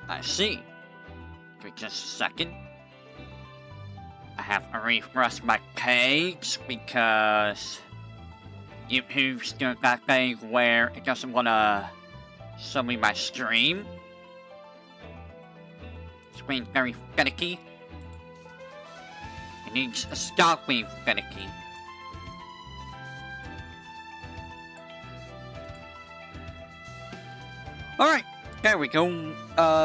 I see. Give me just a second. I have to refresh my page because YouTube's doing that thing where it doesn't want to show me my stream. It's being very finicky. It needs to stop being finicky. Alright, there we go.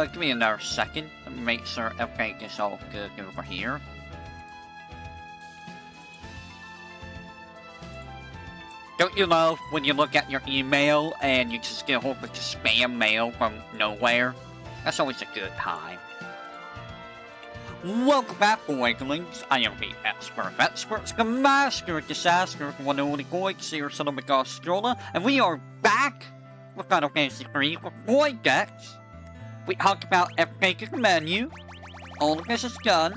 Give me another second. Let me make sure everything is all good over here. Don't you love when you look at your email and you just get a whole bunch of spam mail from nowhere? That's always a good time. Welcome back, Voidelings. I am the expert of experts, the master of disaster, the one and only Void, Seer, son of Megastrola, and we are back with Final Fantasy III with Voidex. We talked about everything in the menu. All of this is done.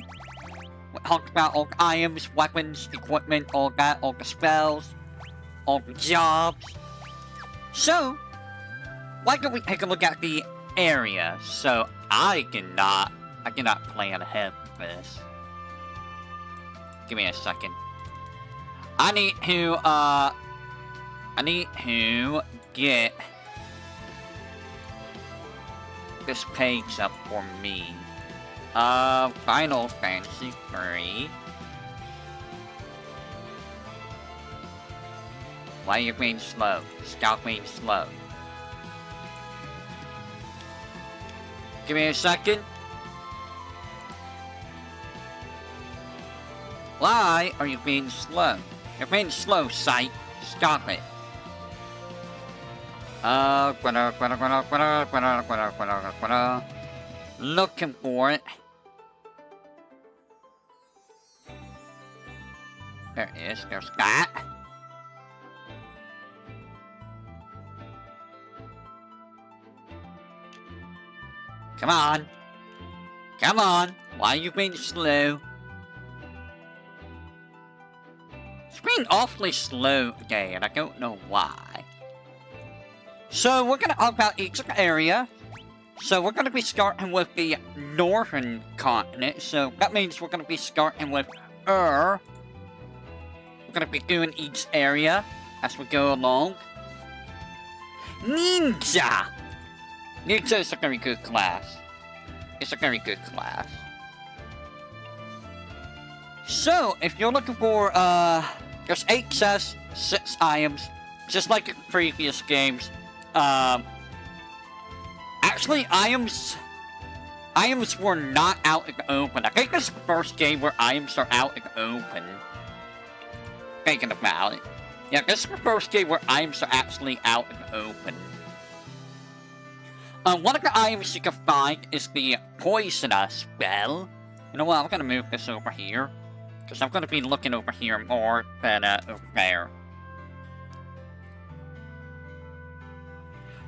We talked about all the items, weapons, equipment, all that, all the spells, all the jobs. So, why don't we take a look at the area? So, I cannot plan ahead of this. Give me a second. I need to get this page up for me. Final Fantasy III. Why are you being slow? Stop being slow. Give me a second. Why are you being slow? You're being slow, sight. Stop it. Looking for it. There it is. There's that. Come on. Come on. Why are you being slow? It's being awfully slow today, and I don't know why. So, we're going to talk about each area. So, we're going to be starting with the northern continent. So, that means we're going to be starting with We're going to be doing each area as we go along. Ninja! Ninja is a very good class. It's a very good class. So, if you're looking for, there's 8 chests, 6 items, just like in previous games. Actually, items were not out in the open. I think this is the first game where items are out in the open. Thinking about it. Yeah, this is the first game where items are actually out in the open. One of the items you can find is the Poisonous spell. You know what, I'm gonna move this over here. Because I'm gonna be looking over here more than over there.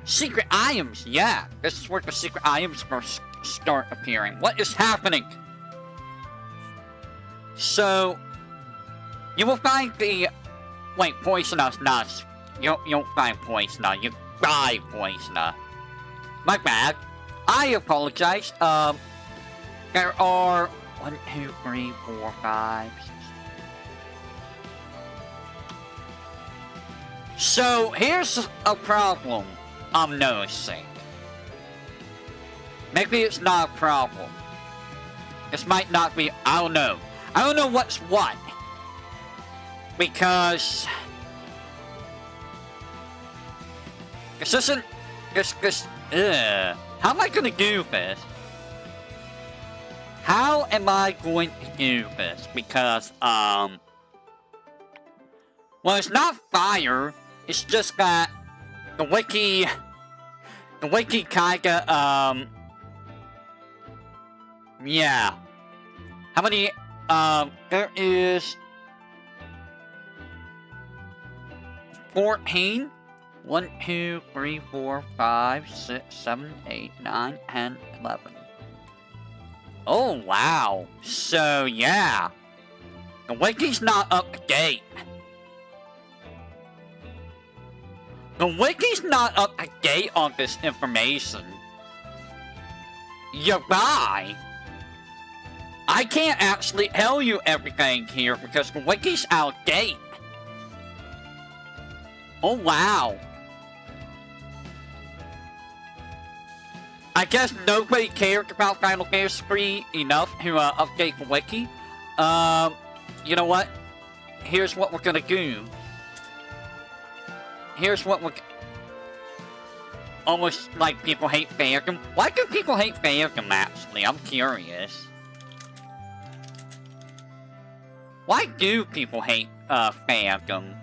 Secret items, yeah. This is where the secret items first start appearing. What is happening? So, you will find the... Wait, Poisonous, not... You don't find Poisonous, you buy Poisonous. My bad. I apologize. There are 1, 2, 3, 4, 5, 6. So here's a problem I'm noticing. Maybe it's not a problem. This might not be. I don't know. I don't know what's what. Because this isn't. This. How am I gonna do this? How am I going to do this? Because, well, it's not fire. It's just that the wiki kinda, yeah. How many, there is 14? 1, 2, 3, 4, 5, 6, 7, 8, 9, 10, 11. Oh, wow. So, yeah. The wiki's not up to date. The wiki's not up to date on this information. You buy. I can't actually tell you everything here because the wiki's out of date. Oh wow. I guess nobody cared about Final Fantasy 3 enough to update the wiki. You know what? Here's what we're gonna do. Here's what we're... Almost like people hate fandom. Why do people hate fandom, actually? I'm curious. Why do people hate, fandom?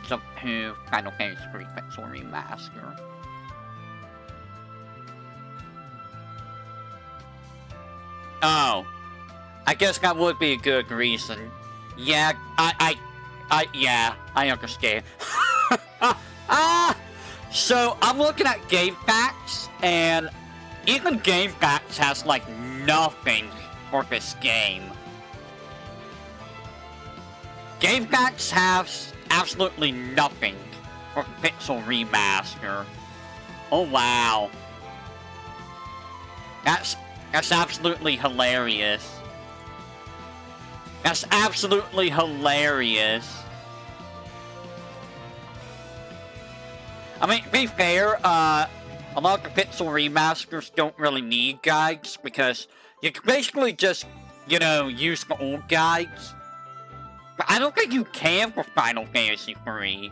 Jump to Final Fantasy 3 Pixel Remaster. Oh, I guess that would be a good reason. Yeah, yeah, I understand. So I'm looking at Game Facts, and even Game Facts has like nothing for this game. Game Facts has absolutely nothing for Pixel Remaster. Oh wow. That's absolutely hilarious. That's absolutely hilarious. I mean, to be fair, a lot of the Pixel remasters don't really need guides because you can basically just, you know, use the old guides. But I don't think you can for Final Fantasy 3.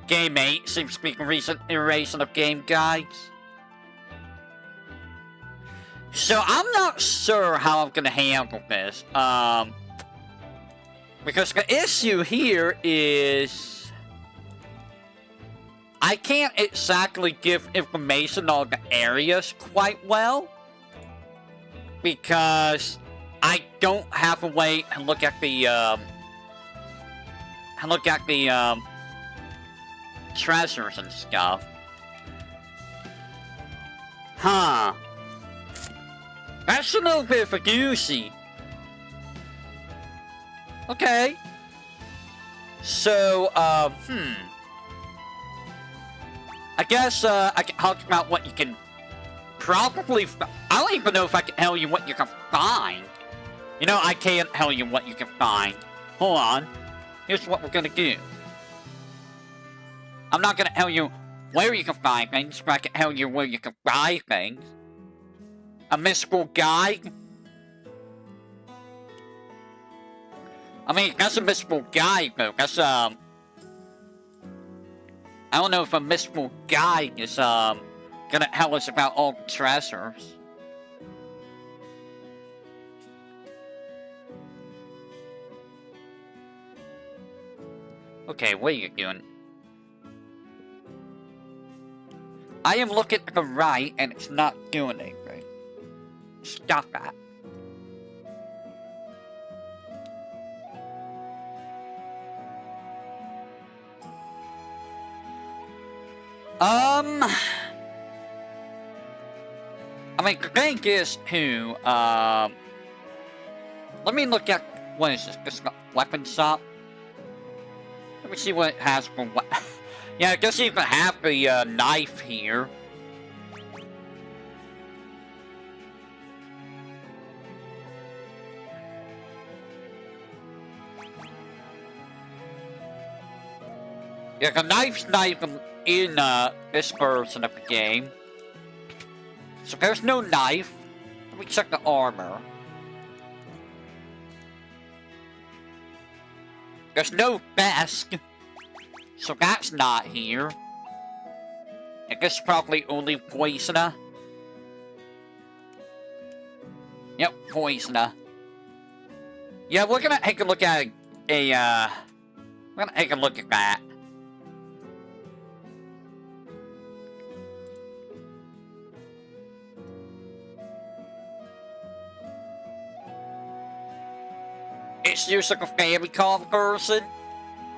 Game 8 seems to be a recent iteration of game guides. So I'm not sure how I'm gonna handle this. Because the issue here is I can't exactly give information on the areas quite well because I don't have a way to look at the treasures and stuff. Huh. That's a little bit of a goosey. Okay. So, I guess, I can talk about what you can probably... I don't even know if I can tell you what you can find. You know, I can't tell you what you can find. Hold on. Here's what we're gonna do. I'm not gonna tell you where you can find things, but I can tell you where you can buy things. A mystical guide? I mean, that's a mystical guide, though. That's, I don't know if a mystical guide is, gonna tell us about all the treasures. Okay, what are you doing? I am looking to the right, and it's not doing anything. Stop that. I mean, the thing is, too, let me look at, what is this, this weapon shop? Let me see what it has for what. Yeah, it doesn't even have the, knife here. Yeah, the knife's not even in, this version of the game. So there's no knife. Let me check the armor. There's no vest. So that's not here. I guess probably only poisoner. Yep, poisoner. Yeah, we're gonna take a look at we're gonna take a look at that. It's just like a Famicom version.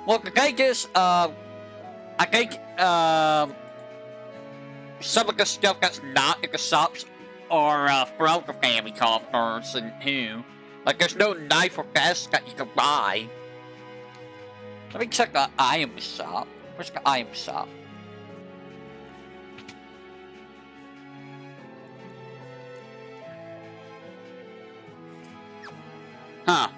Well, the thing is, I think, some of the stuff that's not in the shops are, from the Famicom version, too. Like, there's no knife or vest that you can buy. Let me check the item shop. Where's the item shop? Huh.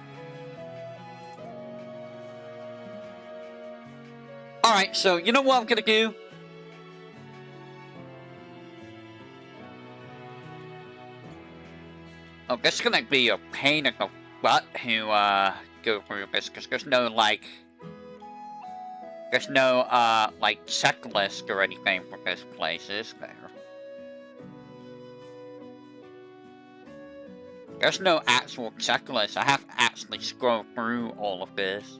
Alright, so you know what I'm gonna do? Oh, this is gonna be a pain in the butt to, go through this, because there's no, like... There's no, like, checklist or anything for this place, is there? There's no actual checklist. I have to actually scroll through all of this.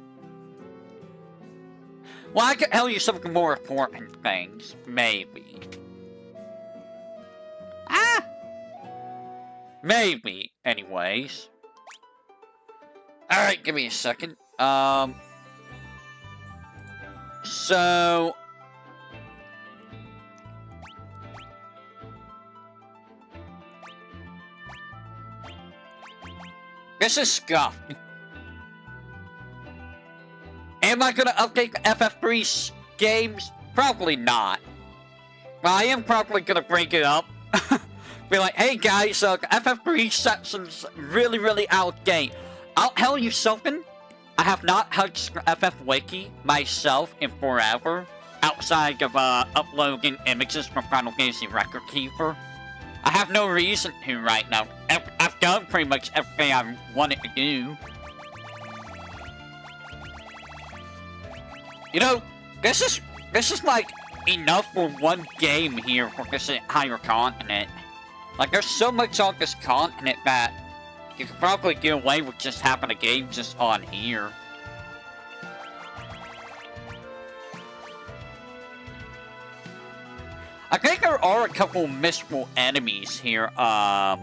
Well, I can tell you some more important things. Maybe. Ah! Maybe, anyways. Alright, give me a second. So... This is scuffed. Am I gonna update the FF3 games? Probably not. But I am probably gonna bring it up. Be like, hey guys, the FF3 section's really out of date. I'll tell you something. I have not touched the FF Wiki myself in forever. Outside of uploading images from Final Fantasy Record Keeper. I have no reason to right now. I've done pretty much everything I wanted to do. You know, this is like enough for one game here for this entire continent. Like, there's so much on this continent that you could probably get away with just having a game just on here. I think there are a couple mystical enemies here. I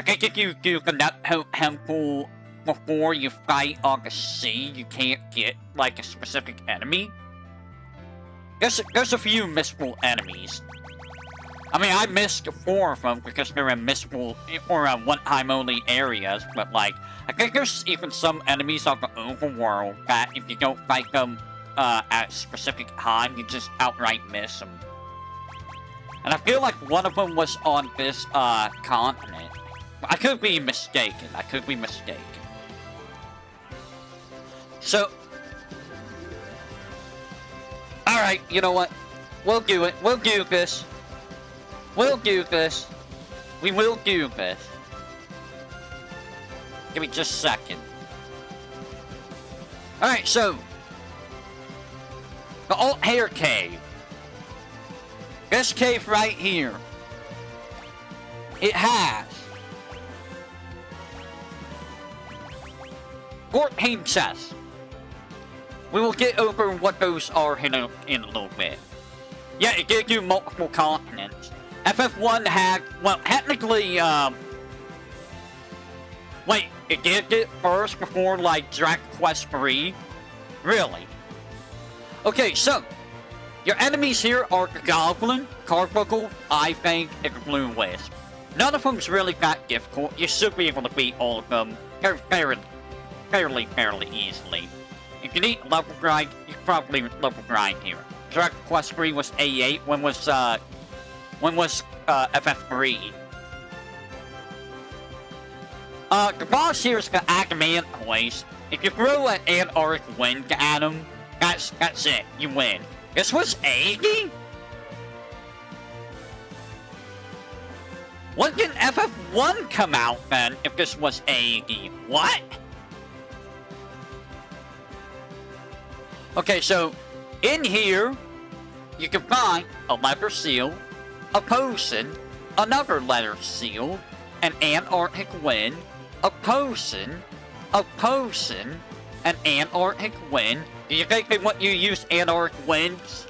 think if you do the Nut Temple before you fight on the sea, you can't get, like, a specific enemy. There's a few mystical enemies. I mean, I missed 4 of them because they're in mystical or one-time only areas, but, like, I think there's even some enemies on the overworld that if you don't fight them at a specific time, you just outright miss them. And I feel like one of them was on this continent. I could be mistaken. So, alright, you know what? We'll do it. We'll do this. We will do this. Give me just a second. Alright, so. The Alt Hair Cave. This cave right here. It has 14 chests. We will get over what those are in a little bit. Yeah, it gives you multiple continents. FF1 had, well, technically, wait, it did it first before, like, Dragon Quest III? Really? Okay, so, your enemies here are the Goblin, Carbuncle, I think, and the Blue Wisp. None of them's really that difficult. You should be able to beat all of them fairly easily. If you need level grind, you can probably level grind here. Dragon Quest III was A8. When was FF3? The boss here is the Adamantoise. If you throw an Antarctic Wind at him, that's it. You win. This was 80? When did FF1 come out then, if this was 80? What? Okay, so, in here, you can find a leather seal, a potion, another leather seal, an Antarctic Wind, a potion, an Antarctic Wind. Do you think they want you to use Antarctic Winds?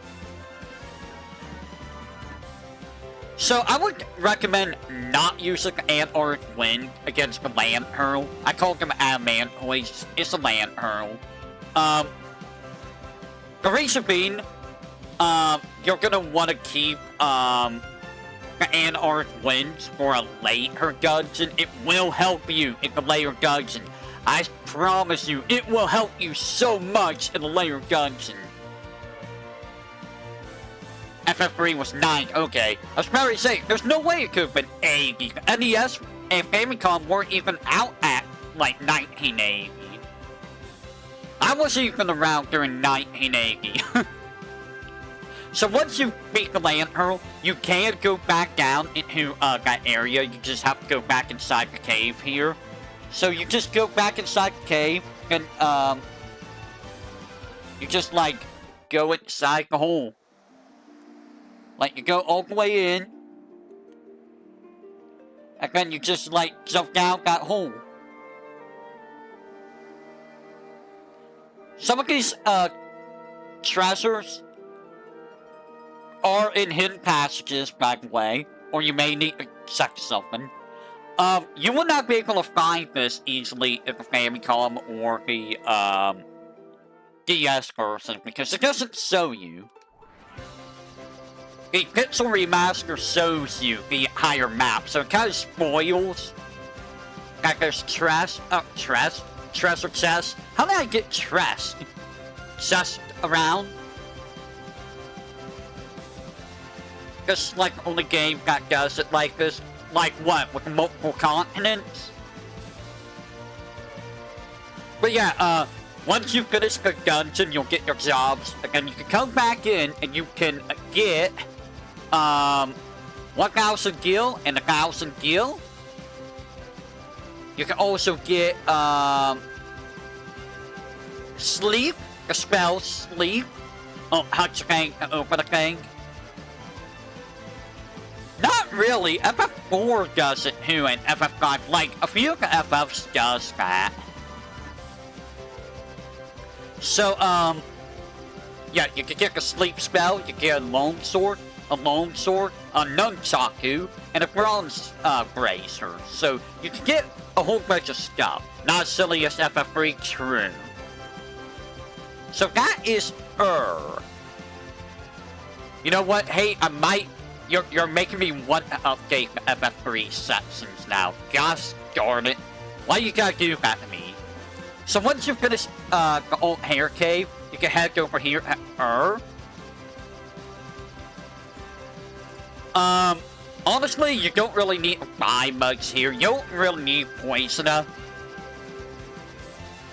So, I would recommend not using the Antarctic Wind against the Land Hurl. I call them Adamantoise. It's a Land Hurl. The reason being, you're gonna want to keep, and Earth wins for a later dungeon, it will help you in the later dungeon. I promise you, it will help you so much in the later dungeon. FF3 was 9, okay. I was probably saying, there's no way it could have been 80. NES and Famicom weren't even out at, like, 1980. I wasn't even around during 1980. So once you beat the land hurl, you can go back down into that area. You just have to go back inside the cave here. So you just go back inside the cave and you just like go inside the hole. Like you go all the way in. And then you just like jump down that hole. Some of these treasures are in hidden passages, by the way, or you may need to check something. You will not be able to find this easily in the Famicom or the DS version because it doesn't show you. The Pixel Remaster shows you the entire map, so it kind of spoils that there's treasure chest. How did I get chest around? This is like the only game that does it like this. Like what? With multiple continents? But yeah, once you finish the dungeon, you'll get your jobs. And you can come back in and you can get 1,000 gil and 1,000 gil. You can also get sleep, the spell sleep. Oh, how'd you think? Open a thing. Not really. FF4 does it too, and FF5. Like, a few of the FFs does that. So, yeah, you can get a sleep spell, you get a longsword, a nunchaku, and a bronze bracer. So, you can get a whole bunch of stuff. Not as silly as FF3, true. So that is You know what? Hey, I might... You're making me want to update the FF3 sections now. Gosh darn it. Why you gotta do that to me? So once you finish the old hair cave, you can head over here at honestly, you don't really need to buy much here. You don't really need Poisoner.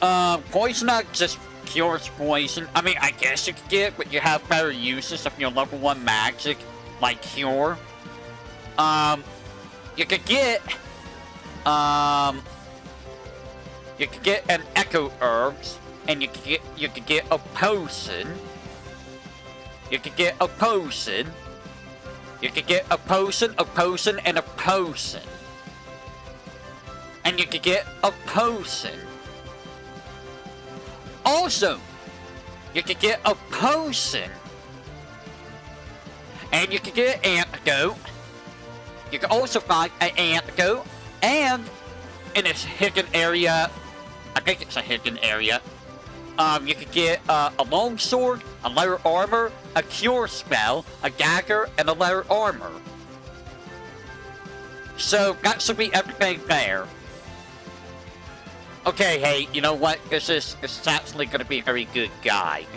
Poisoner just cures poison. I mean, I guess you could get it, but you have better uses if you're level 1 magic. Like cure. You could get an echo herbs, and you could get a potion. You could get a potion. You could get a potion, and a potion. And you could get a potion. Also, you could get a potion. And you can get an antidote. You can also find an antidote. And in this hidden area, I think it's a hidden area, you can get a longsword, a leather armor, a cure spell, a dagger, and a leather armor. So that should be everything there. Okay, hey, you know what? This is actually going to be a very good guide.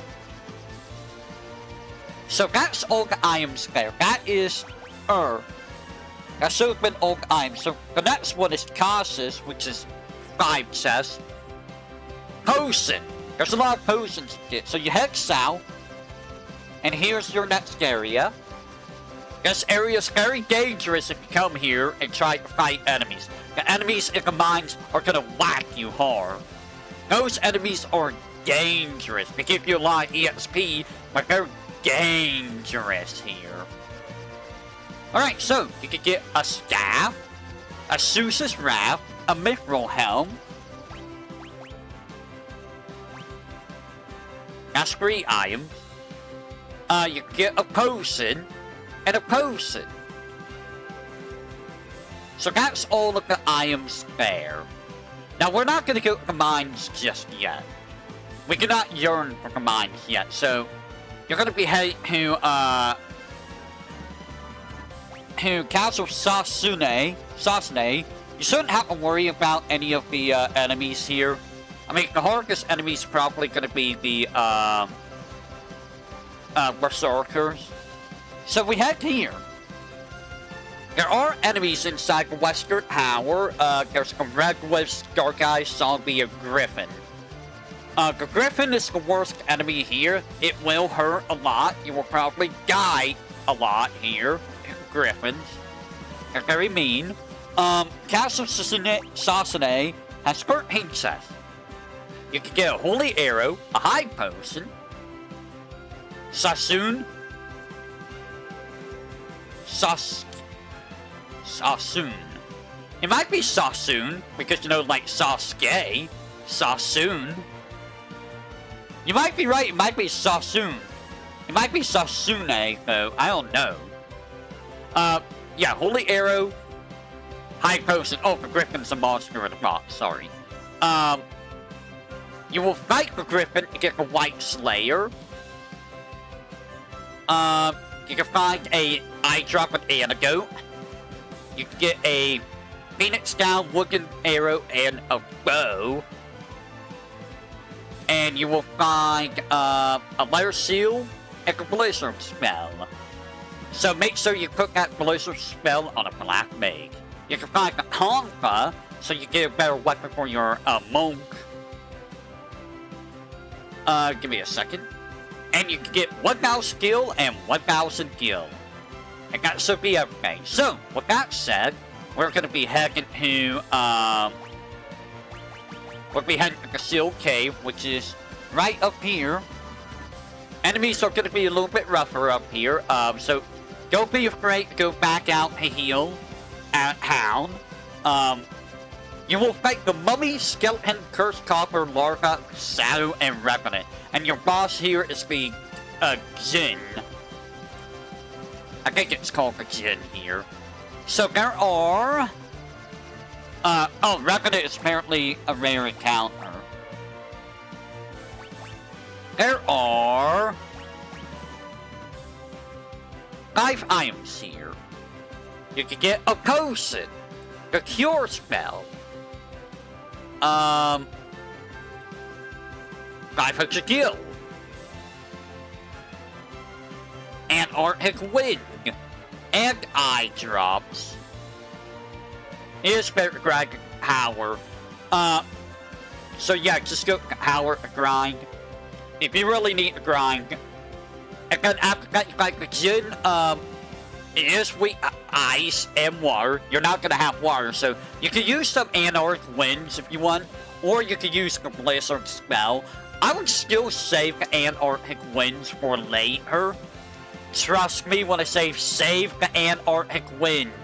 So that's all the items there. That is that should have been all the items. So the next one is Casus, which is 5 chests. Potion. There's a lot of potions to get. So you head south. And here's your next area. This area is very dangerous if you come here and try to fight enemies. The enemies in the mines are gonna whack you hard. Those enemies are dangerous. They give you a lot of EXP, but they're dangerous here. Alright, so you can get a staff, a Zeus's Wrath, a Mithril Helm. That's 3 items. You can get a potion and a potion. So that's all of the items there. Now we're not gonna go to the mines just yet. We cannot yearn for the mines yet, so you're gonna be heading to to Castle Sasune, you shouldn't have to worry about any of the enemies here. I mean, the hardest enemy is probably going to be the Berserkers. So we head here. There are enemies inside the Western Tower. There's a Redwolf, Dark Eyes, Zombie, and Griffin. The Griffin is the worst enemy here. It will hurt a lot. You will probably die a lot here. Griffins. They're very mean. Castle Sasune has 13 sets. You can get a Holy Arrow, a High Potion, Sassoon, Sassoon. It might be Sassoon, because, you know, like Sasuke, Sassoon. You might be right, it might be Sassoon. It might be Sasune, though, I don't know. Yeah, Holy Arrow, High Potion. Oh, the Griffin's a monster in the box, sorry. You will fight the Griffin to get the White Slayer. You can find a Eye Drop and Antidote. You can get a Phoenix Down, Wooden Arrow, and a Bow. And you will find a Layer Seal and a Blizzard Spell. So make sure you put that Blizzard Spell on a Black Mage. You can find the Tonfa, so you get a better weapon for your Monk. Give me a second. And you can get 1,000 gil and 1,000 gil. And that should be everything. So, with that said, we're going to be heading to, we'll be heading to the Seal Cave, which is right up here. Enemies are going to be a little bit rougher up here, so don't be afraid to go back out to heal at town. You will fight the Mummy, Skeleton, Cursed Copper, Larva, Shadow, and Revenant. And your boss here is the, Jinn. I think it's called the Jinn here. So there are... oh, Revenant is apparently a rare encounter. There are... 5 items here. You can get a potion, the Cure Spell, 500 gil, and Arctic Wind, and Eye Drops. Here's Spirit Grind Power. So yeah, just go power grind. If you really need to grind. And then after that, you fight the Jinn, it is weak ice and water. You're not gonna have water, so you can use some Anarch Winds if you want, or you can use the Blizzard Spell. I would still save the Antarctic Winds for later. Trust me when I say save the Antarctic Winds.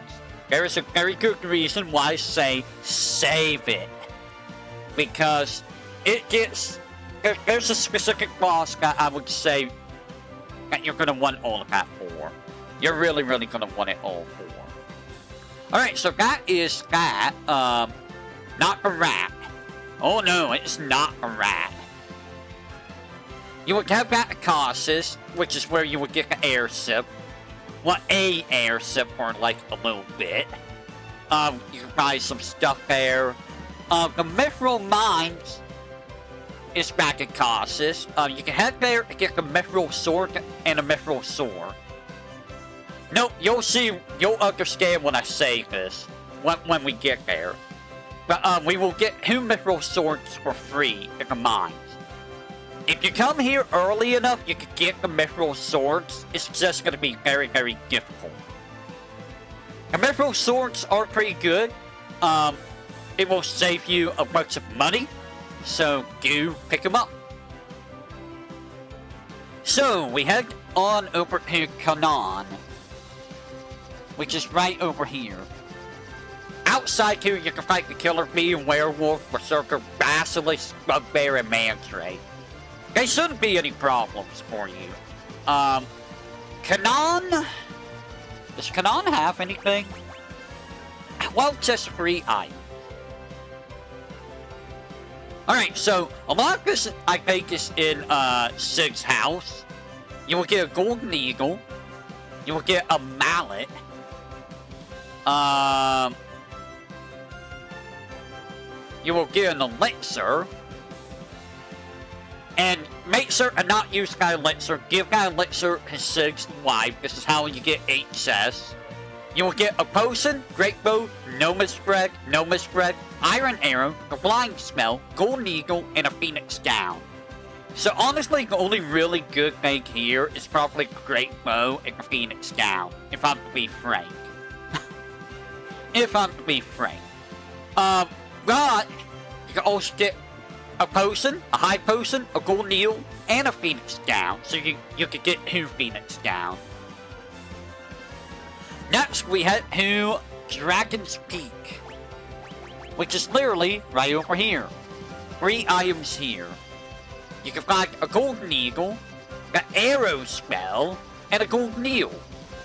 There is a very good reason why I say save it. Because it gets... There's a specific boss that I would say that you're going to want all of that for. You're really, really going to want it all for. Alright, so that is that. Not a rat. Oh no, it's not a rat. You would have that at Casas, which is where you would get the airship. Well, a airship for like a little bit. You can buy some stuff there. The Mithril Mines is back at Casas. You can head there to get the Mithril Sword and a Mithril Sword. No, you'll see, you'll understand when I say this, when we get there. But we will get 2 Mithril Swords for free in the mines. If you come here early enough, you can get the Mithril Swords. It's just going to be very, very difficult. The Mithril Swords are pretty good. It will save you a bunch of money. So, do pick them up. So, we head on over to Canaan, which is right over here. Outside here, you can fight the Killer Bee, Werewolf, Berserker, Basilisk, Bugbear, and Mantray. There shouldn't be any problems for you. Canaan? Does Canaan have anything? Well, just free item. Alright, so a lot of this, I think, is in Sig's house. You will get a Golden Eagle. You will get a Mallet. You will get an elixir. And make sure to not use Guy Elixir. Give Guy Elixir his 6th life. This is how you get 8 chests. You will get a potion, great bow, no misspread, iron arrow, a flying spell, golden eagle, and a phoenix gown. So honestly, the only really good thing here is probably the great bow and the phoenix gown, if I'm to be frank. If I'm to be frank. But you can also get a potion, a high potion, a golden eel, and a phoenix gown. So you could get 2 phoenix gown. Next, we head to Dragon's Peak, which is literally right over here. 3 items here. You can find a golden eagle, an arrow spell, and a golden eel.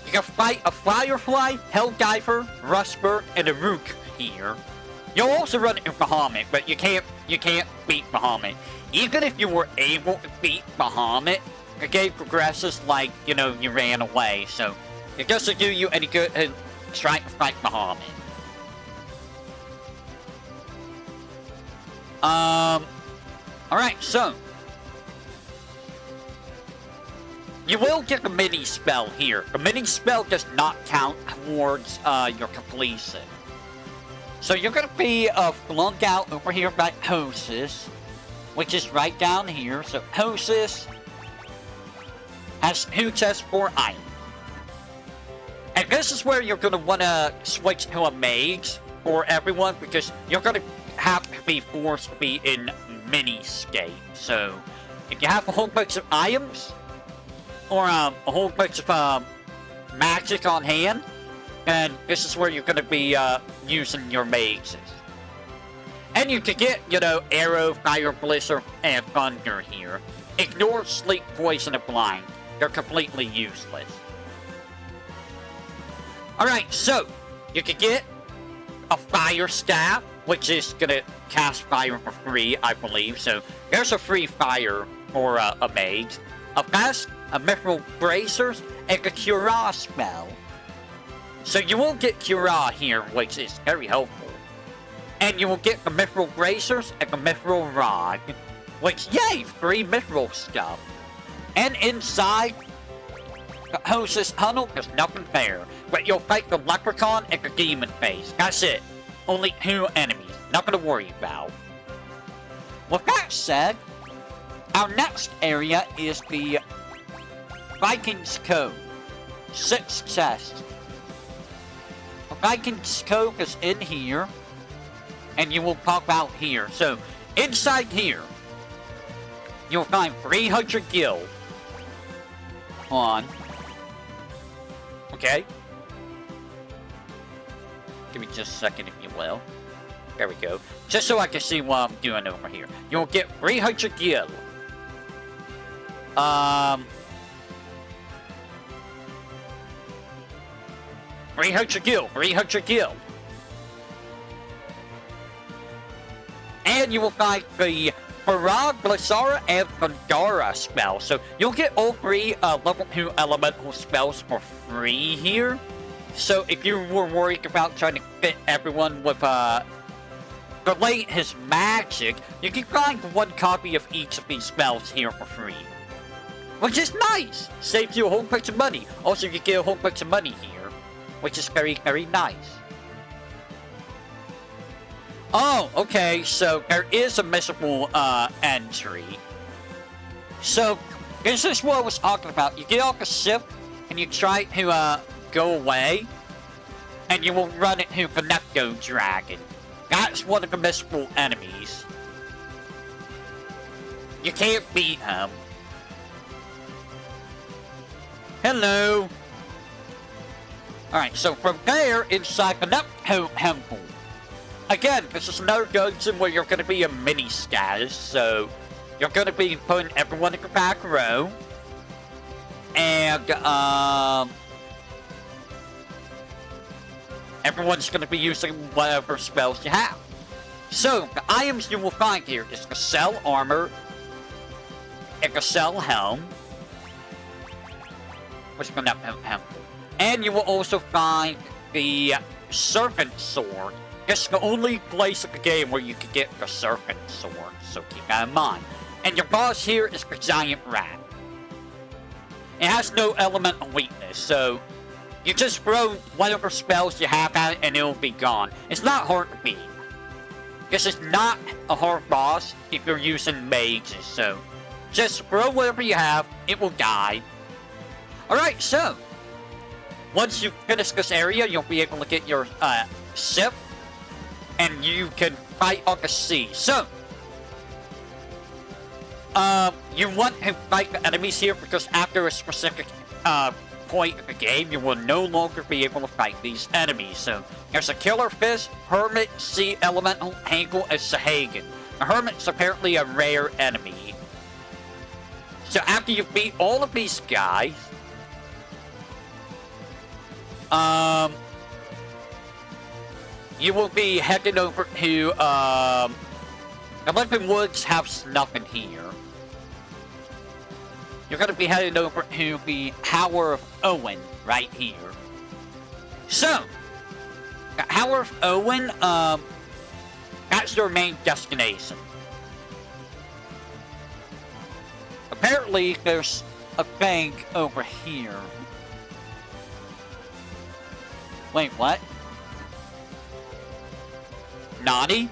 You can fight a firefly, helldiver, rustbird, and a rook here. You'll also run into Bahamut, but you can't beat Bahamut. Even if you were able to beat Bahamut, the game progresses like, you know, you ran away, so it doesn't do you any good to try to fight Bahamut. Alright, so you will get a mini spell here. The mini spell does not count towards your completion. So you're going to be flung out over here by Hosis, which is right down here. So Hosis has 2 chests for iron. And this is where you're going to want to switch to a mage for everyone, because you're going to have to be forced to be in mini-skate. So if you have a whole bunch of items, or a whole bunch of magic on hand, and this is where you're going to be using your mages. And you can get, you know, arrow, fire, blizzard, and thunder here. Ignore sleep, poison, and blind. They're completely useless. Alright, so you can get a fire staff, which is going to cast fire for free, I believe. So there's a free fire for a mage. A mask, a mithril bracers, and a cura spell. So you will get Cura here, which is very helpful. And you will get the Mithril Bracers and the Mithril Rod, which, yay, free Mithril stuff. And inside the Hostess Tunnel, there's nothing there. But you'll fight the Leprechaun and the Demon Face. That's it. Only 2 enemies. Nothing to worry about. With that said, our next area is the Viking's Cove. 6 chests. Viking's Cove is in here, and you will pop out here. So, inside here, you'll find 300 gil. On. Okay. Give me just a second, if you will. There we go. Just so I can see what I'm doing over here. You'll get 300 gil. 300 gil, 300 gil. And you will find the Farag, Blissara, and Pandara spell. So you'll get all 3 level 2 elemental spells for free here. So if you were worried about trying to fit everyone with relate his magic, you can find 1 copy of each of these spells here for free. Which is nice! Saves you a whole bunch of money. Also, you get a whole bunch of money here, which is very, very nice. Oh, okay, so there is a missable entry. So, this is what I was talking about. You get off the ship, and you try to go away, and you will run into the Necto Dragon. That's one of the missable enemies. You can't beat him. Hello. Alright, so from there, inside the Necto Temple. Again, this is another dungeon where you're going to be a mini-status, so you're going to be putting everyone in the back row. And, everyone's going to be using whatever spells you have. So, the items you will find here is the Cell Armor, and the Cell Helm, which is the Necto Temple. And you will also find the Serpent Sword. It's the only place in the game where you can get the Serpent Sword, so keep that in mind. And your boss here is the Giant Rat. It has no elemental weakness, so you just throw whatever spells you have at it and it'll be gone. It's not hard to beat. This is not a hard boss if you're using mages, so just throw whatever you have, it will die. Alright, so once you finish this area, you'll be able to get your ship, and you can fight on the sea. So, you want to fight the enemies here because after a specific point of the game, you will no longer be able to fight these enemies. So, there's a Killer Fish, Hermit, Sea Elemental, Hagel, and Sahagan. The Hermit's apparently a rare enemy. So, after you beat all of these guys, you will be heading over to, the Living Woods have nothing here. You're going to be heading over to the Tower of Owen right here. So, the Tower of Owen, that's your main destination. Apparently, there's a thing over here. Wait, what? Nani?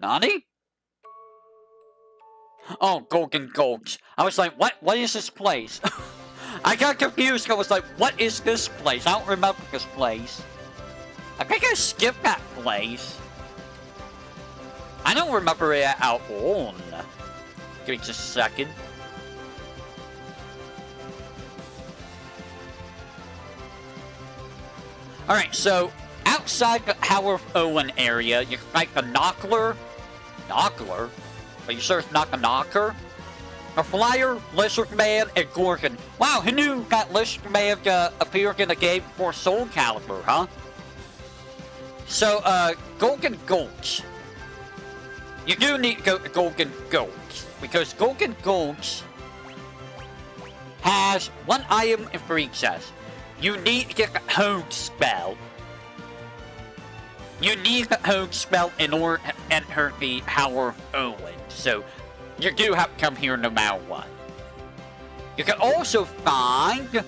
Nani? Oh, Golden Gulch. I was like, what? What is this place? I got confused. I was like, what is this place? I don't remember this place. I think I skipped that place. I don't remember it at all. Give me just a second. Alright, so outside the Tower of Owen area, you can fight the Knockler. Knockler? Are you sure it's not the Knocker? The Flyer, Lizard Man, and Gorgon. Wow, who knew that Lizard Man appeared in the game before Soul Calibur, huh? So, Golden Gulch. You do need to go to Golden Gulch, because Golden Gulch has one item and 3 chests. You need to get the Hogue spell. You need the Hogue spell in order to enter the Tower of Owen. So, you do have to come here no matter what. You can also find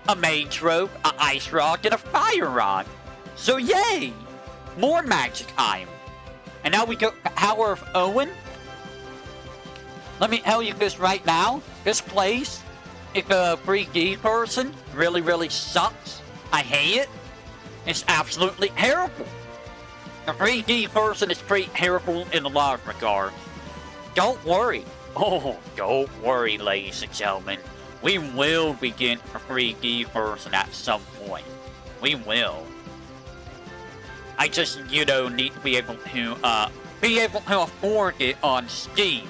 a Mage Robe, an Ice Rock, and a Fire Rod. So, yay! More magic items. And now we go to the Tower of Owen. Let me tell you this right now. This place, if a 3D person really, really sucks, I hate it. It's absolutely terrible. The 3D person is pretty terrible in a lot of regards. Don't worry. Oh, don't worry, ladies and gentlemen. We will begin a 3D person at some point. We will. I just, you know, need to be able to afford it on Steam.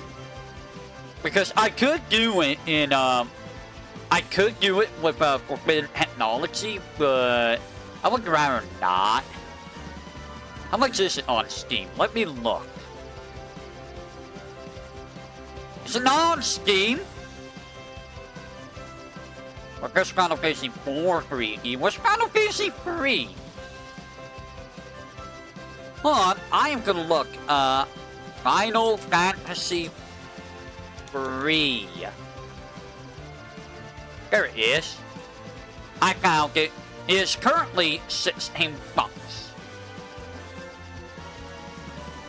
Because I could do it in, I could do it with Forbidden Technology, but I would rather not. How much is it on Steam? Let me look. Is it not on Steam? Or there's Final Fantasy 4 3D. What's Final Fantasy 3? Hold on, I am gonna look. Final Fantasy 3. There it is. I found it. It is currently $16.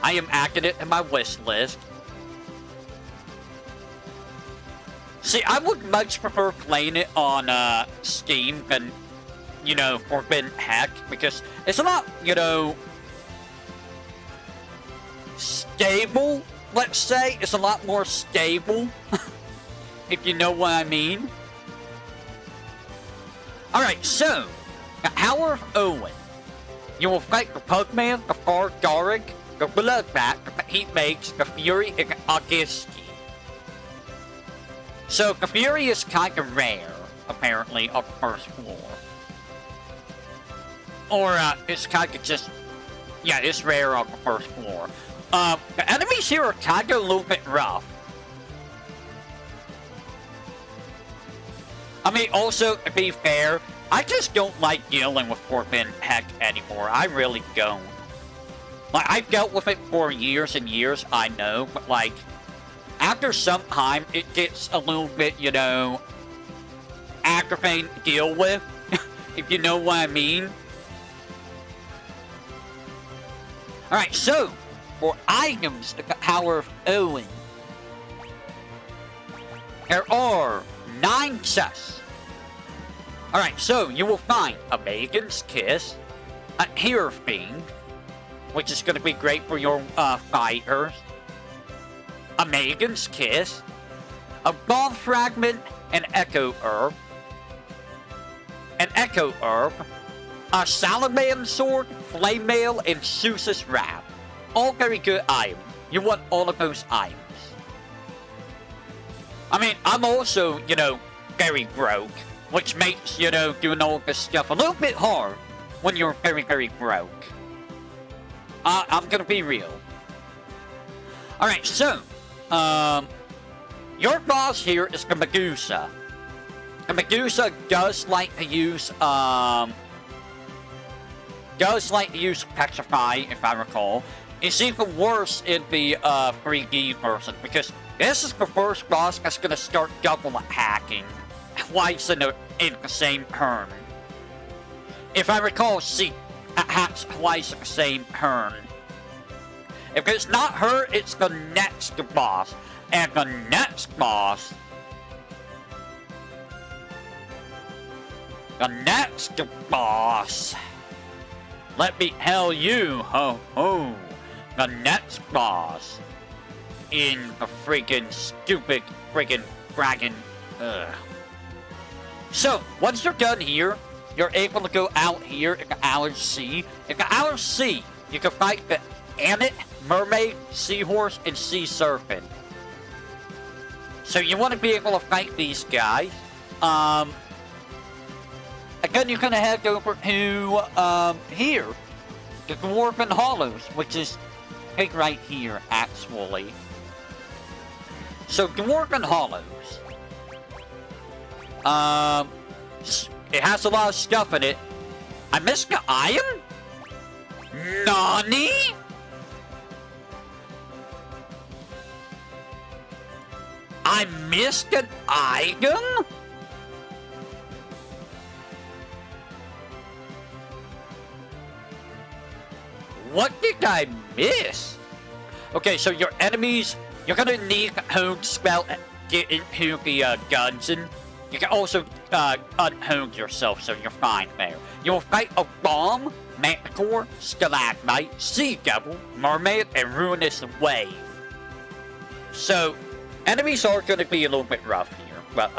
I am adding it to my wish list. See, I would much prefer playing it on Steam than, you know, Forbidden Heck, because it's a lot, you know, stable, let's say. It's a lot more stable, if you know what I mean. Alright, so, the Tower of Owen. You will fight the Pugman, the Fargaric, the Bloodbat, the Heat Mage, the Fury, and the Augusti. So, the Fury is kind of rare, apparently, on the first floor. Or, it's kind of just... Yeah, it's rare on the first floor. The enemies here are kind of a little bit rough. I mean, also, to be fair, I just don't like dealing with Forbidden Heck anymore. I really don't. Like, I've dealt with it for years and years, I know, but, like, after some time, it gets a little bit, you know, aggravating to deal with, if you know what I mean. Alright, so, for items at the Tower of Owen, there are 9 chests. Alright, so you will find a Megan's Kiss, a Hero Fiend, which is going to be great for your fighters, a Megan's Kiss, a Bomb Fragment, an Echo Herb, a Salaman Sword, Flame Mail, and Zeus's Wrath. All very good items. You want all of those items. I mean, I'm also, you know, very broke, which makes, you know, doing all this stuff a little bit hard when you're very, very broke. I'm gonna be real. Alright, so, your boss here is the Medusa. The Medusa does like to use, Petrify, if I recall. It's even worse in the, 3D version, because this is the first boss that's gonna start double hacking twice in the same turn. If I recall, she hacks twice in the same turn. If it's not her, it's the next boss. And the next boss... Let me tell you, the next boss in the friggin' stupid friggin' dragon. So, once you're done here, you're able to go out here in the Outer Sea. In the Outer Sea, you can fight the Anet, Mermaid, Seahorse, and Sea Serpent. So you want to be able to fight these guys. Again, you're gonna head over to here, the Dwarven Hollows, which is big right here, actually. So Dwarven Hollows. It has a lot of stuff in it. I missed the iron? Nani? I missed an item? What did I miss? Okay, so your enemies, you're gonna need a hone spell and get into the dungeon. You can also unhone yourself, so you're fine there. You'll fight a bomb, manticore, stalagmite, sea devil, mermaid, and ruinous wave. So, enemies are gonna be a little bit rough here, but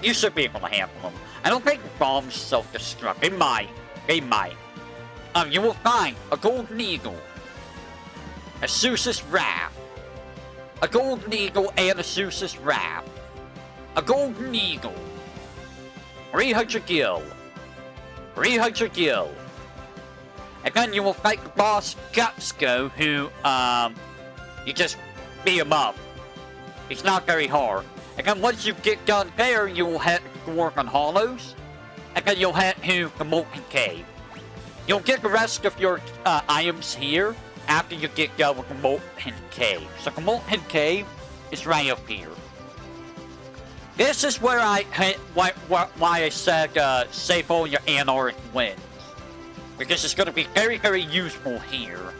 you should be able to handle them. I don't think bombs self-destruct. They might. You will find a golden eagle, a Zeus's Wrath, a golden eagle and a Zeus's Wrath, a golden eagle, 300 gil, and then you will fight the boss Gutsko, who, you just beat him up. It's not very hard. And then once you get done there, you will head to Dwarven Hollows, and then you'll head to the Molten Cave. You'll get the rest of your items here after you get done with the Molten Cave. So the Molten Cave is right up here. This is where why I said save all your Anarch Winds. Because it's going to be very, very useful here.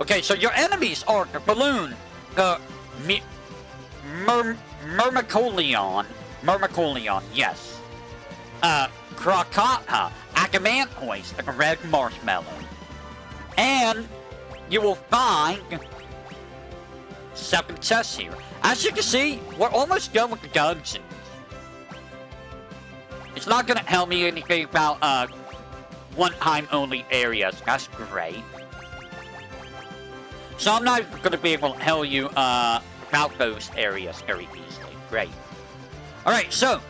Okay, so your enemies are the Balloon, the Myrmicolion, yes. Krakata, Agamantoise, like a red marshmallow. And you will find 7 chests here. As you can see, we're almost done with the dungeons. It's not gonna tell me anything about one-time only areas. That's great. So I'm not gonna be able to tell you about those areas very easily. Great. Alright, so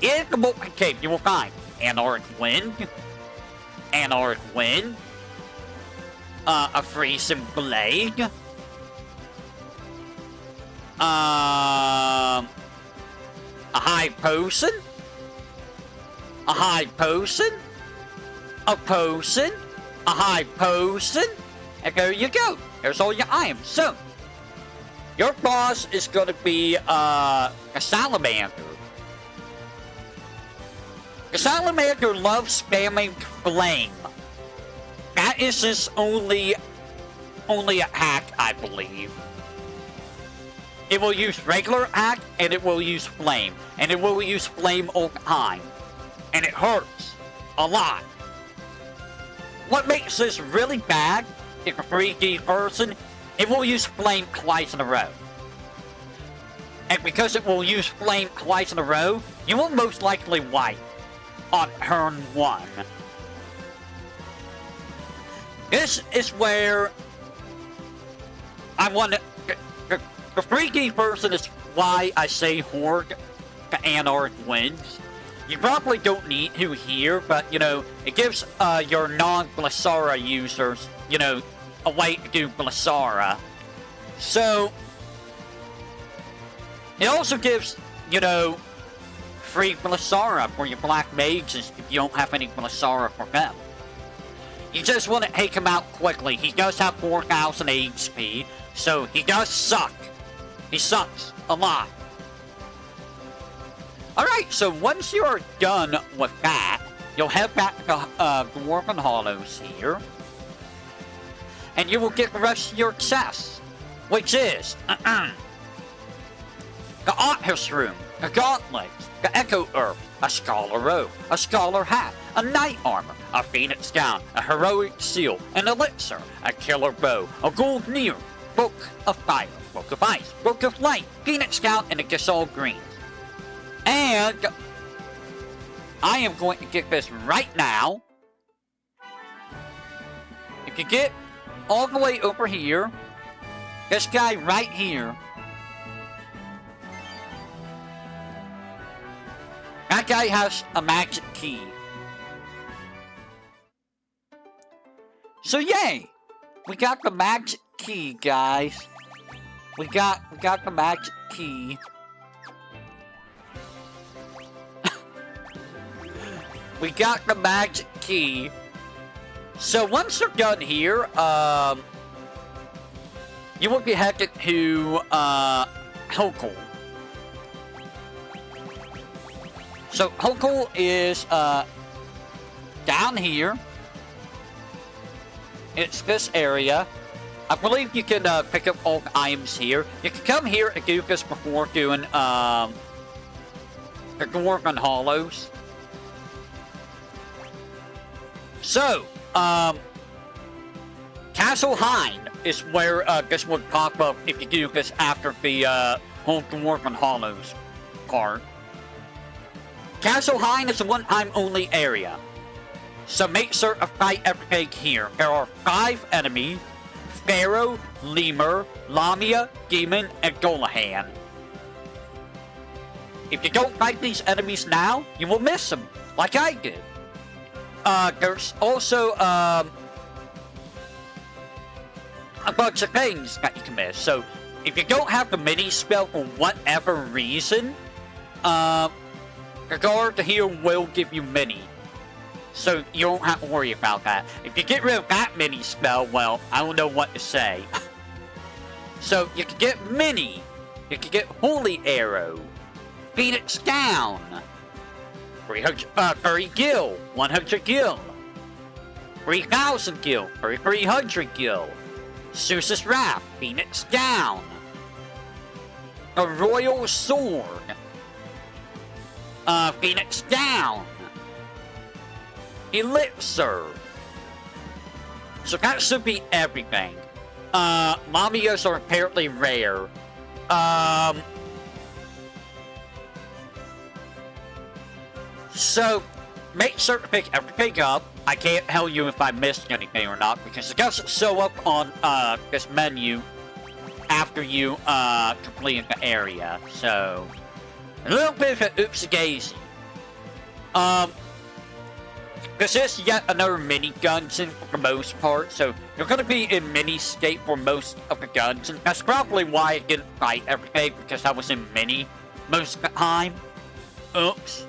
in the Molten Cave you will find Anarch Wind, a freezing blade. A high potion. A high potion. A potion. A high potion. And there you go. There's all your items. So, your boss is gonna be a salamander. The salamander loves spamming flame. That is his only hack, I believe. It will use regular hack, and it will use flame. And it will use flame all the time. And it hurts. A lot. What makes this really bad, if a 3D person, it will use flame twice in a row. And because it will use flame twice in a row, you will most likely wipe on turn 1. This is where I want to... The 3D person is why I say Horde to Anarch wins. You probably don't need to here, but, you know, it gives your non-Blissara users, you know, a way to do Blissara. So, it also gives, you know, free Blissara for your Black Mages if you don't have any Blissara for them. You just want to take him out quickly. He does have 4,000 HP, so he does suck. He sucks a lot. Alright, so once you are done with that, you'll head back to Dwarven Hollows here. And you will get the rest of your chests, which is the Arthur's Room, the Gauntlets, the Echo Herb, a Scholar Robe, a Scholar Hat, a Knight Armor, a Phoenix Gown, a Heroic Seal, an Elixir, a Killer Bow, a Gold Near, Book of Fire, Book of Ice, Book of Light, Phoenix Gown, and a Gasol Green. And I am going to get this right now. If you get all the way over here, this guy right here, that guy has a magic key. So yay! We got the magic key, guys. We got the magic key. We got the magic key. So once you're done here, you will be headed to Hokul. So Hokul is down here. It's this area. I believe you can pick up all the items here. You can come here and do this before doing the Dwarven Hollows. So, Castle Hind is where this would pop up if you do this after the whole Dwarven Hollows part. Castle Hind is a one-time only area. So make sure to fight everything here. There are 5 enemies: Pharaoh, Lemur, Lamia, Demon, and Golahan. If you don't fight these enemies now, you will miss them, like I did. There's also a bunch of things that you can miss. So if you don't have the mini spell for whatever reason, the guard here will give you mini. So you don't have to worry about that. If you get rid of that mini spell, well, I don't know what to say. So you can get mini. You can get Holy Arrow, Phoenix Gown, 30 gil, 100 gil, 3,000 gil, 300 gil, Zeus's Wrath, Phoenix Gown, a Royal Sword, Phoenix Gown, Elixir. So that should be everything. Lamias are apparently rare. So, make sure to pick everything up. I can't tell you if I missed anything or not, because it doesn't show up on this menu after you complete the area. So, a little bit of an oopsie-daisy. this is yet another mini dungeon for the most part, so you're gonna be in mini-state for most of the dungeon. That's probably why I didn't fight every day, because I was in mini most of the time. Oops.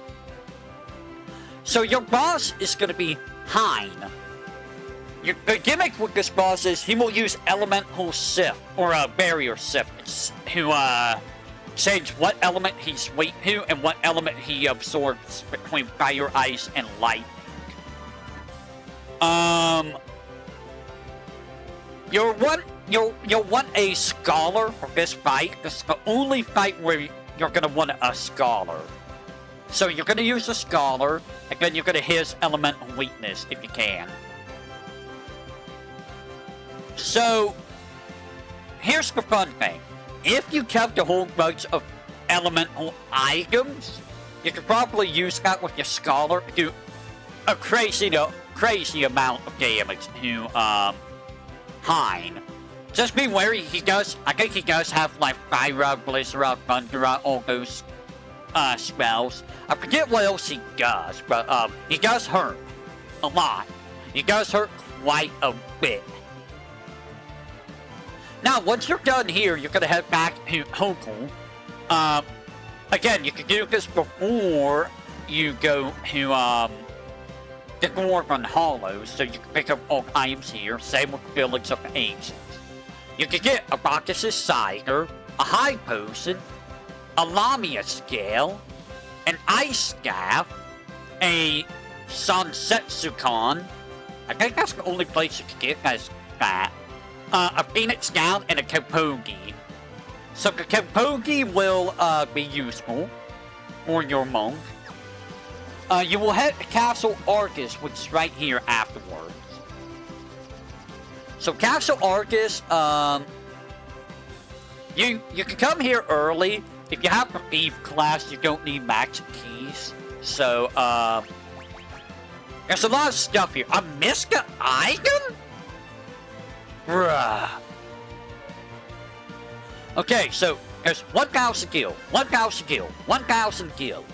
So your boss is gonna be Hein. The gimmick with this boss is he will use Elemental Sift, or Barrier Sift, to change what element he's weak to and what element he absorbs between fire, ice, and light. You'll want a scholar for this fight. This is the only fight where you're gonna want a scholar. So you're gonna use a scholar, and then you're gonna hit his elemental weakness if you can. So here's the fun thing. If you kept a whole bunch of elemental items, you could probably use that with your scholar to do a crazy amount of damage to Hein. Just be wary, I think he does have like Fire, Blizzard, Thunder, all those spells. I forget what else he does, but he does hurt a lot. He does hurt quite a bit. Now, once you're done here, you're gonna head back to Hokel. Again, you can do this before you go to the Dwarven Hollows, so you can pick up all items here. Same with the Village of the Ancients. You can get a Bacchus' Cider, a High Potion, a Lamia Scale, an Ice Staff, a Sansetsukon. I think that's the only place you can get that. A Phoenix Gown, and a Kopogi. So the Kopogi will be useful for your monk. You will head to Castle Argus, which is right here afterwards. So Castle Argus, you can come here early. If you have the Thief class, you don't need magic keys. So there's a lot of stuff here. A Miska item? Bruh. Okay, so there's 1,000 gil, 1,000 gil, 1,000 gil.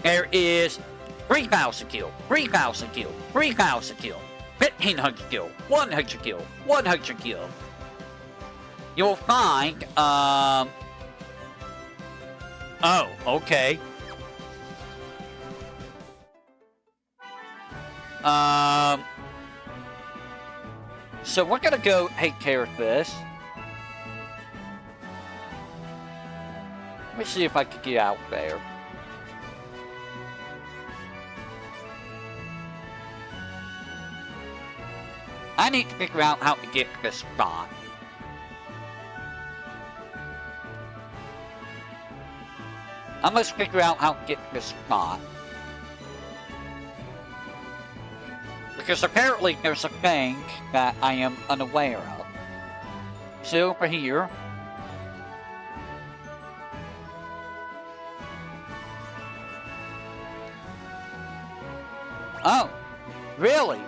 There is 3,000 gil, 3,000 gil, 3,000 gil, 1,500 gil, 100 gil, 100 gil. You'll find, oh, okay. So we're gonna go take care of this. Let me see if I can get out there. I need to figure out how to get to this spot. I must figure out how to get to this spot. Because apparently there's a thing that I am unaware of. So over here. Oh, really?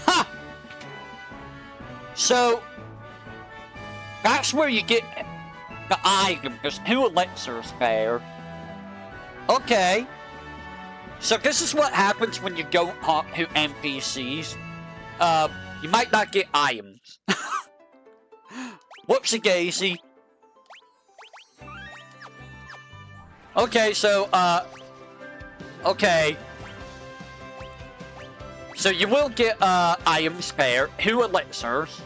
Ha! So, that's where you get the item. There's 2 elixirs there. Okay. So this is what happens when you don't talk to NPCs. You might not get items. Whoopsie daisy. Okay, so, okay. So you will get, items there. 2 elixirs.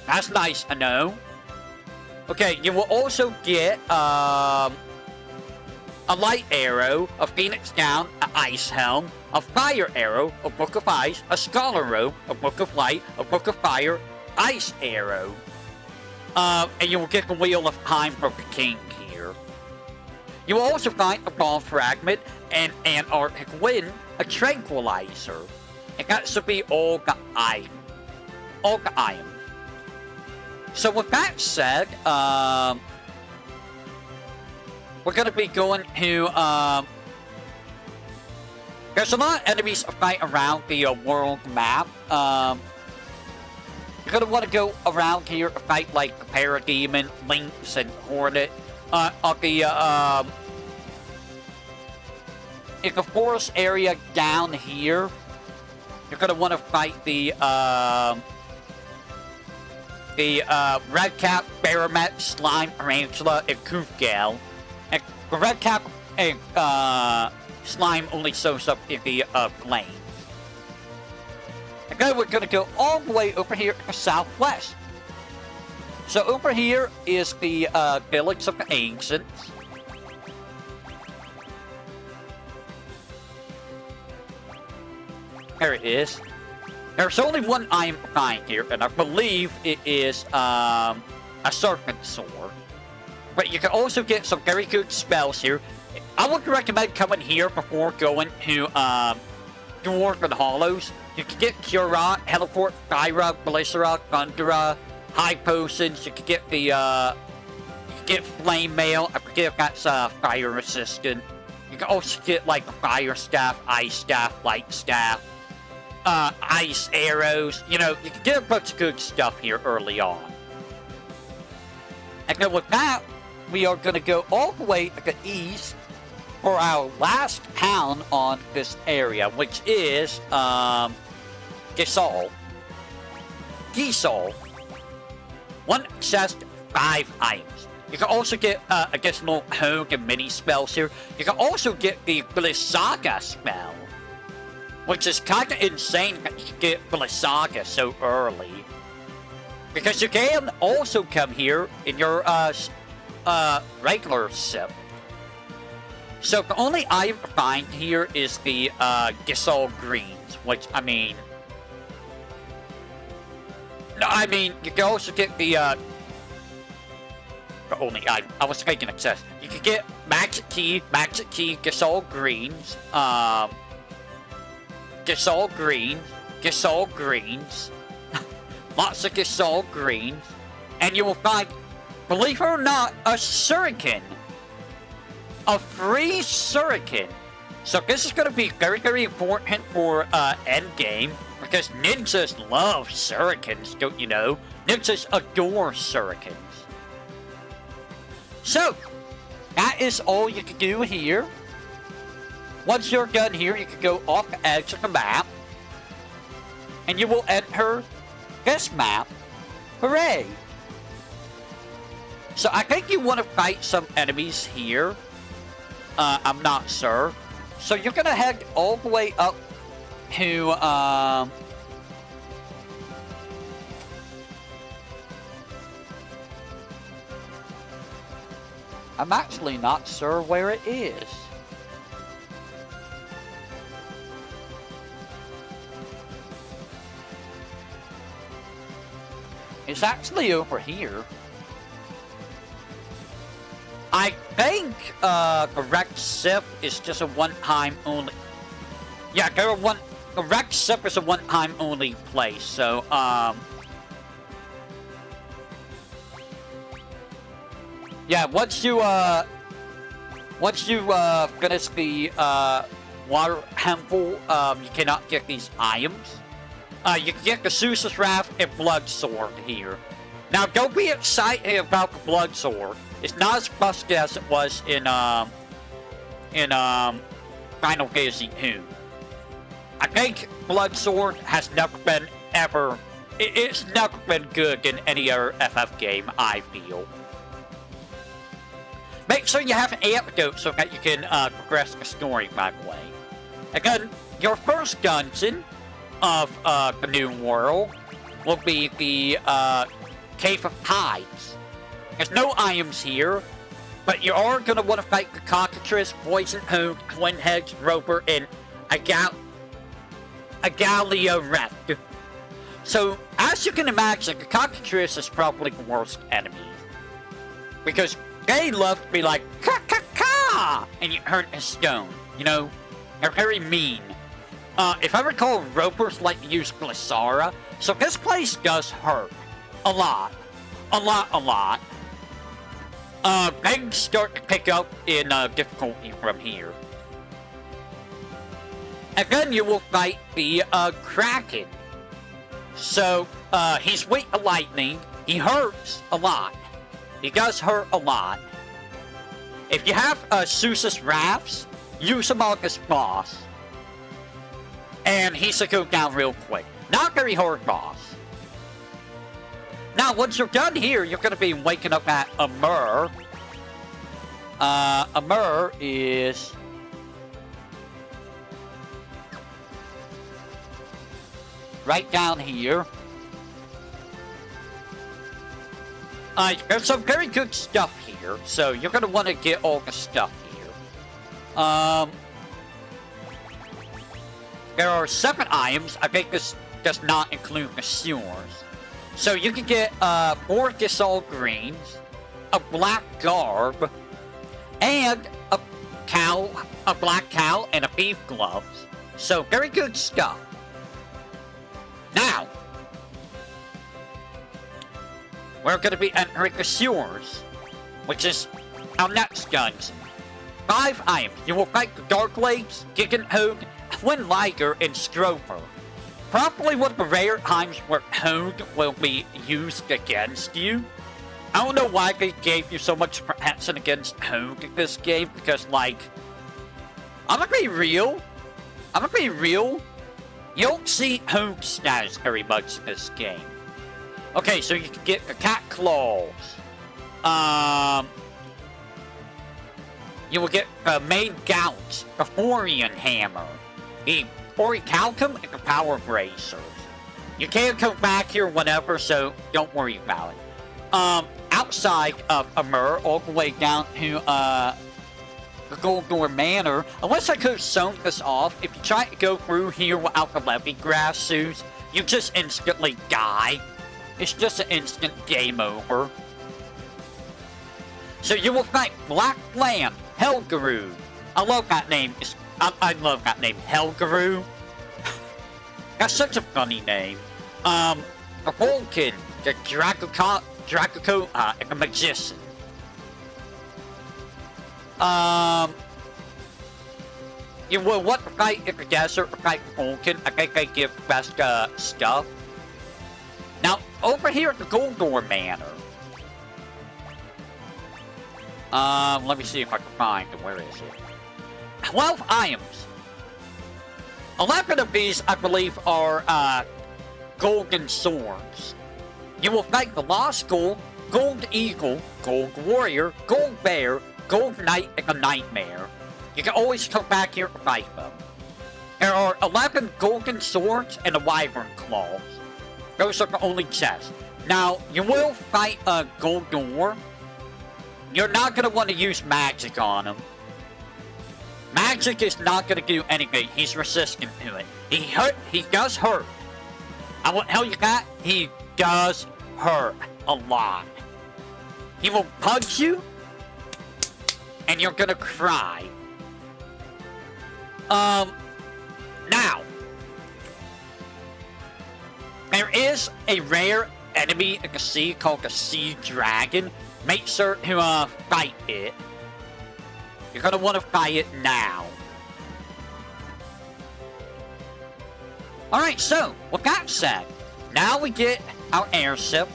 That's nice to know. Okay, you will also get, a light arrow, a phoenix gown, an ice helm, a fire arrow, a book of ice, a scholar robe, a book of light, a book of fire, ice arrow. And you will get the Wheel of Time from the King here. You will also find a ball fragment and an Arctic Wind, a tranquilizer. And that should be all the items. So with that said, we're gonna be going to, there's a lot of enemies fight around the world map. You're gonna want to go around here to fight like Parademon, Lynx, and Hornet. In the forest area down here, you're gonna want to fight the Red Cap, Baromet, Slime, Tarantula, and Koofgal. And the Red Cap and Slime only shows up in the plains. And then we're gonna go all the way over here to the southwest. So over here is the village of the Ancients. There it is. There's only one item to find here, and I believe it is a serpent sword. But you can also get some very good spells here. I would recommend coming here before going to Dwarven Hollows. You can get Cura, Teleport, Thyra, Glycera, Thundera, High Potions. You can get the you can get Flame Mail. I forget if that's fire resistant. You can also get like Fire Staff, Ice Staff, Light Staff. Ice arrows, you know, you can get a bunch of good stuff here early on. And then with that, we are going to go all the way to the east for our last town on this area, which is, Gisol. Gisol. One chest, 5 items. You can also get additional Hogue and mini spells here. You can also get the Blizzaga spell, which is kind of insane that you get Blizzaga so early. Because you can also come here in your regular ship. So the only item to find here is the Gisol Greens, which, I mean... No, I mean, you can also get the only item. I was thinking excess. You can get Magic Key, Gisol Greens, Gisol Greens, lots of Gisol Greens, and you will find, believe it or not, a Shuriken. A free Shuriken. So this is going to be very, very important for endgame, because ninjas love Shurikens, don't you know? Ninjas adore Shurikens. So, that is all you can do here. Once you're done here, you can go off the edge of the map, and you will enter this map. Hooray! So I think you want to fight some enemies here. I'm not sure. So you're gonna head all the way up to I'm actually not sure where it is. It's actually over here. I think the Wrecked Ship is just a one-time only. Yeah, the Wrecked Ship is a one-time only place. So yeah, once you finish the water temple, you cannot get these items. You can get the Zeus's Wrath and Blood Sword here. Now, don't be excited about the Blood Sword. It's not as busted as it was in Final Fantasy 2. I think Blood Sword has never been it's never been good in any other FF game, I feel. Make sure you have an antidote so that you can progress the story, by the way. Again, your first dungeon of the new world will be the Cave of Tides. There's no items here, but you are going to want to fight the Cockatrice, Poison Hound, Twin Heads, Roper, and Agalia Reft. So, as you can imagine, the Cockatrice is probably the worst enemy. Because they love to be like, ka-ka-ka! And you hurt a stone. You know, they're very mean. If I recall, Ropers like to use Glycera, so this place does hurt. A lot. Things start to pick up in difficulty from here. And then you will fight the Kraken. So, he's weak to lightning. He hurts a lot. He does hurt a lot. If you have Seuss's Rafts, use him on this boss. And he's a go down real quick. Not very hard boss. Now, once you're done here, you're going to be waking up at Amur. Amur is... right down here. There's some very good stuff here, so you're going to want to get all the stuff here. There are 7 items. I think this does not include the sewers. So you can get 4 Gisol greens, a black garb, and a black cow, and a beef gloves. So very good stuff. Now, we're going to be entering the sewers, which is our next dungeon. 5 items. You will fight the Darkblades, Giganthogue, Twin Liger, and Stroper. Probably one of the rare times where Hogue will be used against you. I don't know why they gave you so much protection against Hogue in this game, because, like, I'm gonna be real. You don't see Hogue status very much in this game. Okay, so you can get the Cat Claws. You will get the Main Gouts, the Thorian Hammer, the Orichalcum, and the Power Bracers. You can come back here whenever, so don't worry about it. Outside of Amur, all the way down to, the Goldor Manor, unless I could have sewn this off, if you try to go through here without the levy grass suits, you just instantly die. It's just an instant game over. So you will fight Black Lamb, Helgaroo. I love that name. I love that name, Helgaroo. That's such a funny name. The Vulcan, the Dracocota, and the Magician. You will want to fight in the desert, fight the Vulcan. I think they give the best stuff. Now, over here at the Goldor Manor. Let me see if I can find it. Where is it? 12 items. 11 of these, I believe, are, golden swords. You will fight the Lost Gold, Gold Eagle, Gold Warrior, Gold Bear, Gold Knight, and the Nightmare. You can always come back here to fight them. There are 11 golden swords and a wyvern claws. Those are the only chests. Now, you will fight a Goldor. You're not going to want to use magic on him. Magic is not going to do anything. He's resistant to it. He does hurt. I will tell you that. He does hurt a lot. He will punch you, and you're going to cry. Now, there is a rare enemy in the sea called the Sea Dragon. Make sure to fight it. You're gonna want to fight it now. Alright, so, with that said, now we get our airship,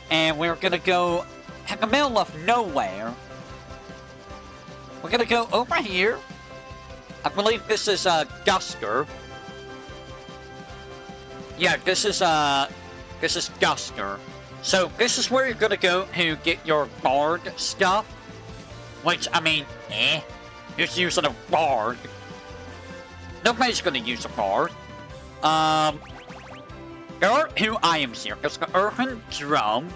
and we're gonna go in the middle of nowhere. We're gonna go over here. I believe this is Dusker. Yeah, this is Dusker. So this is where you're gonna go to get your bard stuff. Which, I mean, just using a bard. Nobody's gonna use a bard. There are 2 items here. There's the earthen drums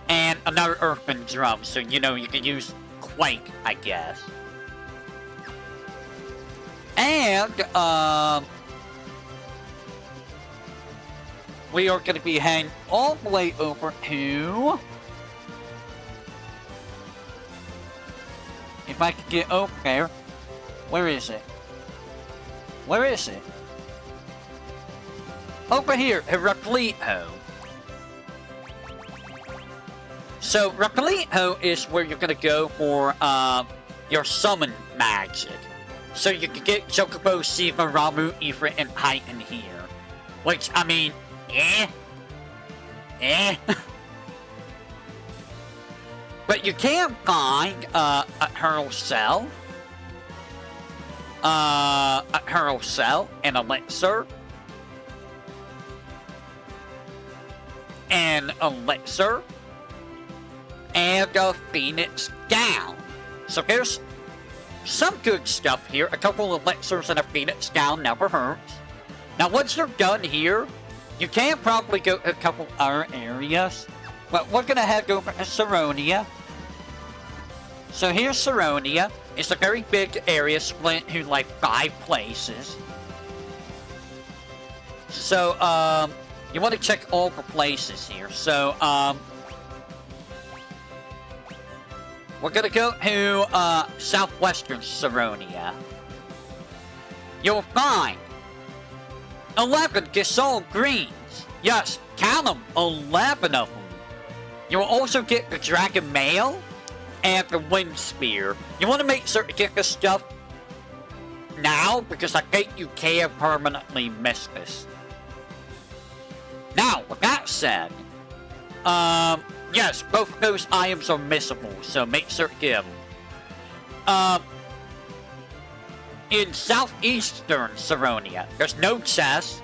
and another earthen drum. So, you know, you can use Quake, I guess. And, we are going to be heading all the way over to... If I could get over there. Where is it? Where is it? Over here, Heraclito. So, Heraclito is where you're going to go for, your summon magic. So you can get Chocobo, Siva, Ramu, Ifrit, and Titan here. Which, I mean, eh. But you can find a hurl cell. A hurl cell, an elixir. An elixir. And a phoenix gown. So there's some good stuff here. A couple of elixirs and a phoenix gown never hurts. Now once you're done here, you can probably go to a couple other areas. But we're gonna head over to Saronia. So here's Saronia. It's a very big area split into like 5 places. So you want to check all the places here. So we're gonna go to southwestern Saronia. You'll find 11 Gisol greens. Yes, count them, 11 of them. You'll also get the dragon mail and the wind spear. You want to make sure to get this stuff now, because I think you can permanently miss this. Now, with that said, yes, both of those items are missable, so make sure to get them. In southeastern Saronia, there's no chest,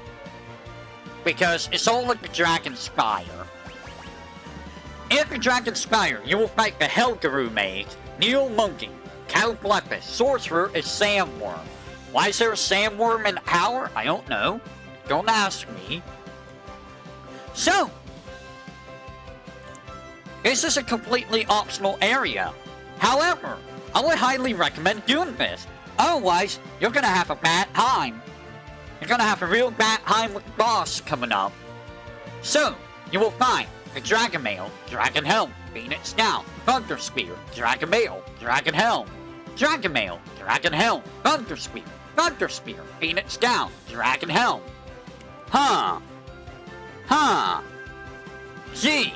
because it's all like the Dragon Spire. In the Dragon Spire, you will fight the Helgaru Mage, Neo Monkey, Calblepis, Sorcerer, and Sandworm. Why is there a Sandworm in the tower? I don't know. Don't ask me. So, this is a completely optional area. However, I would highly recommend doing this. Otherwise, you're gonna have a bad time. You're gonna have a real bad time with the boss coming up. So, you will find the Dragon Mail, Dragon Helm, Phoenix Down, Thunder Spear, Dragon Mail, Dragon Helm, Dragon Mail, Dragon Helm, Thunder Spear, Phoenix Down, Dragon Helm. Gee,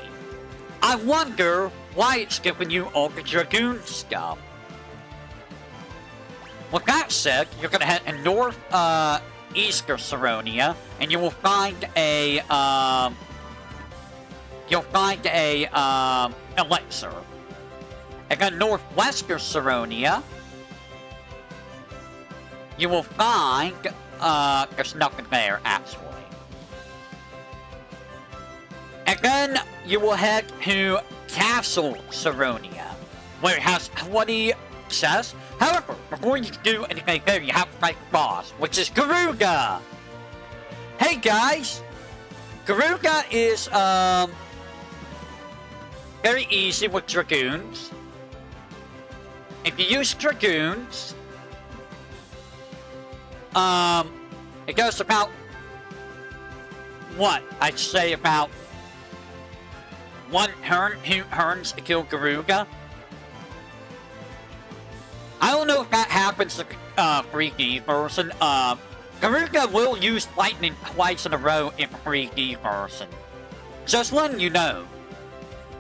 I wonder why it's giving you all the Dragoon stuff. With that said, you're gonna head in northeastern Saronia, and you will find a elixir. And then northwestern Saronia, you will find there's nothing there actually. And then you will head to Castle Saronia, where it has 20 chests. However, before you can do anything there, you have to fight the boss, which is Garuga. Hey guys, Garuga is very easy with Dragoons. If you use Dragoons, it goes about, what, I'd say about 1 turn, 2 turns to kill Garuga. I don't know if that happens to 3D version. Garuga will use lightning twice in a row in 3D version. Just letting you know.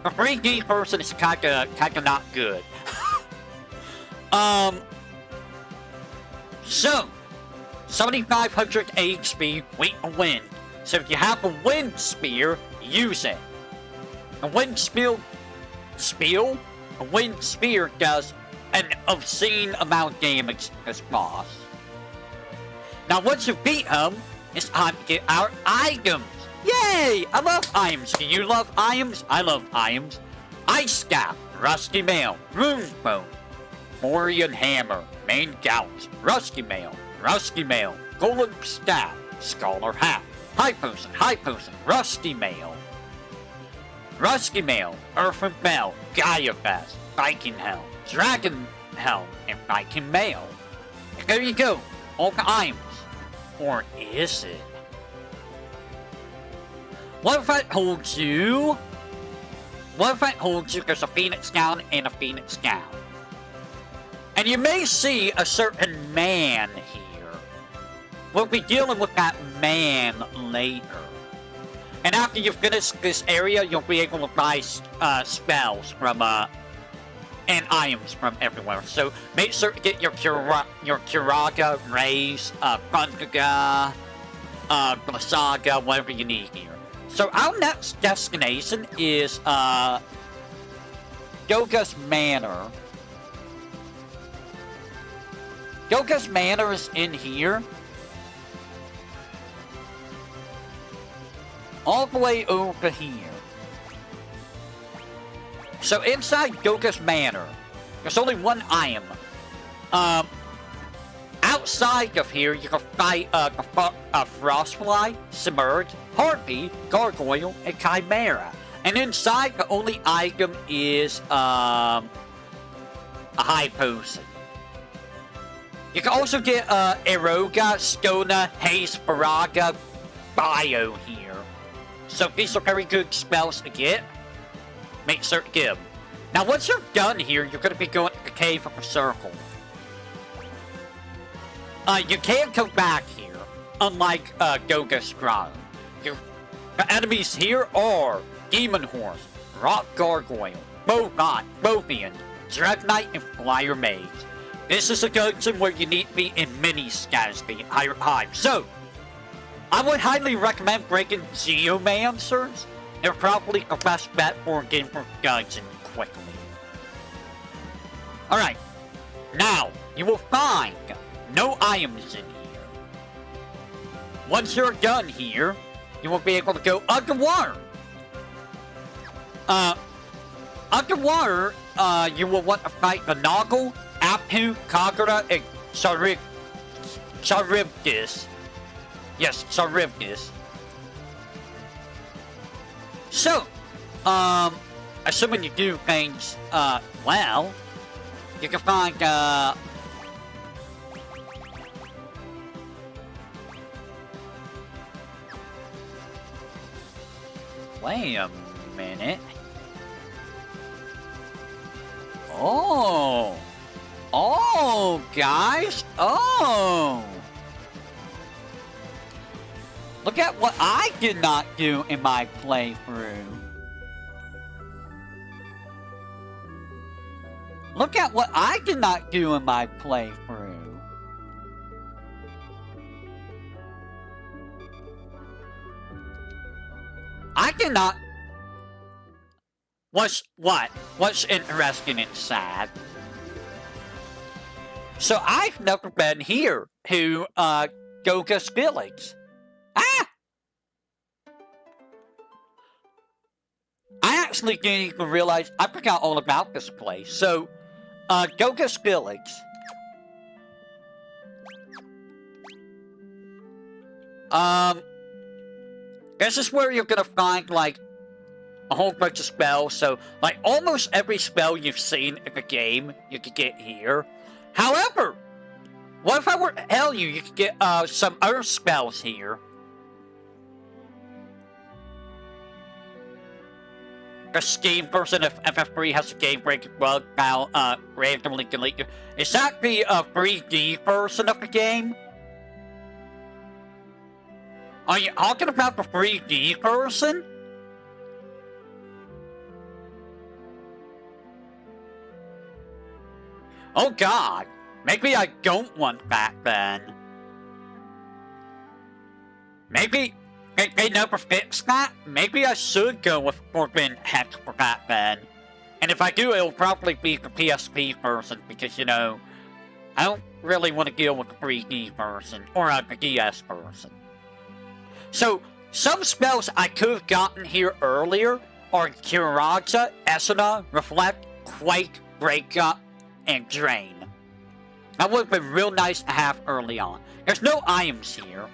The 3D version is kinda not good. So 7,500 HP, wait a wind. So if you have a wind spear, use it. A wind spear does an obscene amount of damage to this boss. Now once you beat him, it's time to get our items. Yay! I love items. Do you love items? I love items. Ice Staff, Rusty Mail, Rune Bone, Morian Hammer, Main Gouts, Rusty Mail, Golden Staff, Scholar Hat, High Potion, Rusty Mail, Earthen Bell, Gaia Vest, Viking Helm, Dragon Helm, and Viking Mail. And there you go, all the items. Or is it? What if I told you there's a Phoenix Gown and a Phoenix Gown? And you may see a certain man here. We'll be dealing with that man later. And after you finish this area, you'll be able to buy spells from, and items from everywhere. So make sure to get your Kiraga, Raise, Bungaga, Glasaga, whatever you need here. So our next destination is, Goga's Manor. Goga's Manor is in here. All the way over here. So inside Goga's Manor, there's only one item. Outside of here, you can fight a Frostfly, Submerge, Harpy, Gargoyle, and Chimera. And inside, the only item is a High Potion. You can also get Eroga, Skona, Haste, Baraga, Bio here. So these are very good spells to get. Make sure to get them. Now once you're done here, you're going to be going to the Cave of the Circle. You can't come back here, unlike Goga's Grotto. The enemies here are Demon Horse, Rock Gargoyle, Bobot, Bovian, Dread Knight, and Flyer Mage. This is a dungeon where you need to be in mini scans the entire time. So, I would highly recommend breaking Geomancers. They're probably the best bet for a game for dungeon quickly. Alright, now, you will find no items in here. Once you're done here, you will be able to go underwater. Underwater, you will want to fight the Noggle, Apu, Kagura, and Charybdis. Yes, Charybdis. So, assuming you do things, well, you can find, wait a minute. Oh! Oh, guys! Oh! Look at what I did not do in my playthrough. Look at what I did not do in my playthrough. I did not... What's interesting and sad? So I've never been here to, Goga's Village. Ah! I actually didn't even realize I forgot all about this place. So, Goga's Village. This is where you're gonna find, like, a whole bunch of spells. So, like, almost every spell you've seen in the game, you could get here. However, what if I were to tell you you could get, some other spells here? The Steam version of FF3 has a game-breaking bug now, randomly delete you. Is that the, 3D version of the game? Are you talking about the 3D version? Oh god, maybe I don't want that then. Maybe they never fixed that? Maybe I should go with Forbidden Hex for that then. And if I do, it'll probably be the PSP version because, you know, I don't really want to deal with the 3D version or the DS version. So, some spells I could have gotten here earlier are Kiraja, Esuna, Reflect, Quake, Break Up, and Drain. That would have been real nice to have early on. There's no items here,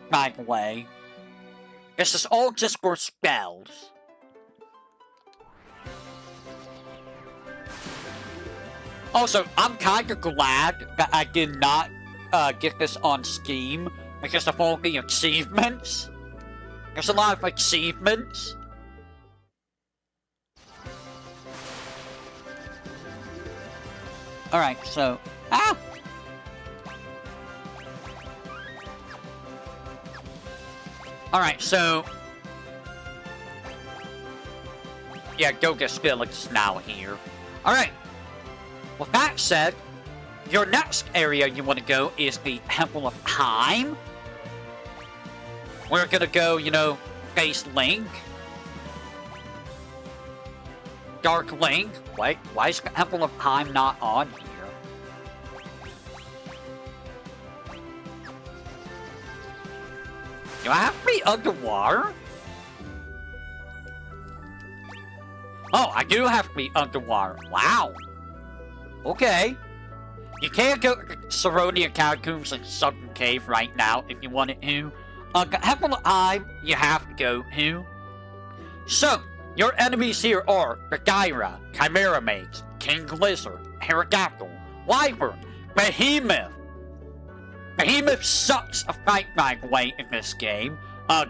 by the way. This is all just for spells. Also, I'm kind of glad that I did not get this on Steam because of all the achievements. There's a lot of achievements. Alright, so... Ah! Alright, so... Yeah, Goga's Village is now here. Alright. With that said, your next area you want to go is the Temple of Time. We're gonna go, you know, Space Link. Dark Link. Wait, why is Temple of Time not on here? Do I have to be underwater? Oh, I do have to be underwater. Wow. Okay. You can't go to Saronia Catacombs and Sunken Cave right now if you wanted to. Temple of Time, you have to go to. So, your enemies here are Bagheera, Chimera Mage, King Lizard, Pterodactyl, Wyvern, Behemoth. Behemoth sucks a fight, by the way, in this game.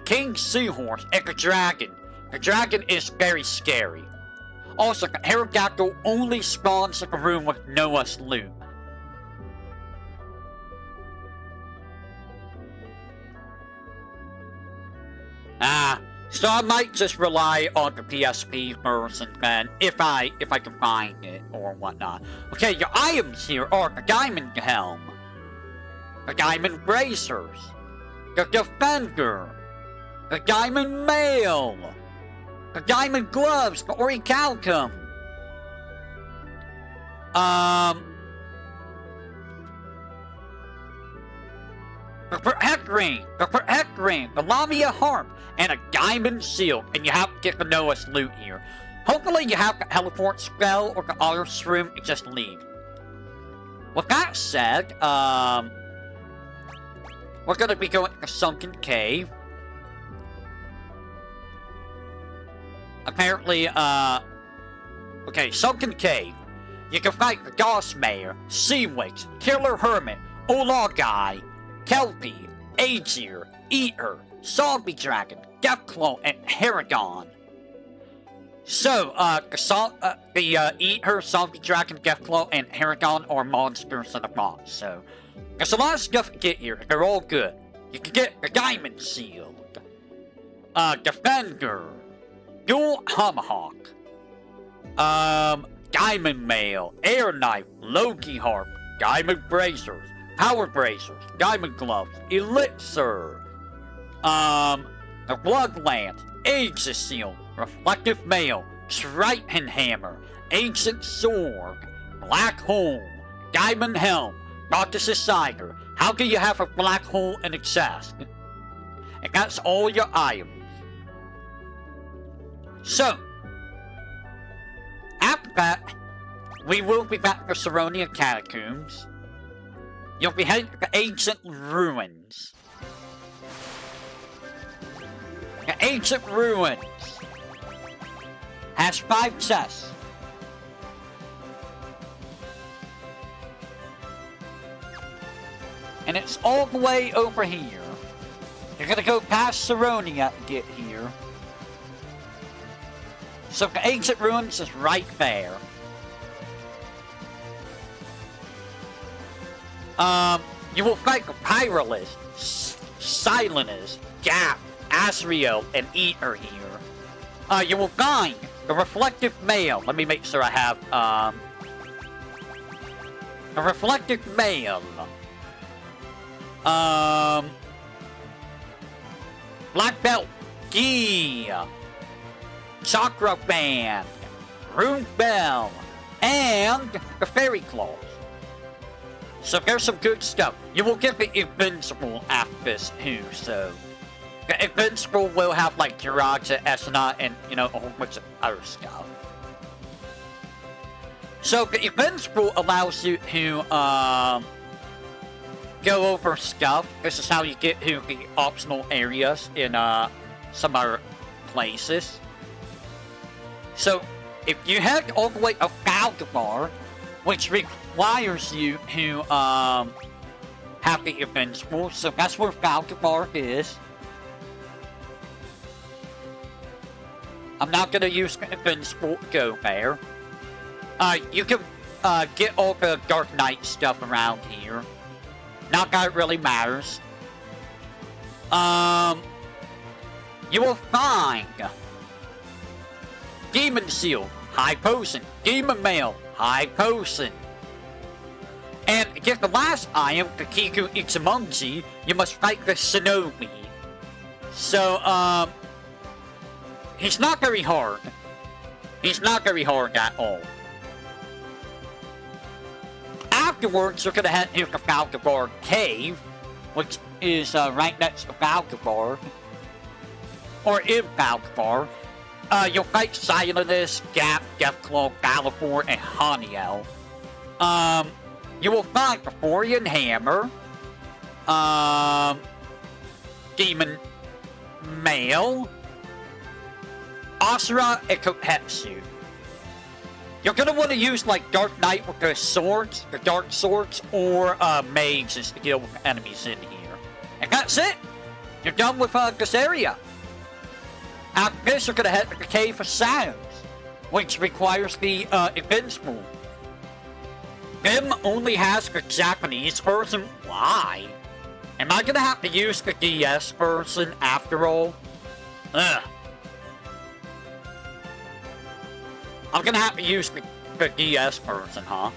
King Seahorse, and the Dragon. The Dragon is very scary. Also, the Pterodactyl only spawns in the room with Noah's loot. So I might just rely on the PSP version then, if I can find it or whatnot. Okay, your items here are the Diamond Helm, the Diamond Bracers, the Defender, the Diamond Mail, the Diamond Gloves, the Orichalcum, the Protect Ring, the Lamia Harp, and a Diamond Shield, and you have to get the Noah's loot here. Hopefully you have the Teleport spell or the Auto Shroom and just leave. With that said, we're gonna be going to the Sunken Cave. Apparently, okay, Sunken Cave. You can fight the Gosmare, Seawix, Killer Hermit, Olagai, Kelpie, Aegir, Eater, Zombie Dragon, Deathclaw, and Heragon. So, the Eater, Zombie Dragon, Deathclaw, and Heragon are monsters in the box, so there's a lot of stuff to get here. They're all good. You can get the Diamond Shield, Defender, Dual Tomahawk, Diamond Mail, Air Knife, Loki Harp, Diamond Bracers, Power Bracers, Diamond Gloves, Elixir, the Blood Lance, Aegis Shield, Reflective Mail, Triton Hammer, Ancient Sword, Black Hole, Diamond Helm, Goddess's Cider. How can you have a black hole in a chest? And that's all your items. So, after that, we will be back to Saronia Catacombs. You'll be heading to the Ancient Ruins. The Ancient Ruins has 5 chests. And it's all the way over here. You're gonna go past Saronia to get here. So the Ancient Ruins is right there. You will fight the Pyrolis, Silenus, Gap, Asriel, and Eater here. You will find the Reflective Mail. Let me make sure I have, the Reflective Mail. Black Belt, Gi, Chakra Band, Rune Bell, and the Fairy Claws. So there's some good stuff. You will get the Invincible after this too, so the Invincible will have like Jiraja, Esna, and you know, a whole bunch of other stuff. So the Invincible allows you to go over stuff. This is how you get to the optional areas in some other places. So if you head all the way to Falcabar, which requires you to have the Invincible, so that's where Falcabar is. I'm not gonna use the Invincible to go there. You can get all the Dark Knight stuff around here. Not that it really matters. You will find Demon Shield, High Potion, Demon Mail, High Potion. And to get the last item, the Kiku Ichimonji, you must fight the Shinobi. So, he's not very hard. He's not very hard at all. Afterwards, you're gonna head to the Falcabar Cave, which is right next to Falcabar. Or in Falcabar. You'll fight Silenus, Gap, Deathclaw, Galliford, and Haniel. You will find the Thorian Hammer, Demon Male, Asura, and Kotetsu. You're gonna want to use like Dark Knight with the swords, the dark swords, or mages to deal with the enemies in here. And that's it! You're done with this area. After this, you're gonna head to the Cave of Shadows, which requires the Invincible. Bim only has the Japanese version. Why? Am I gonna have to use the DS version after all? Ugh. I'm gonna have to use the DS version, huh?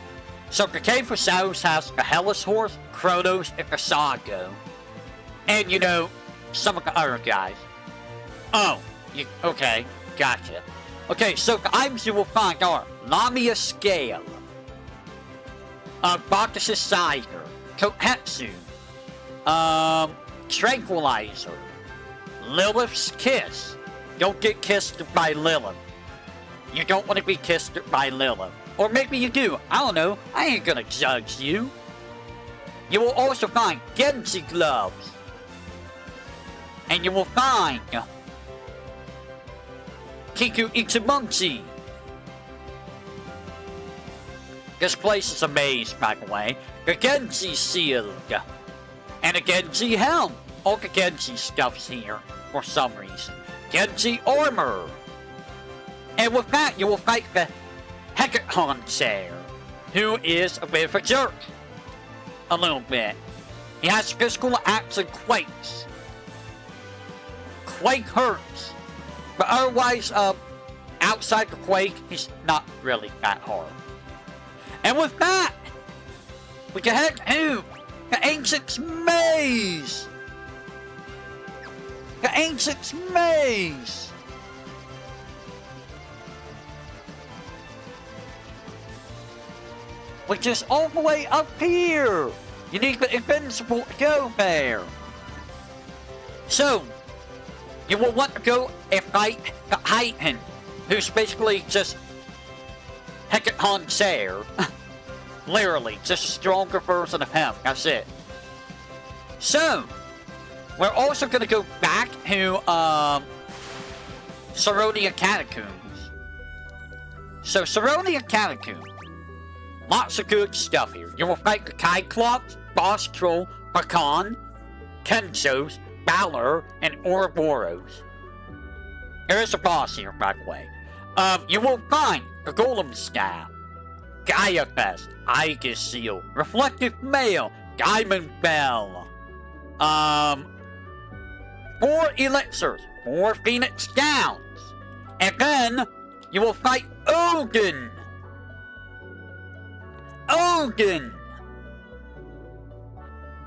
So the Cave of Shadows has the Hellas Horse, Kronos, and Kasago. And, you know, some of the other guys. Oh, okay, gotcha. Okay, so the items you will find are Lamia Scale, Bacchus' Cider, Kotetsu, Tranquilizer, Lilith's Kiss. Don't get kissed by Lilith. You don't want to be kissed by Lilith. Or maybe you do. I don't know. I ain't gonna judge you. You will also find Genji Gloves. And you will find Kiku Ichimonchi. This place is a maze, by the way. The Genji Shield. And a Genji Helm. All the Genji stuff's here, for some reason. Genji Armor. And with that, you will fight the Hecatonchair, who is a bit of a jerk. A little bit. He has physical attacks and quakes. Quake hurts. But otherwise, outside the quake, he's not really that hard. And with that, we can head to the Ancient's Maze. The Ancient's Maze. Which is all the way up here. You need the Invincible to go there. So, you will want to go and fight the Titan, who's basically just Hecatonchair. Literally, just a stronger version of him. That's it. So, we're also going to go back to Saronia Catacombs. So, Saronia Catacombs. Lots of good stuff here. You will fight the Cyclops, Boss Troll, Pecan, Kensos, Balor, and Ouroboros. There is a boss here, by the way. You will find the Golem Staff, Gaia Fest, Aegis Seal, Reflective Mail, Diamond Bell, 4 Elixirs, 4 Phoenix Gowns, and then you will fight Odin. Odin!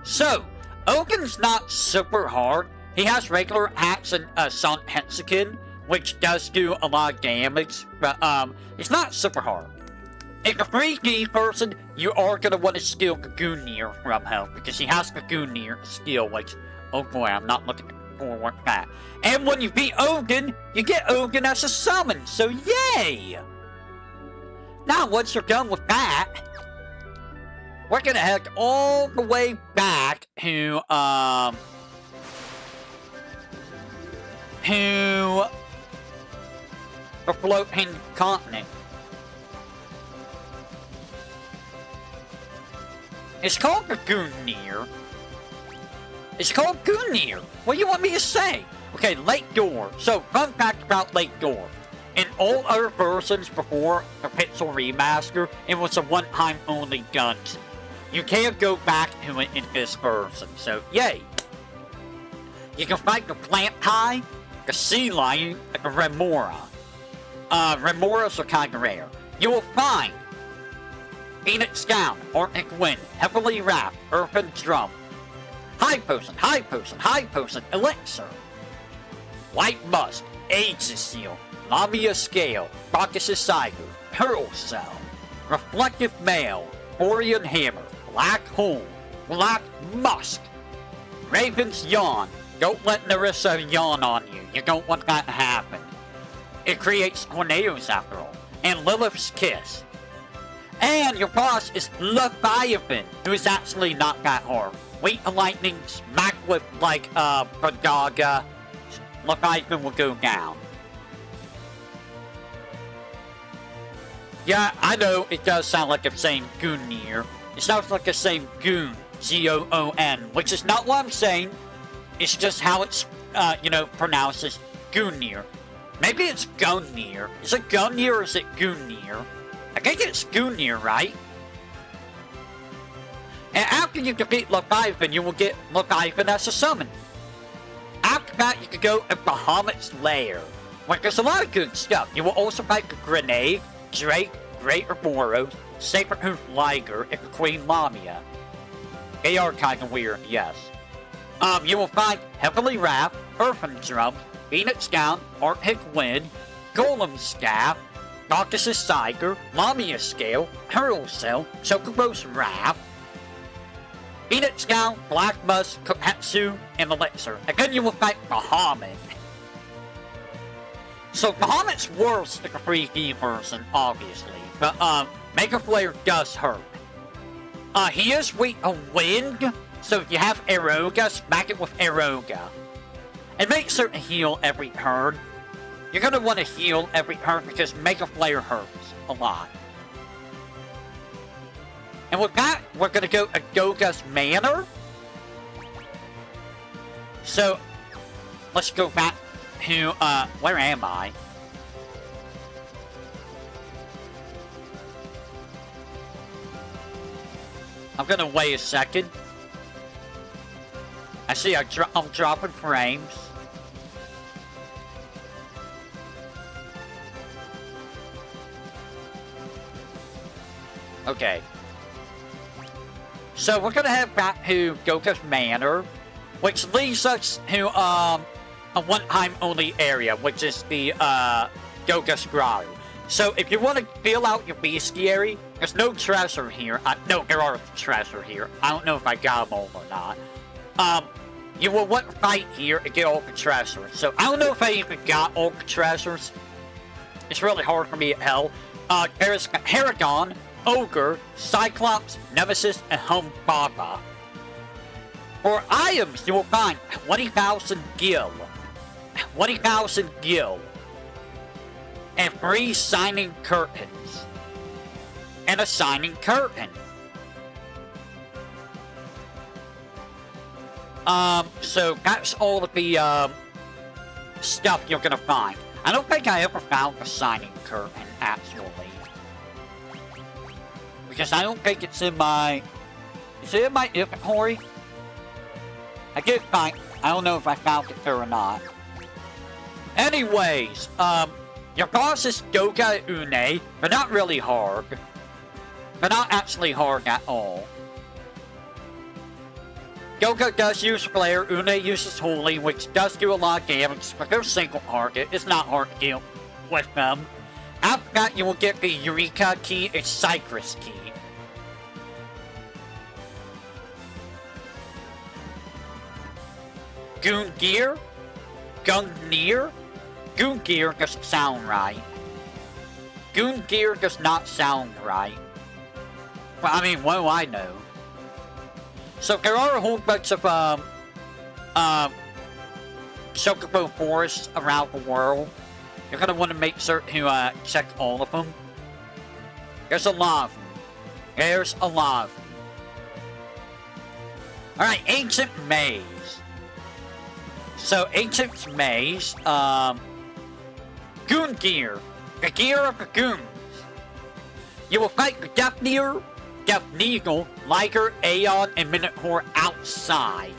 So, Odin's not super hard. He has regular attacks and Sun Hexagon, which does do a lot of damage, but it's not super hard. If a 3D person, you are going to want to steal Gungnir from him, because he has Gungnir skill, which, oh boy, I'm not looking forward to that. And when you beat Odin, you get Odin as a summon, so yay! Now, once you're done with that, we're gonna head all the way back to the floating continent. It's called the Gungnir. It's called Gungnir. What do you want me to say? Okay, Lake Door. So, fun fact about Lake Door. In all other versions before the Pixel Remaster, it was a one-time only dungeon. You can't go back to it in this version, so yay! You can fight the Plant High, the Sea Lion, and the Remora. Remoras are kinda rare. You will find Phoenix Gown, Arctic Wind, Heavily Wrapped, Earthen Drum, High Potion, High Potion, High Potion, Elixir, White Musk, Aegis Seal, Lamia Scale, Bacchus Tiger, Hurl Cell, Reflective Mail, Borean Hammer, Black Hole, Black Musk, Raven's Yawn. Don't let Narissa yawn on you. You don't want that to happen. It creates tornadoes after all. And Lilith's Kiss. And your boss is Leviathan, who is actually not that hard. Wait a lightning, smack with like Bradaga. Leviathan will go down. Yeah, I know it does sound like I'm saying Goonir. It sounds like I'm saying Goon, G-O-O-N, which is not what I'm saying. It's just how it's, pronounced as Goonir. Maybe it's Gunir. Is it Gunir or is it Goonir? I think it's Goonir, right? And after you defeat Leviathan, you will get Leviathan as a summon. After that, you can go to Bahamut's Lair, where there's a lot of good stuff. You will also fight the Grenade, Drake, Great Boros, Saber-Hoof Liger, and the Queen Lamia. They are kind of weird, yes. You will find Heavily Wrath, Earthen Drum, Phoenix Gown, Arctic Wind, Golem Staff, Bacchus Tiger, Lamia Scale, Hurl Cell, Chocobo's Wrath, Phoenix Gown, Black Musk, Kohetsu, and Elixir. And then you will fight Bahamut. So Bahamut's worse than the 3D version, obviously. But Mega Flare does hurt. He is weak to wind, so if you have Eroga, smack it with Eroga. And make certain heal every turn. You're gonna want to heal every turn because Mega Flare hurts a lot. And with that, we're gonna go to Goga's Manor. So, let's go back to, where am I? I'm gonna wait a second. I see I'm dropping frames. Okay. So we're gonna head back to Goga's Manor, which leads us to a one-time only area, which is the Goga's Grotto. So if you want to fill out your bestiary, there's no treasure here. No, there are treasure here. I don't know if I got them all or not. You will want to fight here and get all the treasures. So I don't know if I even got all the treasures. It's really hard for me to tell. There's Paragon, Ogre, Cyclops, Nemesis, and Humbaba. For items, you will find 20,000 gil, 20,000 gil, and 3 signing curtains, and a signing curtain. So that's all of the, stuff you're gonna find. I don't think I ever found the signing curtain, actually. Because I don't think it's in my... Is it in my inventory? I did find... I don't know if I found it there or not. Anyways, your boss is Goga Une. They're not really hard. They're not actually hard at all. Goga does use Flare, Une uses Holy, which does do a lot of damage, but they're single target. It's not hard to deal with them. After that, you will get the Eureka Key and Cypress Key. Goongear? Gungnir? Goongear doesn't sound right. Goongear does not sound right. Well, I mean, what do I know? So there are a whole bunch of, Chocobo forests around the world. You're gonna want to make sure to, check all of them. There's a lot of them. There's a lot of them. Alright, Ancient Maze. So, Ancient Maze, Goon Gear. The Gear of the Goons. You will fight the Deathneer, Deathneagle, Liger, Aeon, and Minotaur outside.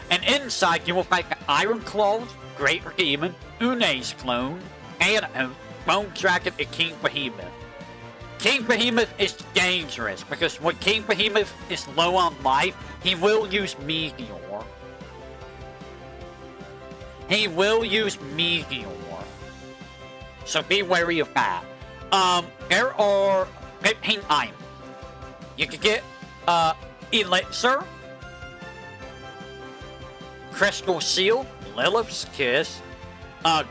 And inside, you will fight the Iron Claws, Greater Demon, Une's Clone, Thanatos, Bone Dragon, and King Behemoth. King Behemoth is dangerous, because when King Behemoth is low on life, he will use Meteor. He will use Meteor. So be wary of that. There are 15 items. You can get, Elixir, Crystal Seal, Lilith's Kiss,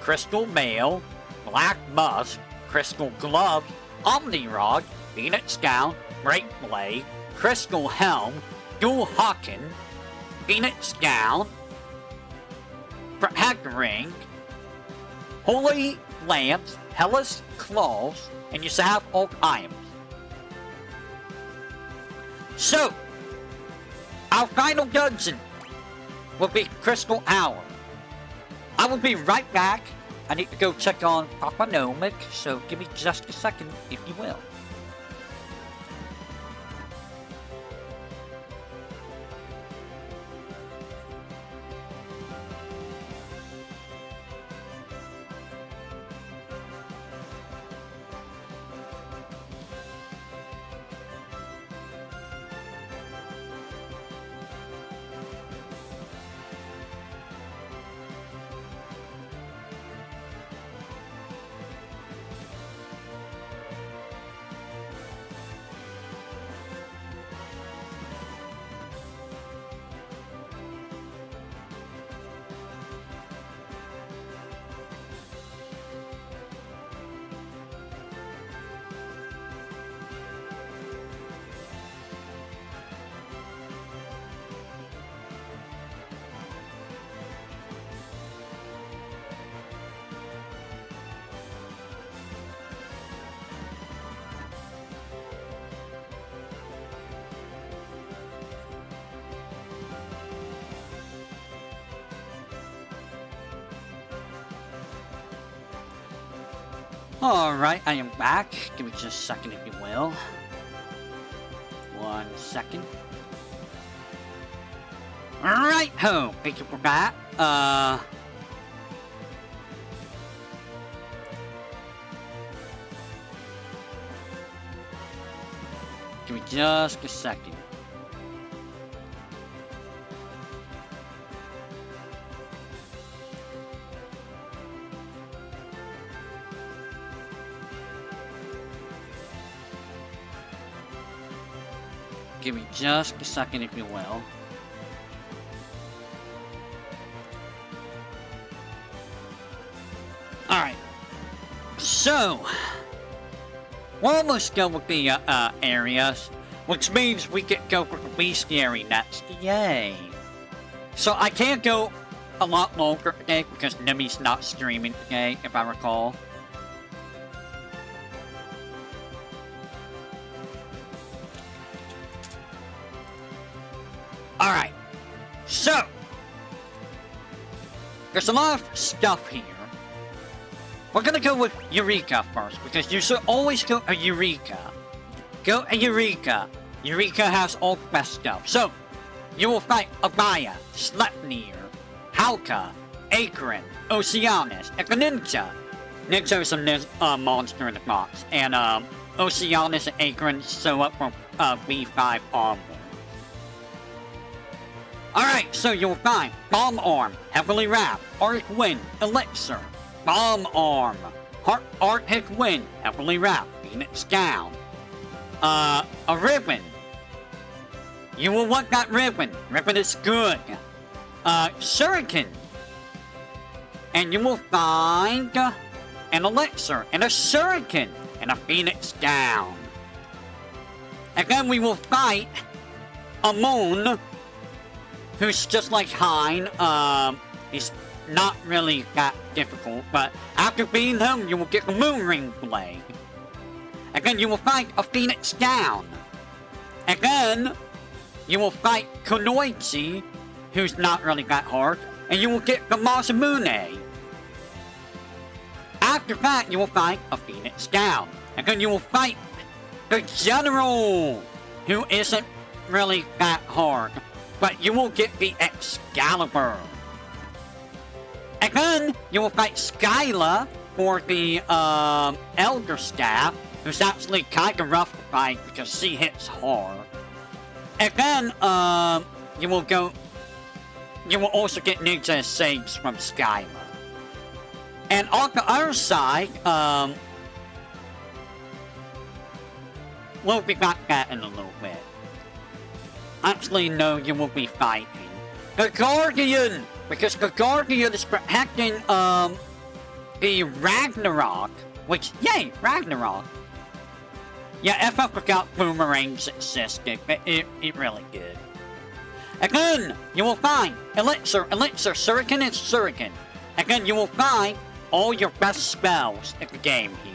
Crystal Mail, Black Musk, Crystal Glove, Omni Rod, Phoenix Gown, Great Blade, Crystal Helm, Dual Hawken, Phoenix Gown, Protect Ring, Holy Lance, Hellas Claws, and you have all items. So, our final dungeon will be Crystal Hour. I will be right back. I need to go check on Papa Nomic, so give me just a second, if you will. Alright, I am back. Give me just a second, if you will. 1 second. Alright, ho! Thank you for that. Give me just a second. Give me just a second, if you will. Alright. So, we're almost done with the areas, which means we can go for the bestiary next. Yay. So I can't go a lot longer today because Nemi's not streaming today, if I recall. Alright, so, there's a lot of stuff here. We're gonna go with Eureka first, because you should always go to Eureka. Go to Eureka. Eureka has all the best stuff. So, you will fight Abaya, Sleipnir, Halka, Akron, Oceanus, and the Ninja. Ninja is a monster in the box, and Oceanus and Akron show up from V5 onward. Alright, so you'll find Bomb Arm, Heavily Wrapped, Arctic Wind, Elixir, Bomb Arm, Arctic Wind, Heavily Wrapped, Phoenix Gown, a ribbon. You will want that ribbon. Ribbon is good. Shuriken. And you will find an elixir and a shuriken and a phoenix gown. And then we will fight a moon who's just like Hein. He's not really that difficult, but after beating him, you will get the moon ring blade. And then you will fight a phoenix gown. And then you will fight Kunoichi, who's not really that hard, and you will get the Masamune. After that, you will fight a phoenix gown. And then you will fight the general, who isn't really that hard, but you will get the Excalibur. And then you will fight Skyla for the Elder Staff, who's actually kind of rough to fight because she hits hard. And then you will also get Ninja Sage from Skyla. And on the other side, we'll be back that in a little bit. Actually, no, you will be fighting the Guardian, because the Guardian is protecting, the Ragnarok, which, yay, Ragnarok. Yeah, if I forgot boomerangs existed, but it really did. Again, you will find Elixir, Shuriken, and Shuriken. Again, you will find all your best spells in the game here.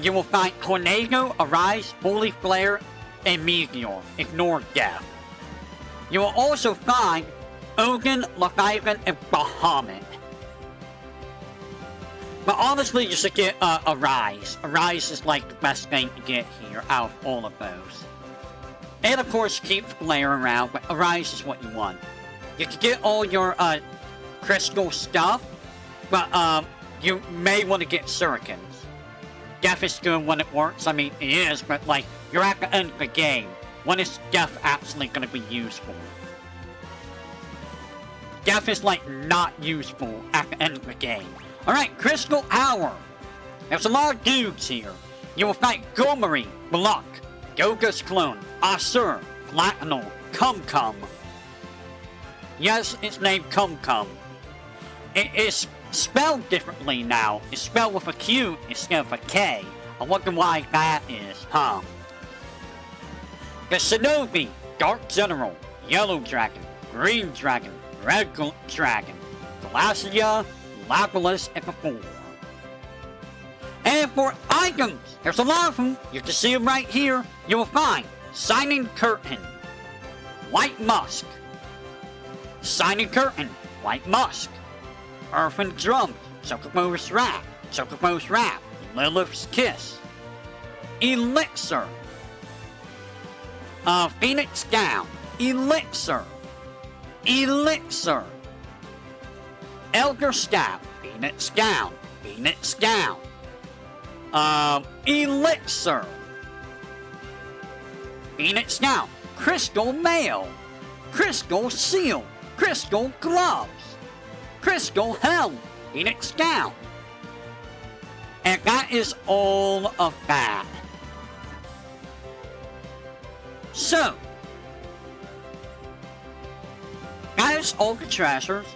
You will find Tornado, Arise, Holy Flare, and Meteor. Ignore Death. You will also find Odin, Leviathan, and Bahamut. But honestly, you should get Arise. Arise is like the best thing to get here out of all of those. And of course, keep Flare around, but Arise is what you want. You can get all your crystal stuff, but you may want to get Shurikens. Death is good when it works. I mean, it is, but like, you're at the end of the game. When is Death actually going to be useful? Death is like not useful at the end of the game. Alright, Crystal Hour. There's a lot of dudes here. You will fight Gomari, Block, Goga's Clone, Asur, Platinum, Cum. Yes, it's named Cum. It is spelled differently now. It's spelled with a Q instead of a K. I wonder why that is, huh? The Shinobi, Dark General, Yellow Dragon, Green Dragon, Red Dragon, Glacia, Lapillus, and Before. And for items, there's a lot of them. You can see them right here. You will find Shining Curtain, White Musk, Shining Curtain, White Musk, Earthen Drums, Chocobo's Wrap, Lilith's Kiss, Elixir, Phoenix Gown, Elixir, Elder Staff, Phoenix Gown, Elixir, Phoenix Gown, Crystal Mail, Crystal Seal, Crystal Gloves, Crystal Helm, Phoenix Gown. And that is all of that. So, that is all the treasures.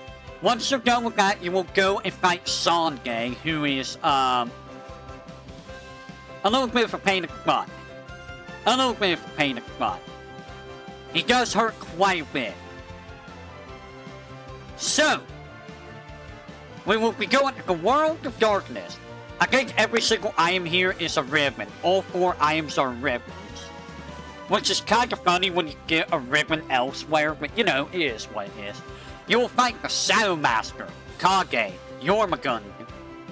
Once you're done with that, you will go and fight Songe, who is, a little bit of a pain in the butt. He does hurt quite a bit. So, we will be going to the World of Darkness. I think every single item here is a ribbon. All 4 items are ribbons. Which is kind of funny when you get a ribbon elsewhere, but you know, it is what it is. You will fight the Shadow Master, Kage, Yormagund,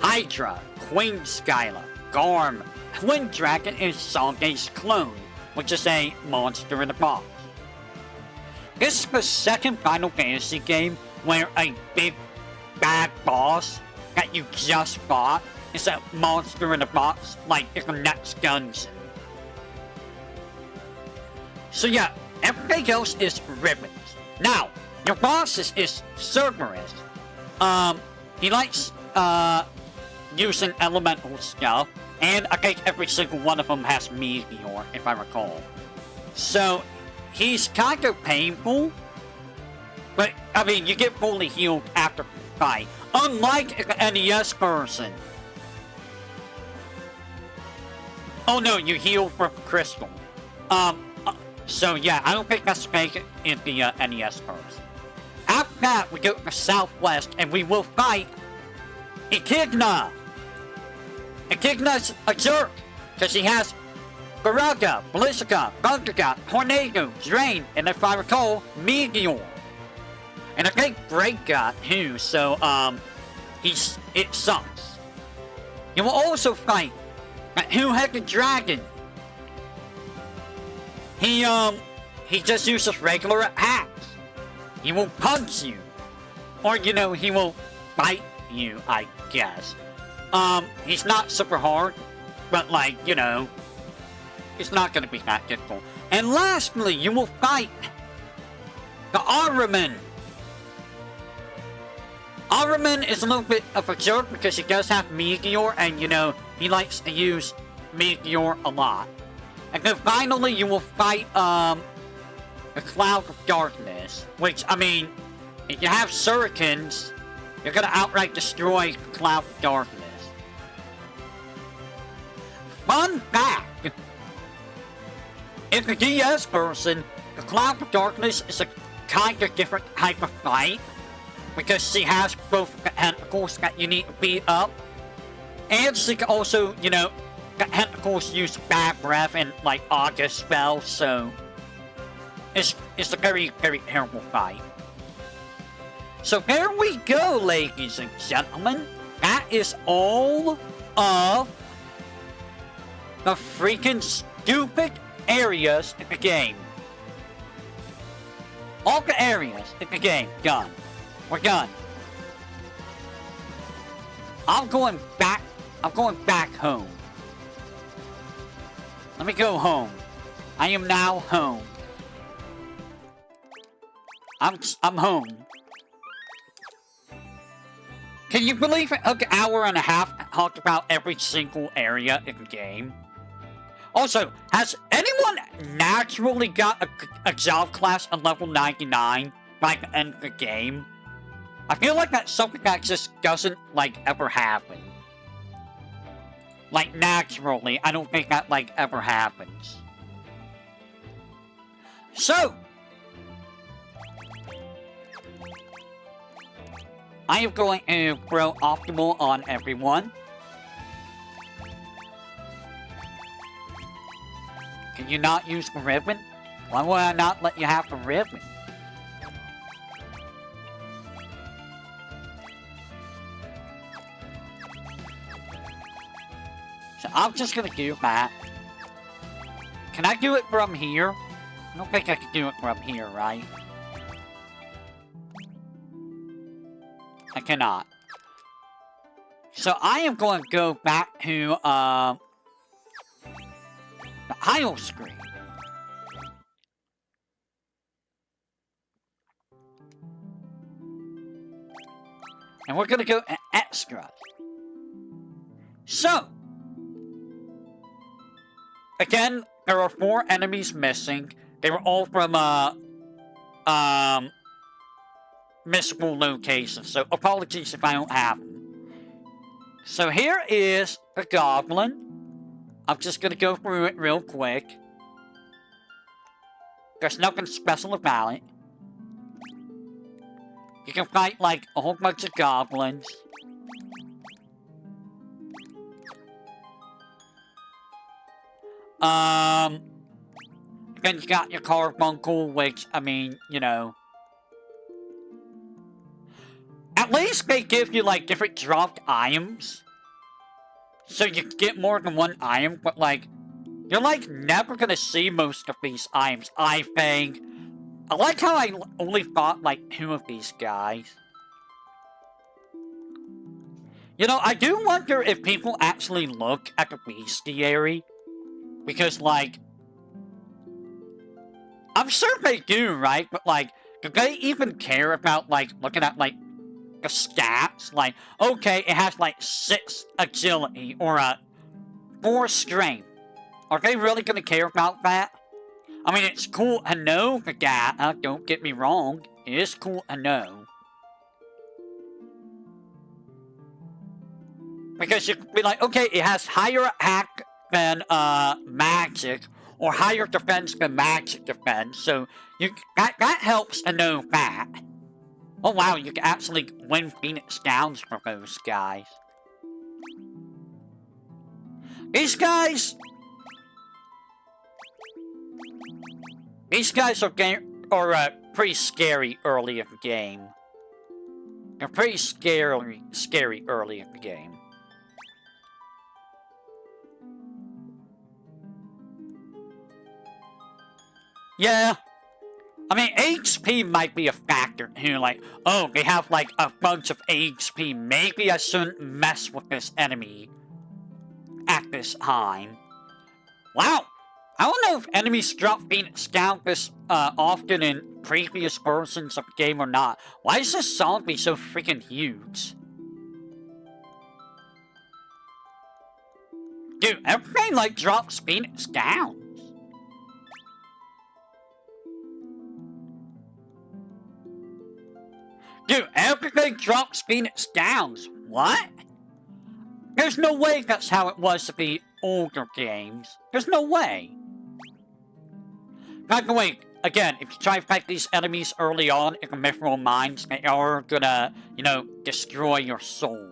Hydra, Queen Skyla, Garm, Twin Dragon, and Songe's clone, which is a monster in a box. This is the second Final Fantasy game where a big bad boss that you just fought is a monster in a box, like in the next dungeon. So yeah, everything else is ribbons. Now, your boss is Cerberus. He likes, using elemental stuff, and I think every single one of them has Meteor, if I recall. So, he's kind of painful, but, I mean, you get fully healed after the fight, unlike the NES version. Oh no, you heal from Crystal. So yeah, I don't think that's make it in the NES version. After that, we go to the southwest, and we will fight Echidna. Echidna's a jerk, because he has Baraga, Blizzica, Thundergat, Tornado, Drain, and if I recall, Meteor. And I think Break got too, so, it sucks. You will also fight a two-headed dragon. He just uses regular attacks. He will punch you. Or, you know, he will bite you, I guess. He's not super hard, but like, you know, it's not gonna be that difficult. And lastly, you will fight the Ahriman. Araman is a little bit of a jerk because he does have Meteor, and you know, he likes to use Meteor a lot. And then finally, you will fight, the Cloud of Darkness, which, I mean, if you have Shurikens, you're gonna outright destroy the Cloud of Darkness. Fun fact! If the DS version, the Cloud of Darkness is a kind of different type of fight, because she has both tentacles that you need to beat up, and she can also, you know, the tentacles use bad breath and, like, August spells, so it's a very, very terrible fight. So there we go, ladies and gentlemen. That is all of the freaking stupid areas in the game. All the areas in the game, done. We're done. I'm going back home. Let me go home. I am now home. I'm home. Can you believe it took an hour and a half to talk about every single area in the game? Also, has anyone naturally got a job class on level 99 by the end of the game? I feel like that's something that just doesn't, like, ever happen. Like, naturally, I don't think that, like, ever happens. So, I am going to throw Optimal on everyone. Can you not use the ribbon? Why would I not let you have the ribbon? So I'm just gonna do that. Can I do it from here? I don't think I can do it from here, right? I cannot. So I am going to go back to, the idle screen. And we're going to go to extras. So, again, there are 4 enemies missing. They were all from, mystical locations, so apologies if I don't have them. So here is the goblin. I'm just gonna go through it real quick. There's nothing special about it. You can fight, like, a whole bunch of goblins. Then you got your carbuncle, which, I mean, you know. At least they give you, like, different dropped items. So you can get more than one item, but, like, you're, like, never gonna see most of these items, I think. I like how I only fought, like, 2 of these guys. You know, I do wonder if people actually look at the bestiary. Because, like, I'm sure they do, right? But, like, do they even care about, like, looking at, like, the stats? Like, okay, it has, like, 6 agility or 4 strength. Are they really gonna care about that? I mean, it's cool to know the data, don't get me wrong. It is cool to know. Because you could be like, okay, it has higher attack than magic, or higher defense than magic defense, so that helps to know that. Oh wow, you can actually win Phoenix Downs for those guys. These guys are pretty scary early in the game. They're pretty scary early in the game. Yeah. I mean, HP might be a factor here, like, oh, they have, like, a bunch of HP. Maybe I shouldn't mess with this enemy at this time. Wow! I don't know if enemies drop Phoenix Scout this often in previous versions of the game or not. Why is this zombie so freaking huge? Dude, everything like drops Phoenix Downs. Dude, everything drops Phoenix Downs. What? There's no way that's how it was to the older games. There's no way. By the way, again, if you try to fight these enemies early on in the Mithril Mines, they are gonna, you know, destroy your soul.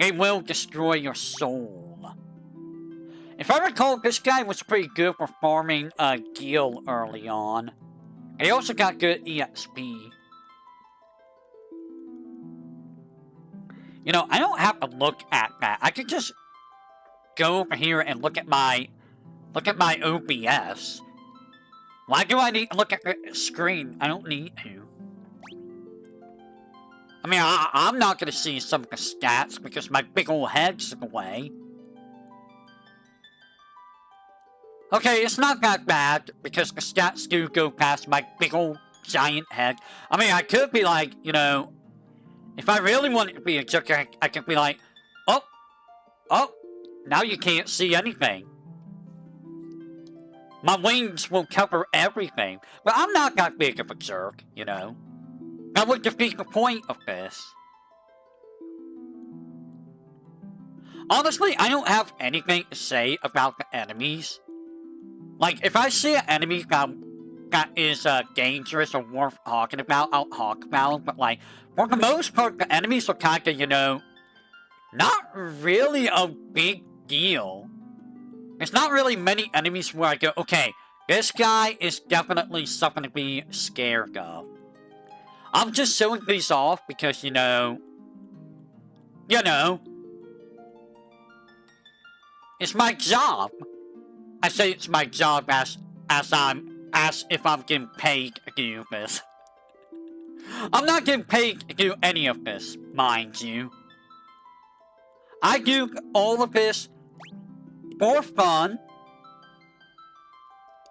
They will destroy your soul. If I recall, this guy was pretty good for farming gil early on. He also got good EXP. You know, I don't have to look at that. I could just go over here and look at my OBS. Why do I need to look at the screen? I don't need to. I mean, I'm not gonna see some of the stats because my big old head's in the way. Okay, it's not that bad because the stats do go past my big old giant head. I mean, I could be like, you know, if I really wanted to be a jerk, I could be like, oh, now you can't see anything. My wings will cover everything. But I'm not that big of a jerk, you know. That would defeat the point of this. Honestly, I don't have anything to say about the enemies. Like, if I see an enemy that is dangerous or worth talking about, I'll talk about them. But, like, for the most part, the enemies are kind of, you know, not really a big deal. There's not really many enemies where I go, okay, this guy is definitely something to be scared of. I'm just showing these off because, you know, it's my job. I say it's my job as if I'm getting paid to do this. I'm not getting paid to do any of this, mind you. I do all of this for fun.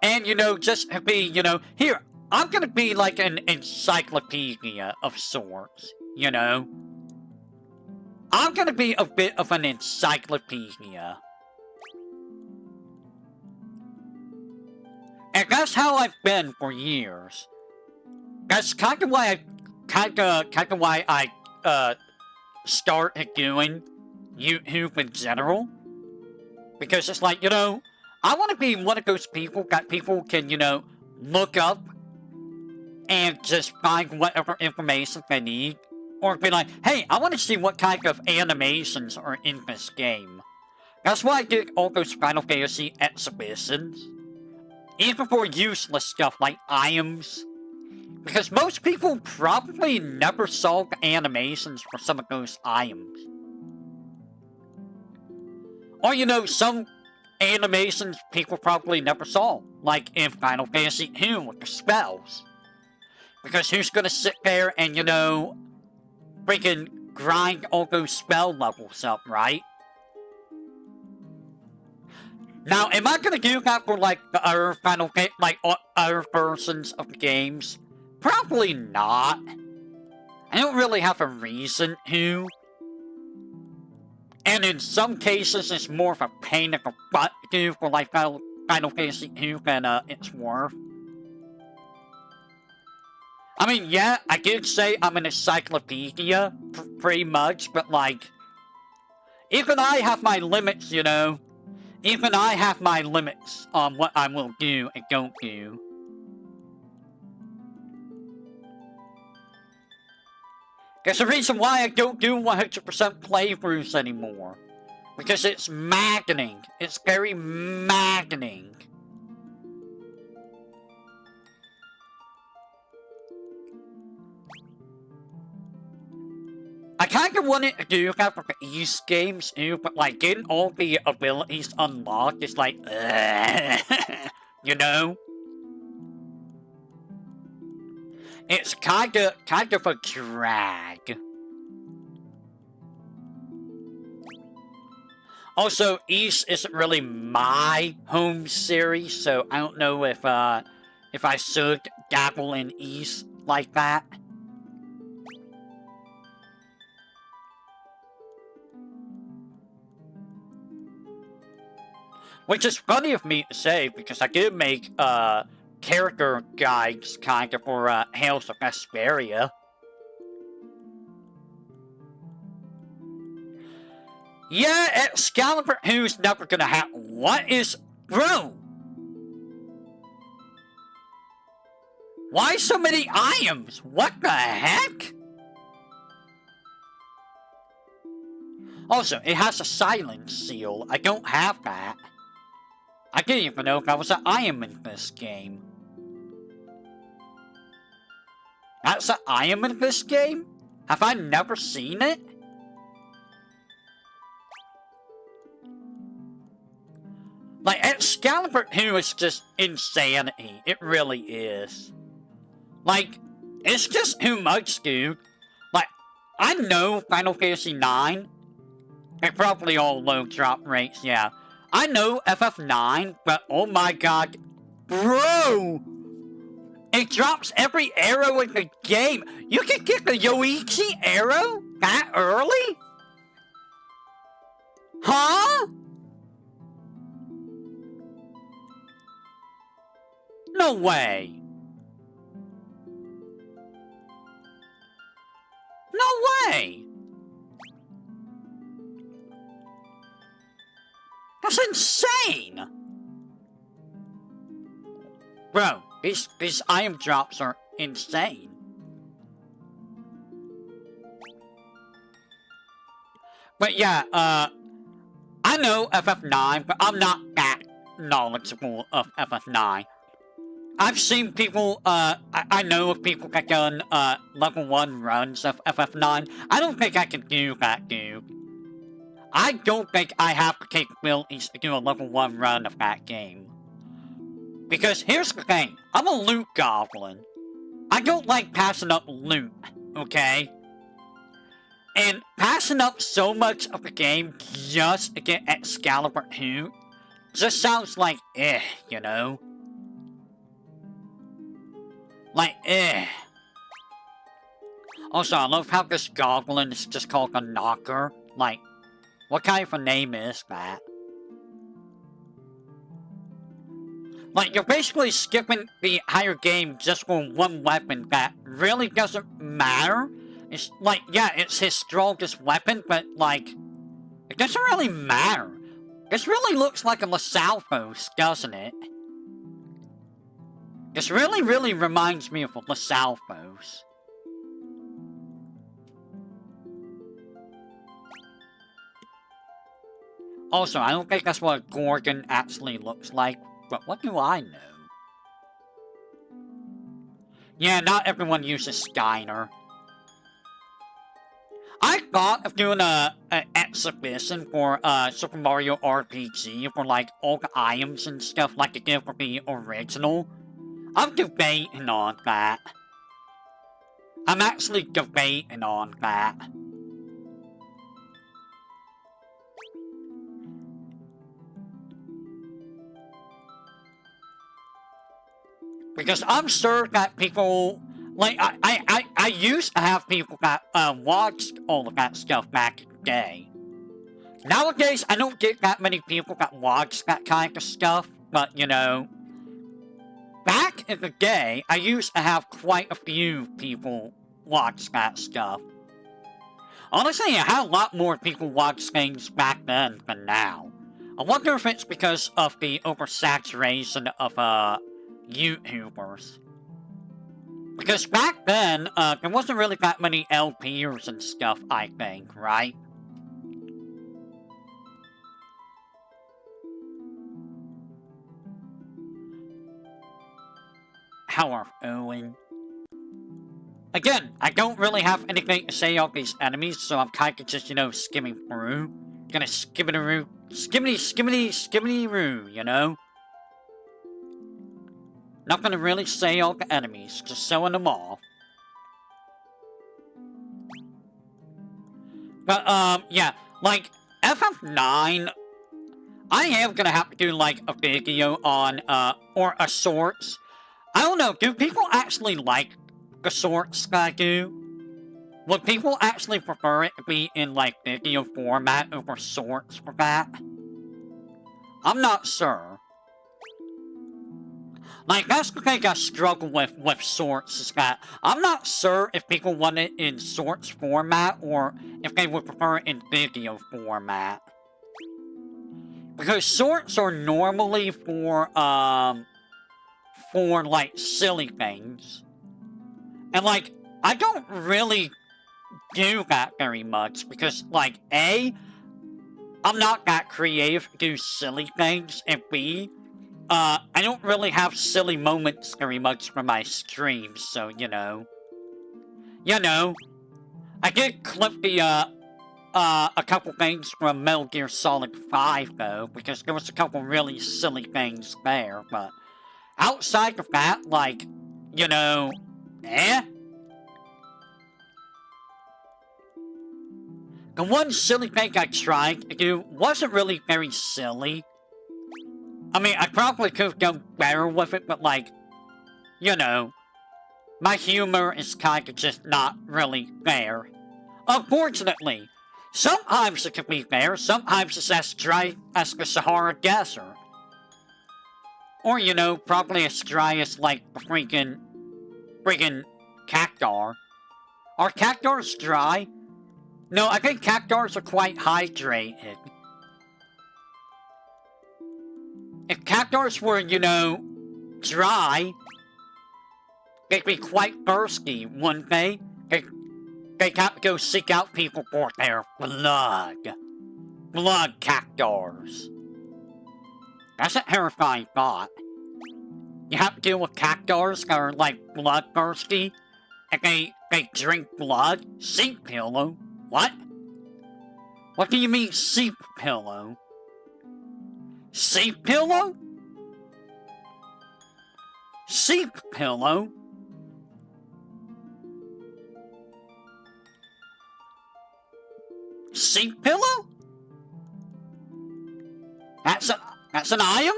And, you know, just to be, you know, here, I'm gonna be like an encyclopedia of sorts, you know? I'm gonna be a bit of an encyclopedia. And that's how I've been for years. That's kind of why I started doing YouTube in general. Because it's like, you know, I want to be one of those people that people can, you know, look up and just find whatever information they need. Or be like, hey, I want to see what kind of animations are in this game. That's why I did all those Final Fantasy exhibitions. Even for useless stuff like items. Because most people probably never saw the animations for some of those items. Or, you know, some animations people probably never saw. Like in Final Fantasy 2 with the spells. Because who's gonna sit there and, you know, freaking grind all those spell levels up, right? Now, am I gonna do that for, like, the other other versions of the games? Probably not. I don't really have a reason to. And in some cases, it's more of a pain in the butt to do for, like, Final Fantasy 2 than it's worth. I mean, yeah, I did say I'm an encyclopedia, pretty much, but, like, even I have my limits, you know? Even I have my limits on what I will do and don't do. There's a reason why I don't do 100% playthroughs anymore. Because it's maddening. It's very maddening. I kind of wanted to do that for the East games too, but like getting all the abilities unlocked is like, you know? It's kind of a drag. Also, East isn't really my home series, so I don't know if I should dabble in East like that. Which is funny of me to say, because I did make, character guides, kind of, for, Hails of Vesperia. Yeah, Excalibur, who's never gonna have... What is... Bro! Why so many items? What the heck? Also, it has a silence seal. I don't have that. I didn't even know if that was an item in this game. That's an item in this game? Have I never seen it? Like, Excalibur 2 is just insanity. It really is. Like, it's just too much, dude. Like, I know Final Fantasy 9. They're probably all low drop rates, yeah. I know FF9, but oh my god. Bro! It drops every arrow in the game. You can get the Yoichi arrow that early? Huh? No way. No way. That's insane! Bro, these item drops are insane. But yeah, I know FF9, but I'm not that knowledgeable of FF9. I've seen people, I know of people that done, level 1 runs of FF9. I don't think I can do that, dude. I don't think I have the capabilities to do a level 1 run of that game. Because here's the thing, I'm a loot goblin. I don't like passing up loot, okay? And passing up so much of the game just to get Excalibur 2 just sounds like you know? Like, Also, I love how this goblin is just called a knocker. Like, what kind of a name is that? Like, you're basically skipping the entire game just for one weapon that really doesn't matter. It's like, yeah, it's his strongest weapon, but like, it doesn't really matter. This really looks like a Lasalfos, doesn't it? This really reminds me of a Lasalfos. Also, I don't think that's what a Gorgon actually looks like, but what do I know? Yeah, not everyone uses Skyner. I thought of doing an exhibition for Super Mario RPG for like all the items and stuff like it did for the original. I'm debating on that. I'm actually debating on that. Because I'm sure that people, like, I used to have people that watched all of that stuff back in the day. Nowadays, I don't get that many people that watch that kind of stuff, but, you know, back in the day, I used to have quite a few people watch that stuff. Honestly, I had a lot more people watch things back then than now. I wonder if it's because of the oversaturation of, YouTubers. Because back then, there wasn't really that many LPers and stuff, I think, right? How are Owen? Again, I don't really have anything to say on these enemies, so I'm kind of just, you know, skimming through. Gonna skimmity-roo, skimmity-roo, you know? Not gonna really say all the enemies, just showing them all. But, yeah, like, FF9 I am gonna have to do, like, a video on, or a sorts. I don't know, do people actually like the sorts that I do? Would people actually prefer it to be in, like, video format over sorts for that? I'm not sure. Like, that's the thing I struggle with sorts, is that I'm not sure if people want it in sorts format or if they would prefer it in video format. Because sorts are normally for, like, silly things. And, like, I don't really do that very much because, like, A, I'm not that creative to do silly things, and B, I don't really have silly moments very much for my streams, so, you know. I did clip the, a couple things from Metal Gear Solid 5, though, because there was a couple really silly things there, but outside of that, like, you know, The one silly thing I tried to do wasn't really very silly. I mean, I probably could have done better with it, but, like, you know, my humor is kind of just not really there. Unfortunately, sometimes it can be there, sometimes it's as dry as the Sahara Desert. Or, you know, probably as dry as, like, the friggin' cactar. Are cactars dry? No, I think cactars are quite hydrated. If cactars were, you know, dry, they'd be quite thirsty, wouldn't they? They'd have to go seek out people for their blood. Blood cactars. That's a terrifying thought. You have to deal with cactars that are, like, bloodthirsty, and they drink blood? Sea pillow? What? What do you mean, sea pillow? Sea pillow? Sea pillow? Sea pillow? That's an item?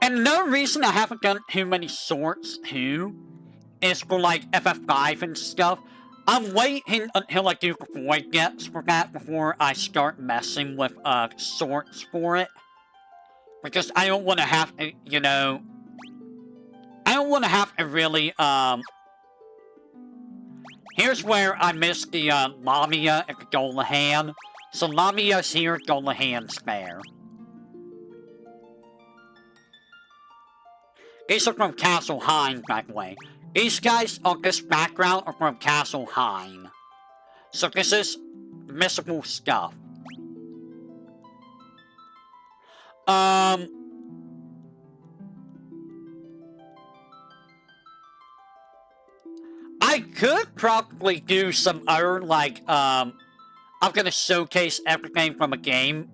And another reason I haven't done too many sorts, too, is for, like, FF5 and stuff. I'm waiting until I do the Voidex for that before I start messing with, sorts for it. Because I don't want to have to, you know... I don't want to have to really, Here's where I missed the, Lamia and the Golahan. So Lamia's here, Golahan's there. These are from Castle Hein, by the way. These guys on this background are from Castle Hein. So this is missable stuff. I could probably do some other, like, I'm gonna showcase everything from a game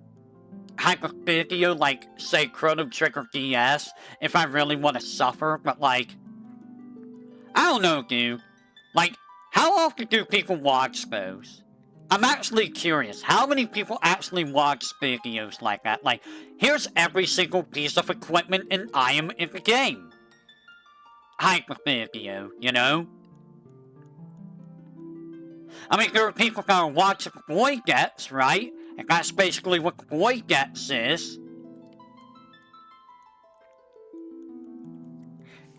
type of video, like, say, Chrono Trigger DS, if I really want to suffer, but, like, I don't know, dude. Like, how often do people watch those? I'm actually curious, how many people actually watch videos like that? Like, here's every single piece of equipment and item in the game. Type of video, you know? I mean, there are people that are watching Voidex, right? And that's basically what Voidex is.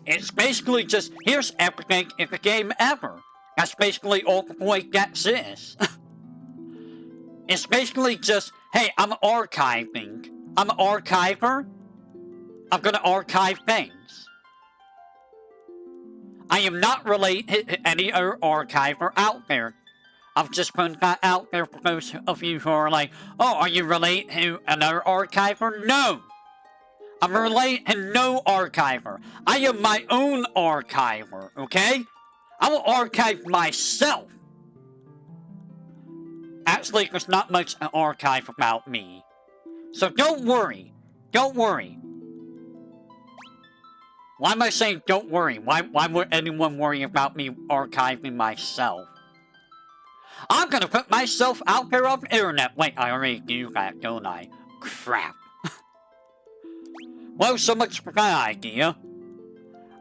It's basically just, here's everything in the game ever. That's basically all the Voidex is. It's basically just, hey, I'm archiving. I'm an archiver. I'm gonna archive things. I am not related to any other archiver out there. I've just put that out there for those of you who are like, oh, are you related to another archiver? No! I'm related to no archiver. I am my own archiver, okay? I will archive myself. Actually, there's not much to archive about me. So don't worry. Don't worry. Why am I saying don't worry? Why would anyone worry about me archiving myself? I'm gonna put myself out there on the internet. Wait, I already do that, don't I? Crap. Well, so much for that idea.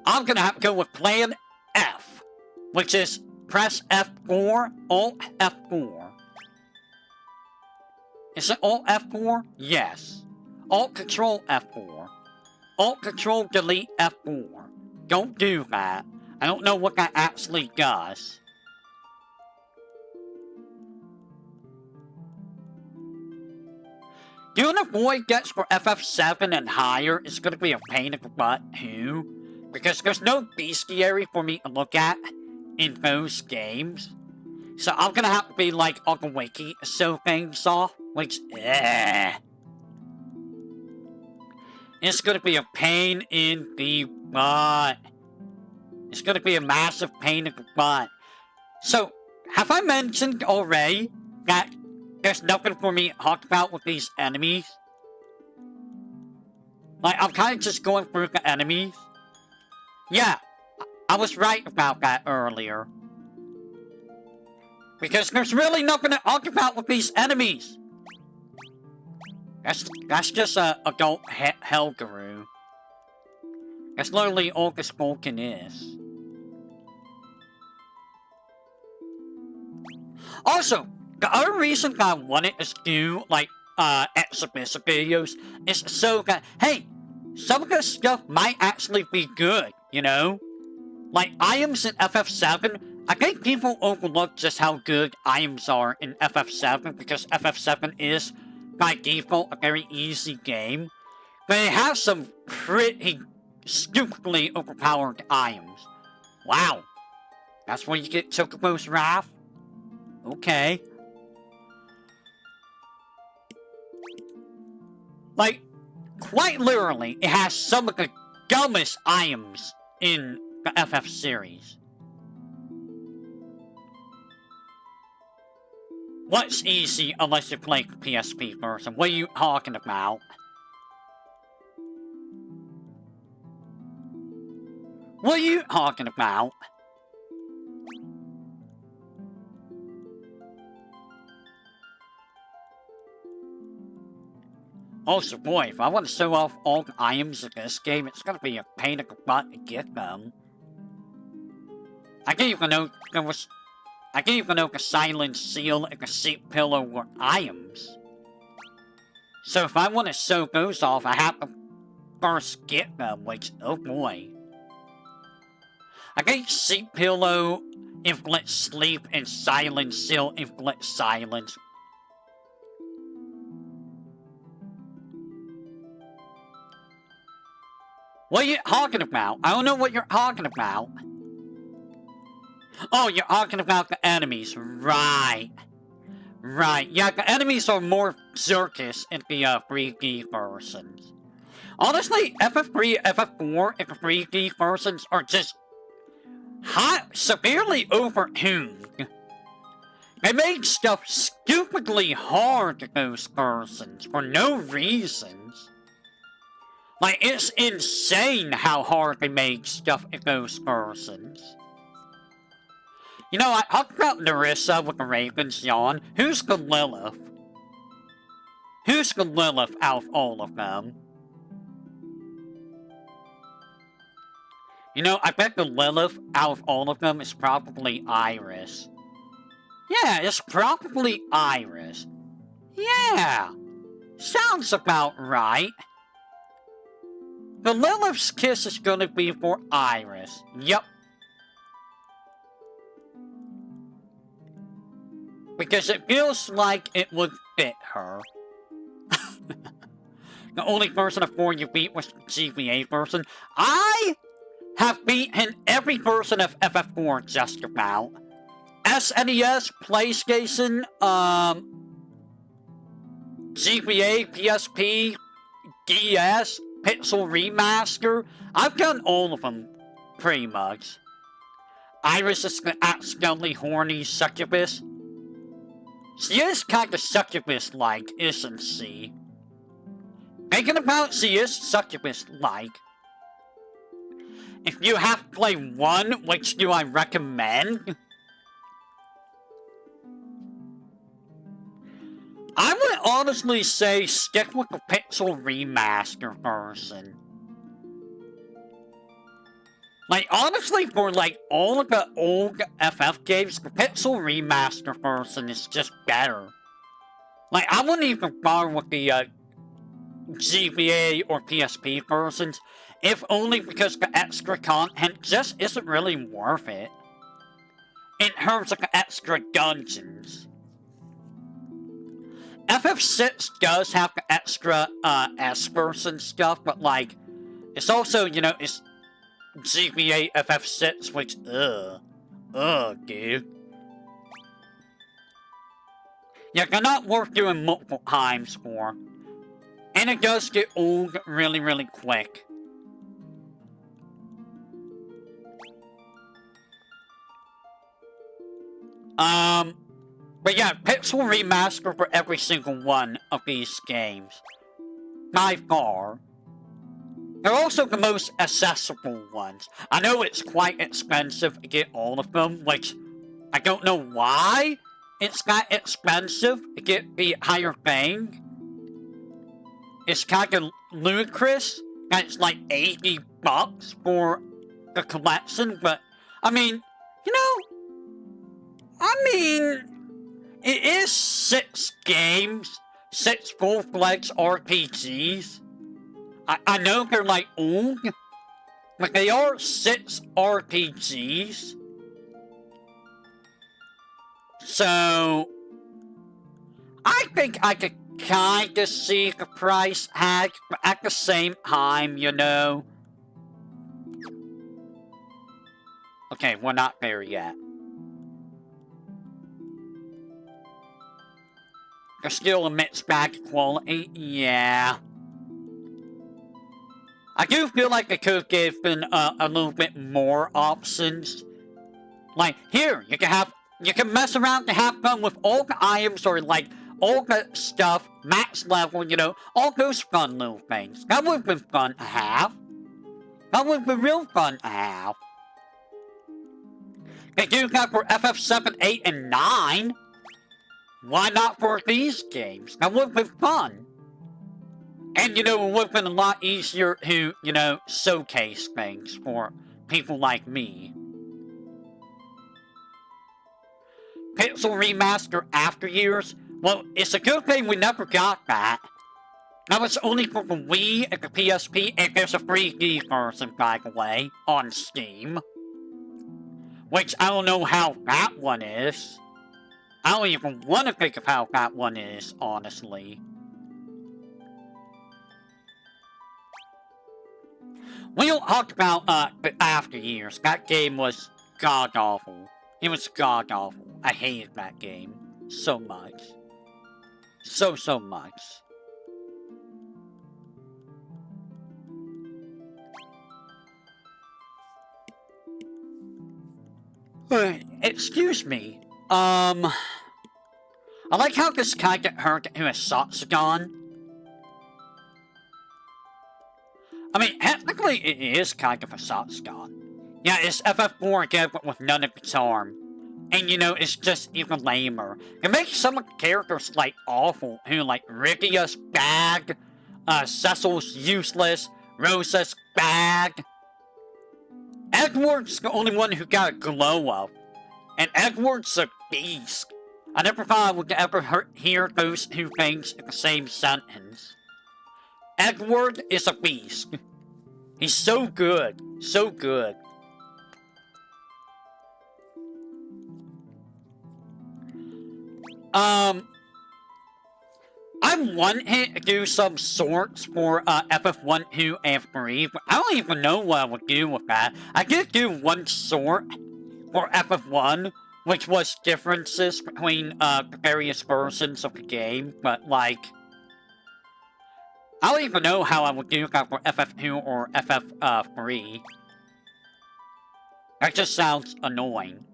I'm gonna have to go with plan F, which is press F4, Alt F4. Is it Alt F4? Yes. Alt Control F4. Alt Control Delete F4. Don't do that. I don't know what that actually does. Doing a Voidex for FF7 and higher is going to be a pain in the butt too, because there's no bestiary for me to look at in those games. So I'm going to have to be like on the wiki to show things off, which, it's going to be a pain in the butt. It's going to be a massive pain in the butt. So, have I mentioned already that there's nothing for me to talk about with these enemies? Like, I'm kind of just going through the enemies. Yeah, I was right about that earlier. Because there's really nothing to talk about with these enemies. That's just a adult hell guru. That's literally all the spoken is. Also, the other reason that I wanted to do, like, exhibition videos is so that, hey, some of this stuff might actually be good, you know? Like, items in FF7, I think people overlook just how good items are in FF7 because FF7 is, by default, a very easy game. But it has some pretty stupidly overpowered items. Wow. That's where you get Chocobo's Wrath? Okay. Like, quite literally, it has some of the dumbest items in the FF series. What's easy unless you play PSP version? What are you talking about? What are you talking about? Also, boy, if I want to show off all the items in this game, it's gonna be a pain in the butt to get them. I didn't even know the silent seal and the seat pillow were items. So if I want to show those off, I have to first get them, which, oh boy. I think seat pillow inflicts sleep and silent seal inflicts silence. What are you talking about? I don't know what you're talking about. Oh, you're talking about the enemies. Right. Right. Yeah, the enemies are more circus in the 3D versions. Honestly, FF3, FF4, and the 3D versions are just severely overtuned. They made stuff stupidly hard to those versions for no reasons. Like, it's insane how hard they made stuff in those versions. You know, I talked about Nerissa with the Raven's Yawn. Who's the Lilith? Who's the Lilith out of all of them? You know, I bet the Lilith out of all of them is probably Iris. Yeah, it's probably Iris. Yeah, sounds about right. The Lilith's kiss is gonna be for Iris. Yep. Because it feels like it would fit her. The only person of 4 you beat was the GBA person. I have beaten every version of FF4 just about. SNES, PlayStation, GBA, PSP, DS, Pixel Remaster. I've done all of them, pretty much. Iris is the accidentally horny succubus. She is kinda succubus-like, isn't she? Thinking about she is succubus-like. if you have to play one, which do I recommend? I would honestly say stick with the Pixel Remaster version. Like, honestly, for, like, all of the old FF games, the Pixel Remaster version is just better. Like, I wouldn't even bother with the, GBA or PSP versions, if only because the extra content just isn't really worth it. In terms of the extra dungeons. FF6 does have the extra, espers and stuff, but, like, it's also, you know, it's GBA FF6, which, dude. Yeah, they're not worth doing multiple times for. And it does get old really, really quick. But yeah, Pixel Remaster for every single one of these games. By far. They're also the most accessible ones. I know it's quite expensive to get all of them, which I don't know why it's that expensive to get the entire thing. It's kind of ludicrous that it's like $80 for the collection, but I mean, you know, it is 6 games, 6 full-fledged RPGs. I know they're like old, but they are 6 RPGs. So, I think I could kinda see the price tag, but at the same time, you know. Okay, we're not there yet. There's still a mixed bag of quality, yeah. I do feel like they could have given a little bit more options. Like, here, you can mess around and have fun with all the items or, like, all the stuff, max level, you know, all those fun little things. That would have been fun to have. That would have been real fun to have. They do that for FF7, 8, and 9. Why not for these games? That would have been fun. And, you know, it would have been a lot easier to, you know, showcase things for people like me. Pixel Remaster After Years? Well, it's a good thing we never got that. That was only for the Wii and the PSP, and there's a 3D version, by the way, on Steam. Which, I don't know how that one is. I don't even want to think of how that one is, honestly. We don't talk about, the After Years. That game was god-awful. It was god-awful. I hated that game so much. So much. Excuse me. I like how this guy get hurt to a Satsugan. I mean, technically it is kind of a Satsugan. Yeah, it's FF4 again, but with none of its charm. And, you know, it's just even lamer. It makes some of the characters, like, awful. Who, like, Rygia's bag, Cecil's useless, Rosa's bag. Edward's the only one who got a glow up. And Edward's a beast. I never thought I would ever hear those two things in the same sentence. Edward is a beast. He's so good. So good. I wanted to do some sorts for FF1, 2, and 3, but I don't even know what I would do with that. I did do one sort for FF1, which was differences between the various versions of the game, but like, I don't even know how I would do that for FF2 or FF3. That just sounds annoying.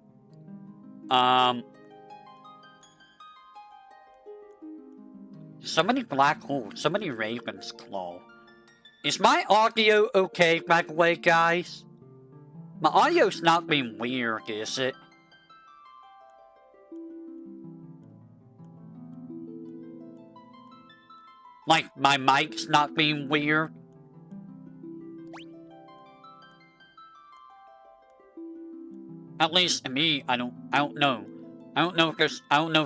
So many black holes, so many Raven's Claw. Is my audio okay, by the way, guys? My audio's not being weird, is it? Like, my mic's not being weird? At least to me, I don't know. I don't know if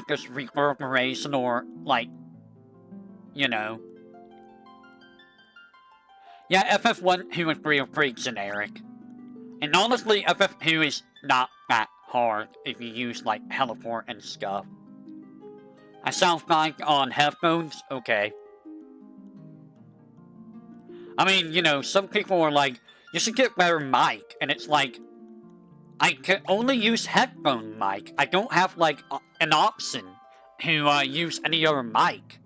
there's reverberation or, like, you know. Yeah, FF1 is pretty generic. And honestly, FF2 is not that hard if you use, like, teleport and stuff. I sound fine on headphones? Okay. I mean, you know, some people are like, you should get better mic, and it's like, I can only use headphone mic. I don't have, like, an option to use any other mic.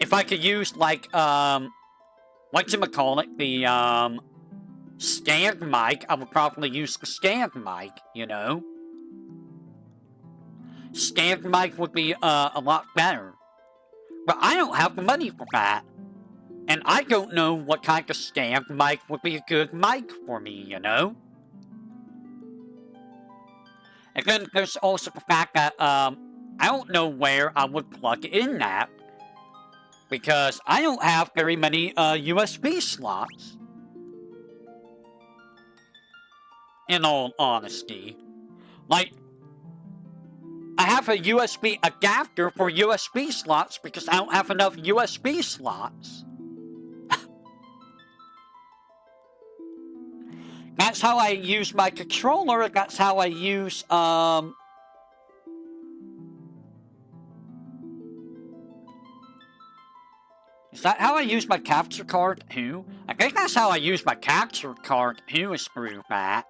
If I could use, like, whatchamacallit, the, stand mic, I would probably use the stand mic, you know? Stand mic would be, a lot better. But I don't have the money for that. And I don't know what kind of stand mic would be a good mic for me, you know? And then there's also the fact that, I don't know where I would plug in that. Because I don't have very many, USB slots. In all honesty. Like, I have a USB adapter for USB slots because I don't have enough USB slots. That's how I use my controller. That's how I use, Is that how I use my capture card too? I think that's how I use my capture card too, is through that.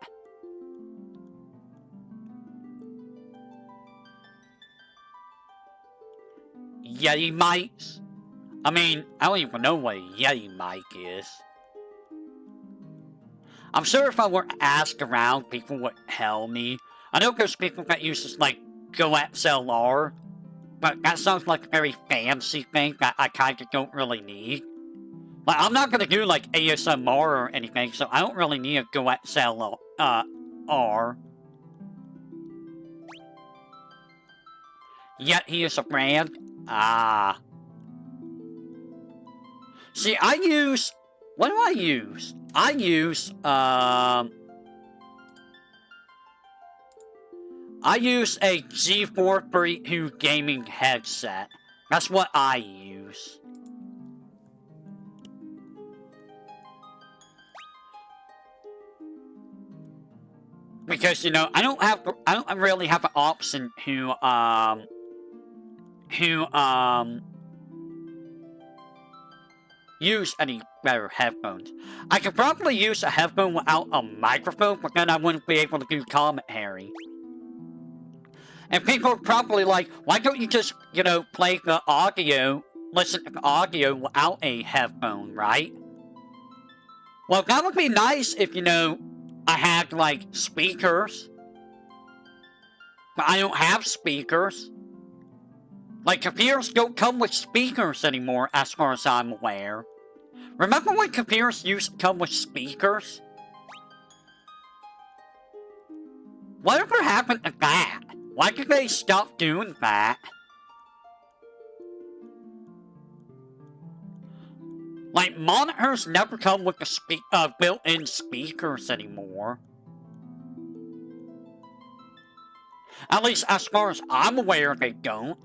Yeti mics? I mean, I don't even know what a Yeti mic is. I'm sure if I were to ask around, people would tell me. I know there's people that use this, like, GoXLR, but that sounds like a very fancy thing that I kind of don't really need. Like, I'm not gonna do, like, ASMR or anything, so I don't really need a GoXLR. Yet he is a brand? Ah. See, I use... What do I use? I use a G4 32 gaming headset. That's what I use. Because, you know, I don't really have an option to use any better headphones. I could probably use a headphone without a microphone, but then I wouldn't be able to do commentary. And people are probably like, why don't you just, you know, play the audio, listen to the audio without a headphone, right? Well, that would be nice if, you know, I had, like, speakers. But I don't have speakers. Like, computers don't come with speakers anymore, as far as I'm aware. Remember when computers used to come with speakers? Whatever happened to that? Why did they stop doing that? Like, monitors never come with the built-in speakers anymore. At least as far as I'm aware, they don't.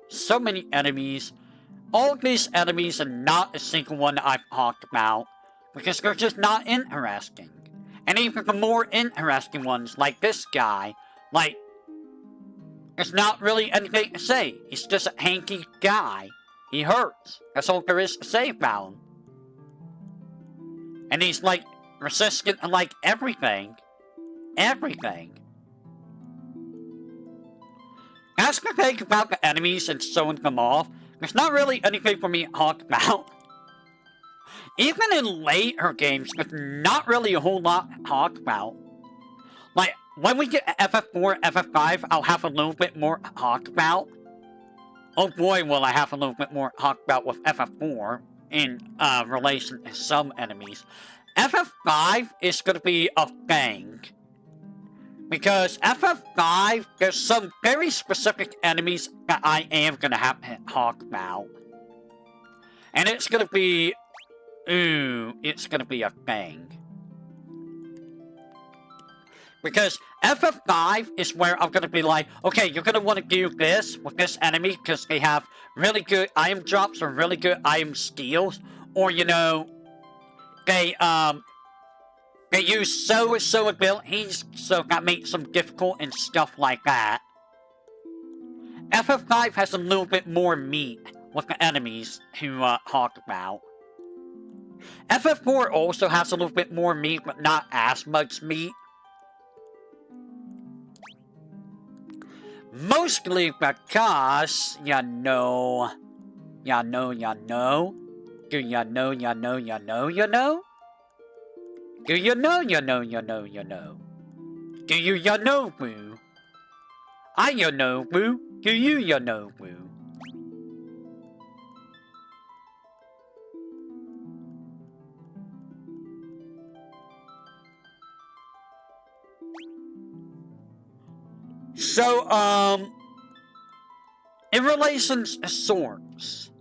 So many enemies. All of these enemies are not a single one I've talked about, because they're just not interesting. And even the more interesting ones, like this guy, like, there's not really anything to say. He's just a hanky guy. He hurts. That's all there is to say about him. And he's, like, resistant to, like, everything. Everything. That's the thing about the enemies and showing them off. There's not really anything for me to talk about. Even in later games, there's not really a whole lot to talk about. Like, when we get FF4, FF5, I'll have a little bit more to talk about. Oh boy, will I have a little bit more to talk about with FF4 in relation to some enemies. FF5 is going to be a thing. Because FF5, there's some very specific enemies that I am going to have to talk about. And it's going to be... Ooh, it's going to be a thing. Because FF5 is where I'm going to be like, okay, you're going to want to do this with this enemy because they have really good item drops or really good item steals. Or, you know, they use so abilities, so that makes them difficult and stuff like that. FF5 has a little bit more meat with the enemies to talk about. FF4 also has a little bit more meat, but not as much meat. Mostly because, you know. Do you know? Do you know? Do you know? Do you know, boo? I know, boo. Do you know, boo? So, in relation to swords,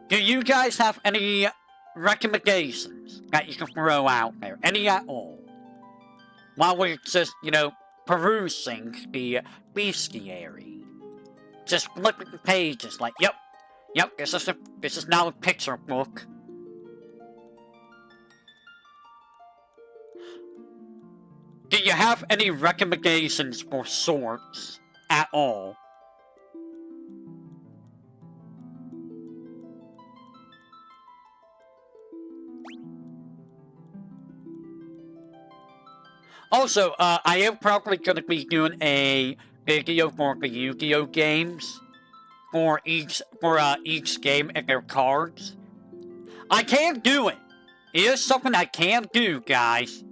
do you guys have any recommendations that you can throw out there? Any at all? While we're just, you know, perusing the bestiary. Just flipping the pages like, yep, this is now a picture book. Do you have any recommendations for swords at all? Also, I am probably going to be doing a video for the Yu-Gi-Oh games for each game and their cards. I can do it. It is something I can do, guys.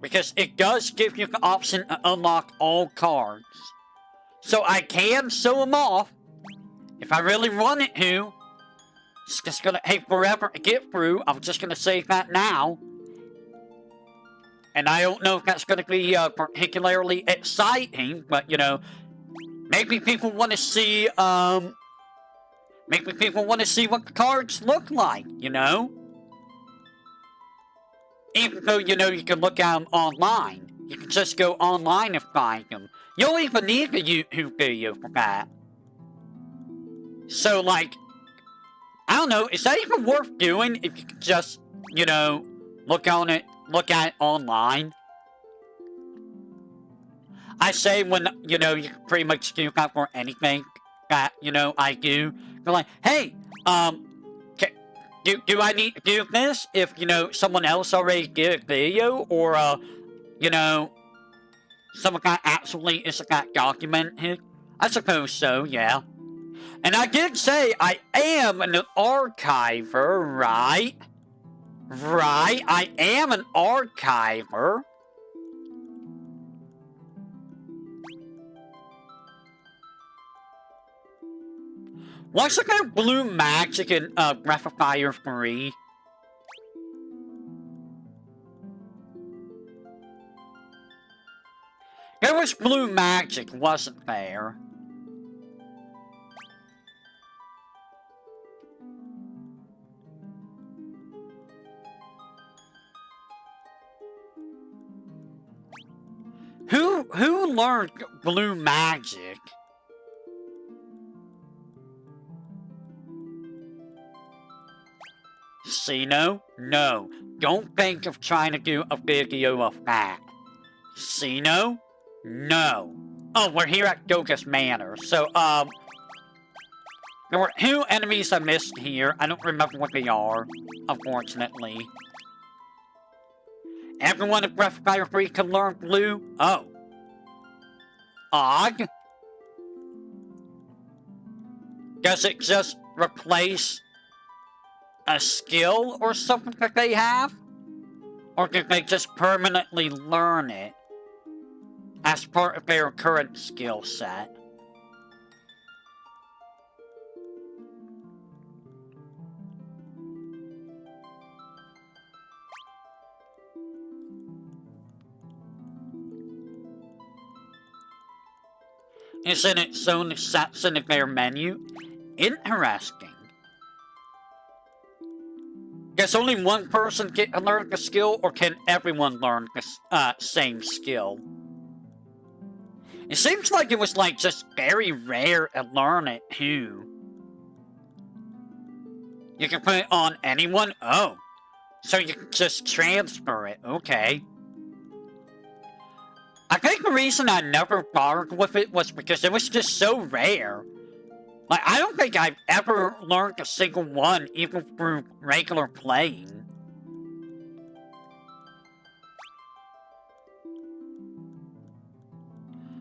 Because it does give you the option to unlock all cards. So I can show them off. If I really wanted to. It's just gonna take forever to get through. I'm just gonna say that now. And I don't know if that's gonna be particularly exciting. But, you know, maybe people want to see, maybe people want to see what the cards look like, you know? Even though, you know, you can look at them online. You can just go online and find them. You don't even need a YouTube video for that. So, like, I don't know, is that even worth doing if you can just, you know, look at it online? I say when, you know, you can pretty much do that for anything that, you know, I do. They're like, hey, do I need to do this if, you know, someone else already did a video? Or, you know, someone that actually is that documented? I suppose so, yeah. And I did say I am an archiver, right? Right, I am an archiver. What's the kind of blue magic in Breath of Fire 3? There was blue magic, wasn't there? Who learned blue magic? Sino? No. Don't think of trying to do a video of that. Sino? No. Oh, we're here at Goga's Manor. So, there were 2 enemies I missed here. I don't remember what they are, unfortunately. Everyone in Breath of Fire 3 can learn blue? Oh. Odd? Does it just replace a skill or something that they have? Or did they just permanently learn it as part of their current skill set? Is in its own section of their menu? Interesting. Does only one person get to learn the skill, or can everyone learn the same skill? It seems like it was like just very rare to learn it too. You can put it on anyone? Oh. So you can just transfer it, okay. I think the reason I never bothered with it was because it was just so rare. Like, I don't think I've ever learned a single one, even through regular playing.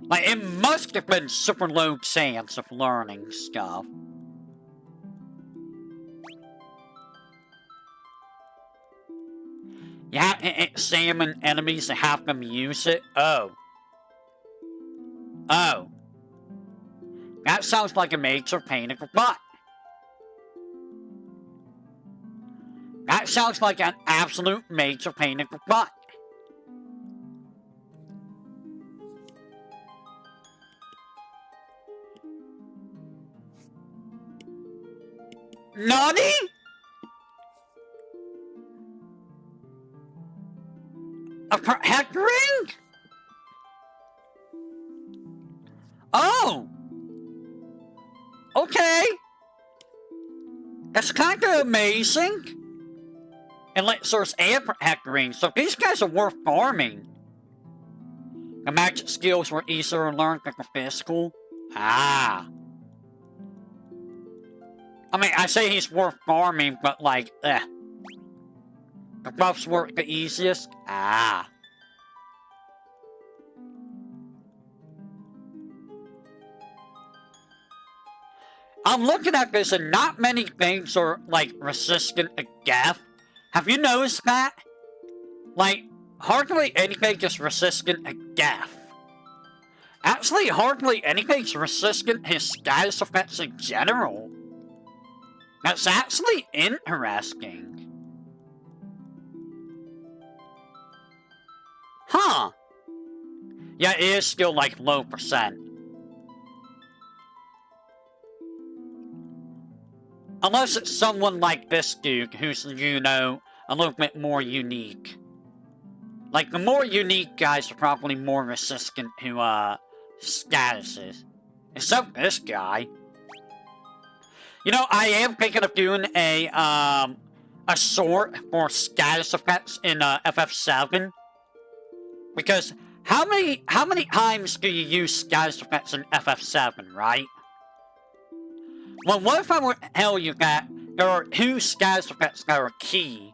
Like, it must have been super low chance of learning stuff. You have to examine enemies and have them use it? Oh. Oh. That sounds like a major pain in the butt. That sounds like an absolute major pain in the butt. Nani? A heck ring? Oh! Okay. That's kind of amazing. Elixirs and protect rings, so these guys are worth farming. The magic skills were easier to learn than the physical. Ah. I mean, I say he's worth farming, but like, the buffs work the easiest? Ah. I'm looking at this and not many things are, like, resistant to death. Have you noticed that? Like, hardly anything is resistant to death. Actually, hardly anything's resistant to status effects in general. That's actually interesting. Huh. Yeah, it is still, like, low percent. Unless it's someone like this dude who's, you know, a little bit more unique. Like, the more unique guys are probably more resistant to, statuses. Except this guy. You know, I am thinking of doing a sort for status effects in, FF7. Because, how many times do you use status effects in FF7, right? Well, what if I were to tell you that there are two status effects that are key,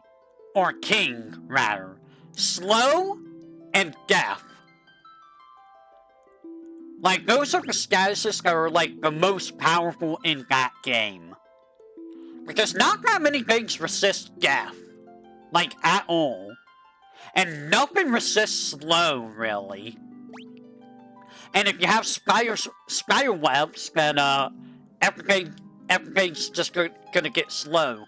or king, rather. Slow and death. Like, those are the statuses that are, like, the most powerful in that game. Because not that many things resist death. Like, at all. And nothing resists slow, really. And if you have spider webs, then, everything's just gonna get slow.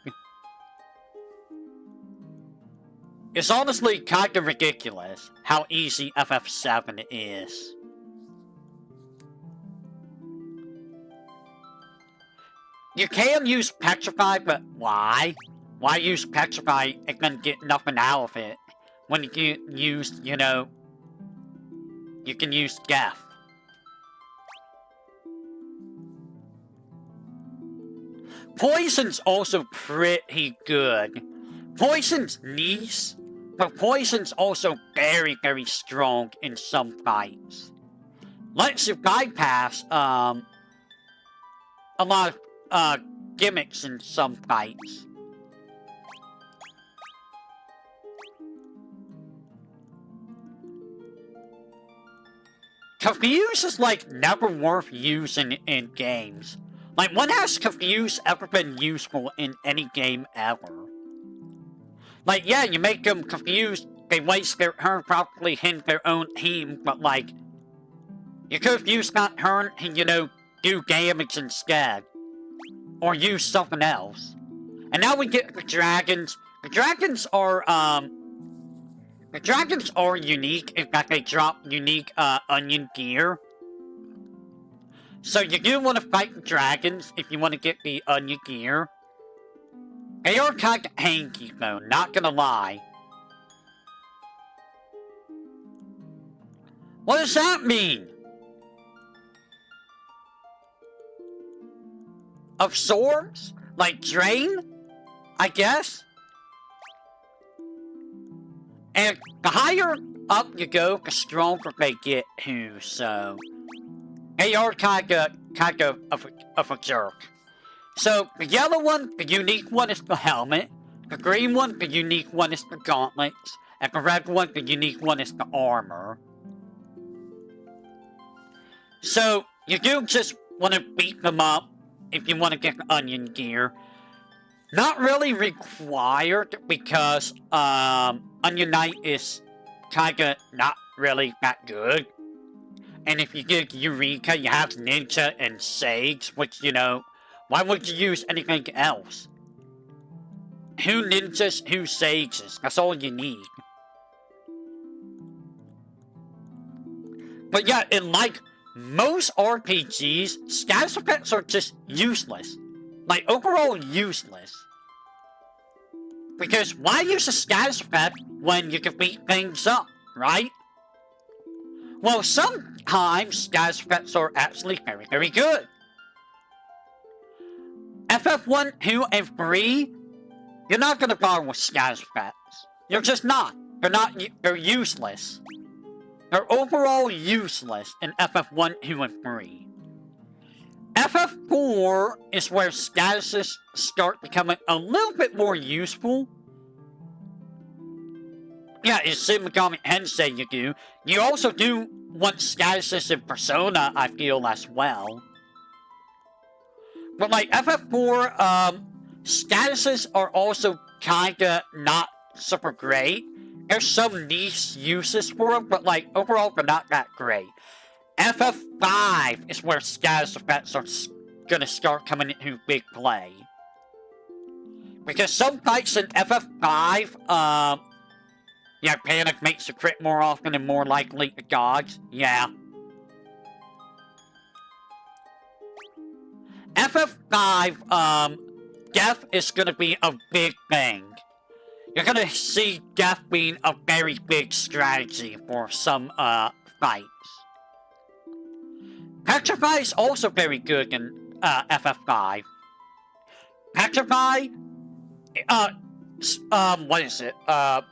It's honestly kind of ridiculous how easy FF7 is. You can use Petrify, but why? Why use Petrify and then get nothing out of it? When you can use, you know, you can use Death. Poison's also pretty good. Poison's nice, but Poison's also very, very strong in some fights. Lets you bypass, a lot of, gimmicks in some fights. Confuse is, like, never worth using in games. Like, when has Confuse ever been useful in any game ever? Like, yeah, you make them confused, they waste their turn, probably hit their own team, but like, you could have used that turn and, you know, do damage instead. Or use something else. And now we get the dragons. The dragons are unique in that they drop unique, onion gear. So you do want to fight the dragons if you want to get the onion gear. They are kind of hanky though, not gonna lie. What does that mean? Of swords? Like drain? I guess? And the higher up you go, the stronger they get too, so... They are kind of a jerk. So, the yellow one, the unique one is the helmet. The green one, the unique one is the gauntlets. And the red one, the unique one is the armor. So, you do just want to beat them up if you want to get the onion gear. Not really required because Onion Knight is kinda not really that good. And if you get Eureka, you have Ninja and Sage, which, you know, why would you use anything else? 2 ninjas, 2 sages, that's all you need. But yeah, in like most RPGs, status effects are just useless. Like, overall useless. Because why use a status effect when you can beat things up, right? Well, sometimes status effects are actually very, very good. FF1, 2, and 3, you're not gonna bother with status effects. You're just not. They're useless. They're overall useless in FF1, 2, and 3. FF4 is where statuses start becoming a little bit more useful. Yeah, it's Shin Megami Tensei you do. You also do want statuses in Persona, I feel, as well. But like, FF4, statuses are also kinda not super great. There's some niche uses for them, but like, overall, they're not that great. FF5 is where status effects are gonna start coming into big play. Because some fights in FF5, yeah, Panic makes you crit more often and more likely to dodge, yeah. FF5, death is gonna be a big thing. You're gonna see death being a very big strategy for some, fights. Petrify is also very good in, FF5. Petrify, what is it?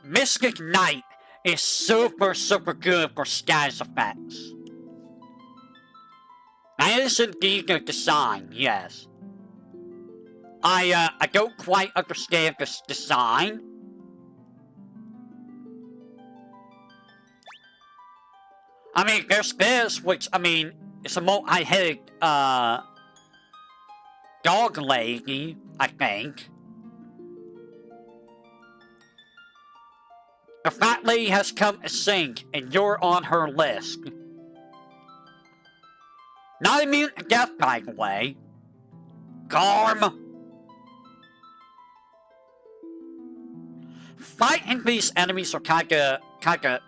Mystic Knight is super, super good for status effects. That is indeed a design, yes. I don't quite understand this design. I mean, there's this, which, I mean, it's a multi-headed, dog lady, I think. The fat lady has come to sing, and you're on her list. Not immune to death, by the way. Garm. Fighting these enemies are kinda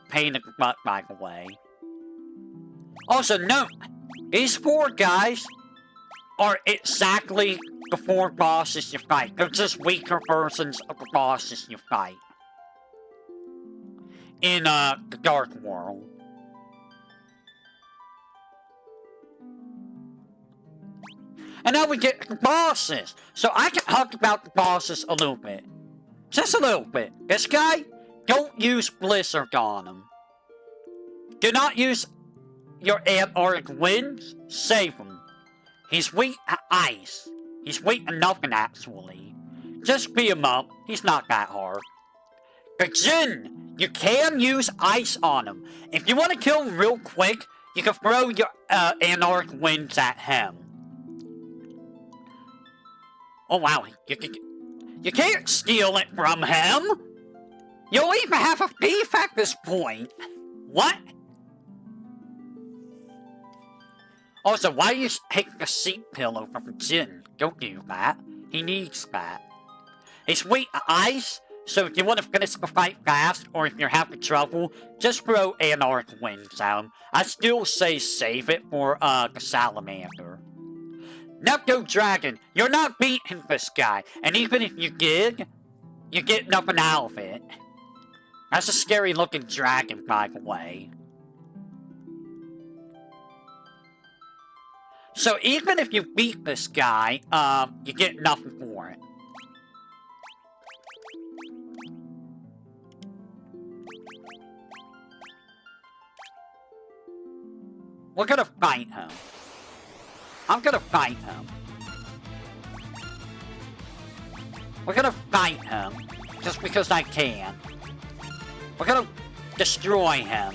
pain in the butt, by the way. Also, note, these 4 guys are exactly the 4 bosses you fight. They're just weaker versions of the bosses you fight. In, the Dark World. And now we get the bosses. So I can talk about the bosses a little bit. Just a little bit. This guy, don't use Blizzard on him. Do not use your Antarctic winds, save him. He's weak to ice. He's weak to nothing, actually. Just beat him up. He's not that hard. But Jin, you can use ice on him. If you want to kill him real quick, you can throw your Antarctic winds at him. Oh wow, you can't steal it from him! You'll even have a thief at this point! What? Also, why are you taking a seat pillow from Jin? Don't do that. He needs that. It's sweet ice, so if you want to finish the fight fast, or if you're having trouble, just throw Anarch Winds at him. I still say save it for, the Salamander. Nepto Dragon, you're not beating this guy, and even if you did, you get nothing out of it. That's a scary looking dragon, by the way. So even if you beat this guy, you get nothing for it. We're gonna fight him. I'm gonna fight him. We're gonna fight him, just because I can. We're gonna destroy him.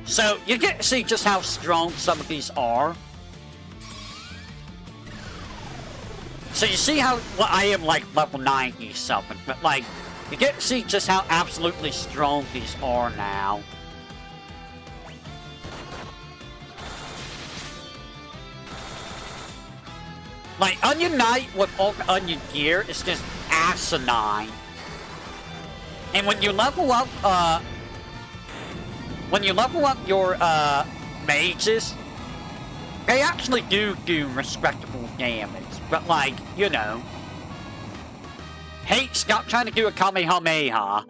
So, you get to see just how strong some of these are. So you see how, well, I am like level 90 something, but like, you get to see just how absolutely strong these are now. Like, Onion Knight with all the Onion gear is just asinine. And when you level up, your, mages, they actually do respectable damage. But, like, you know. Hey, stop trying to do a Kamehameha.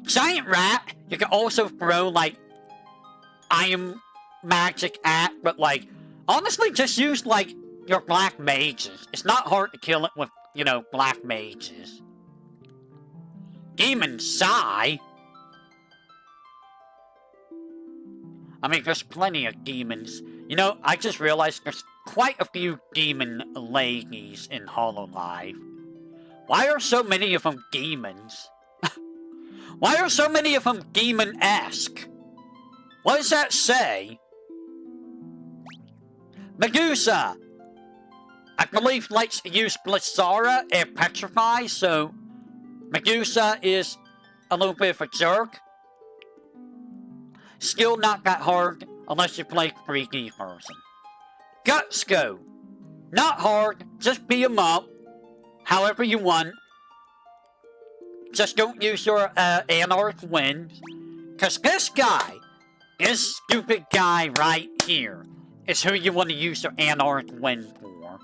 Giant Rat, you can also throw, like, Iron Magic at, but, like, honestly, just use, like, your Black Mages. It's not hard to kill it with, you know, Black Mages. Demon Sigh? I mean, there's plenty of demons. You know, I just realized there's quite a few demon ladies in Hololive. Why are so many of them demons? Why are so many of them demon-esque? What does that say? Medusa! I believe likes to use Blissara and Petrify, so Medusa is a little bit of a jerk. Still not that hard unless you play 3D person. Gutsko! Not hard, just beat 'em up however you want. Just don't use your Anarch Winds. Cause this stupid guy right here is who you want to use your Anarch Wind for.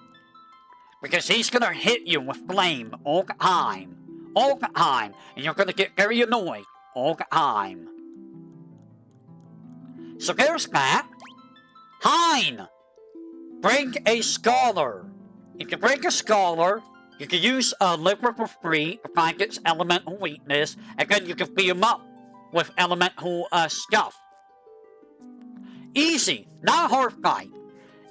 Because he's gonna hit you with flame all the time. All the time. And you're gonna get very annoyed all the time. So there's that. Hein! Bring a Scholar. If you bring a Scholar, you can use a Liver for free to find its elemental weakness, and then you can beat him up with elemental stuff. Easy, not a hard fight.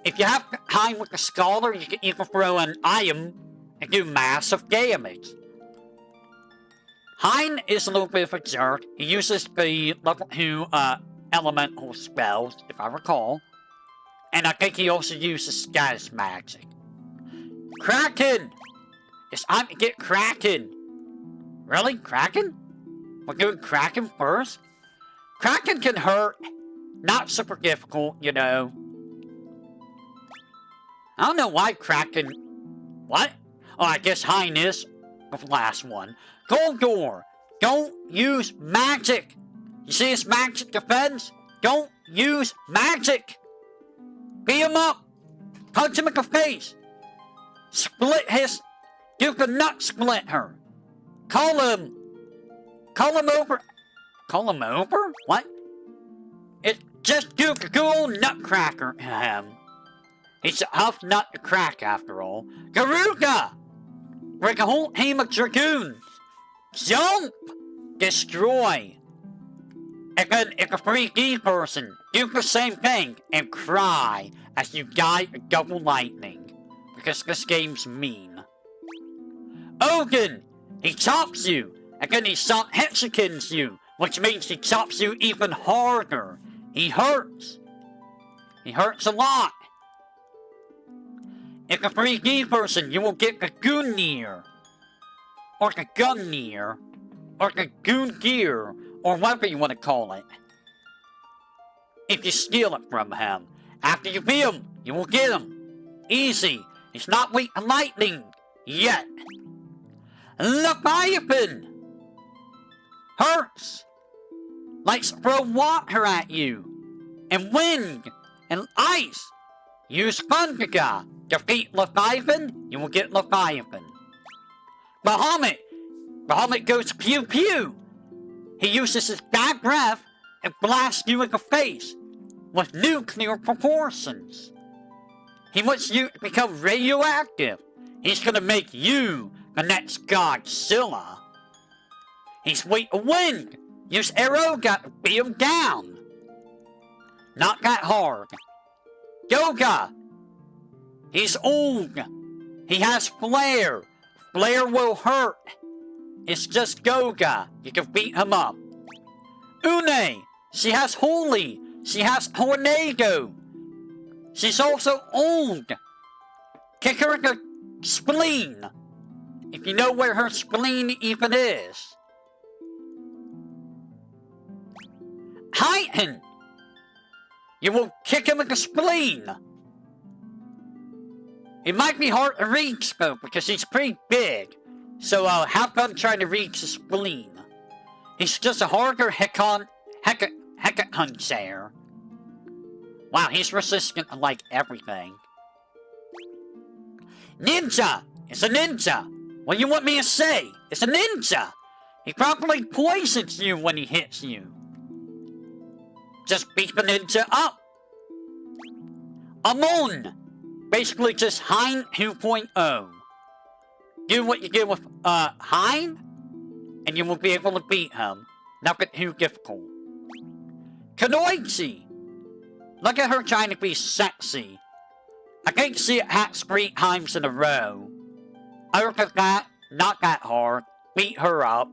If you have Hein with the Scholar, you can even throw an item and do massive damage. Hein is a little bit of a jerk. He uses the level 2 elemental spells, if I recall. And I think he also uses status magic. Kraken! It's time to get Kraken. Really? Kraken? We're doing Kraken first? Kraken can hurt. Not super difficult, you know. I don't know why Kraken... What? Oh, I guess Hein is the last one. Goldor! Don't use magic! You see his magic defense? Don't use magic! Beat him up! Punch him in the face! Split his... You can nut split her! Call him! Call him over! Call him over? What? It's just do a good old nutcracker him. He's a tough nut to crack after all. Garuga! Break a whole team of dragoons! Jump! Destroy! And then if a 3D person, do the same thing and cry as you die with double lightning. Because this game's mean. Odin! He chops you! And then he hexakins you which means he chops you even harder. He hurts. He hurts a lot. If a 3D person, you will get the Gunir, or the Gunir, or the Gungear, or whatever you want to call it. If you steal it from him. After you beat him, you will get him. Easy. He's not weak to lightning. Yet. Leviathan! Hurts. Likes to throw water at you. And wind. And ice. Use Thunderga. Defeat Leviathan, you will get Leviathan. Bahamut. Bahamut goes pew pew. He uses his bad breath and blasts you in the face with nuclear proportions. He wants you to become radioactive. He's gonna make you the next Godzilla. He's weak to wind. Use Aeroga to beat him down. Not that hard. Yoga. He's old. He has flare. Flare will hurt. It's just Goga. You can beat him up. Une. She has Holy. She has Hornado. She's also old. Kick her in the spleen. If you know where her spleen even is. Titan. You will kick him in the spleen. It might be hard to reach though, because he's pretty big. So have fun trying to reach the spleen. He's just a harder Hecate Hunter. Wow, he's resistant to like everything. Ninja! It's a ninja! What do you want me to say? It's a ninja! He probably poisons you when he hits you. Just beat the ninja up. Amon! Basically just Hein 2.0. Do what you did with Hein, and you will be able to beat him. Nothing too difficult. Kanoichi! Look at her trying to be sexy. I can't see it hats 3 times in a row. Other than that, not that hard. Beat her up.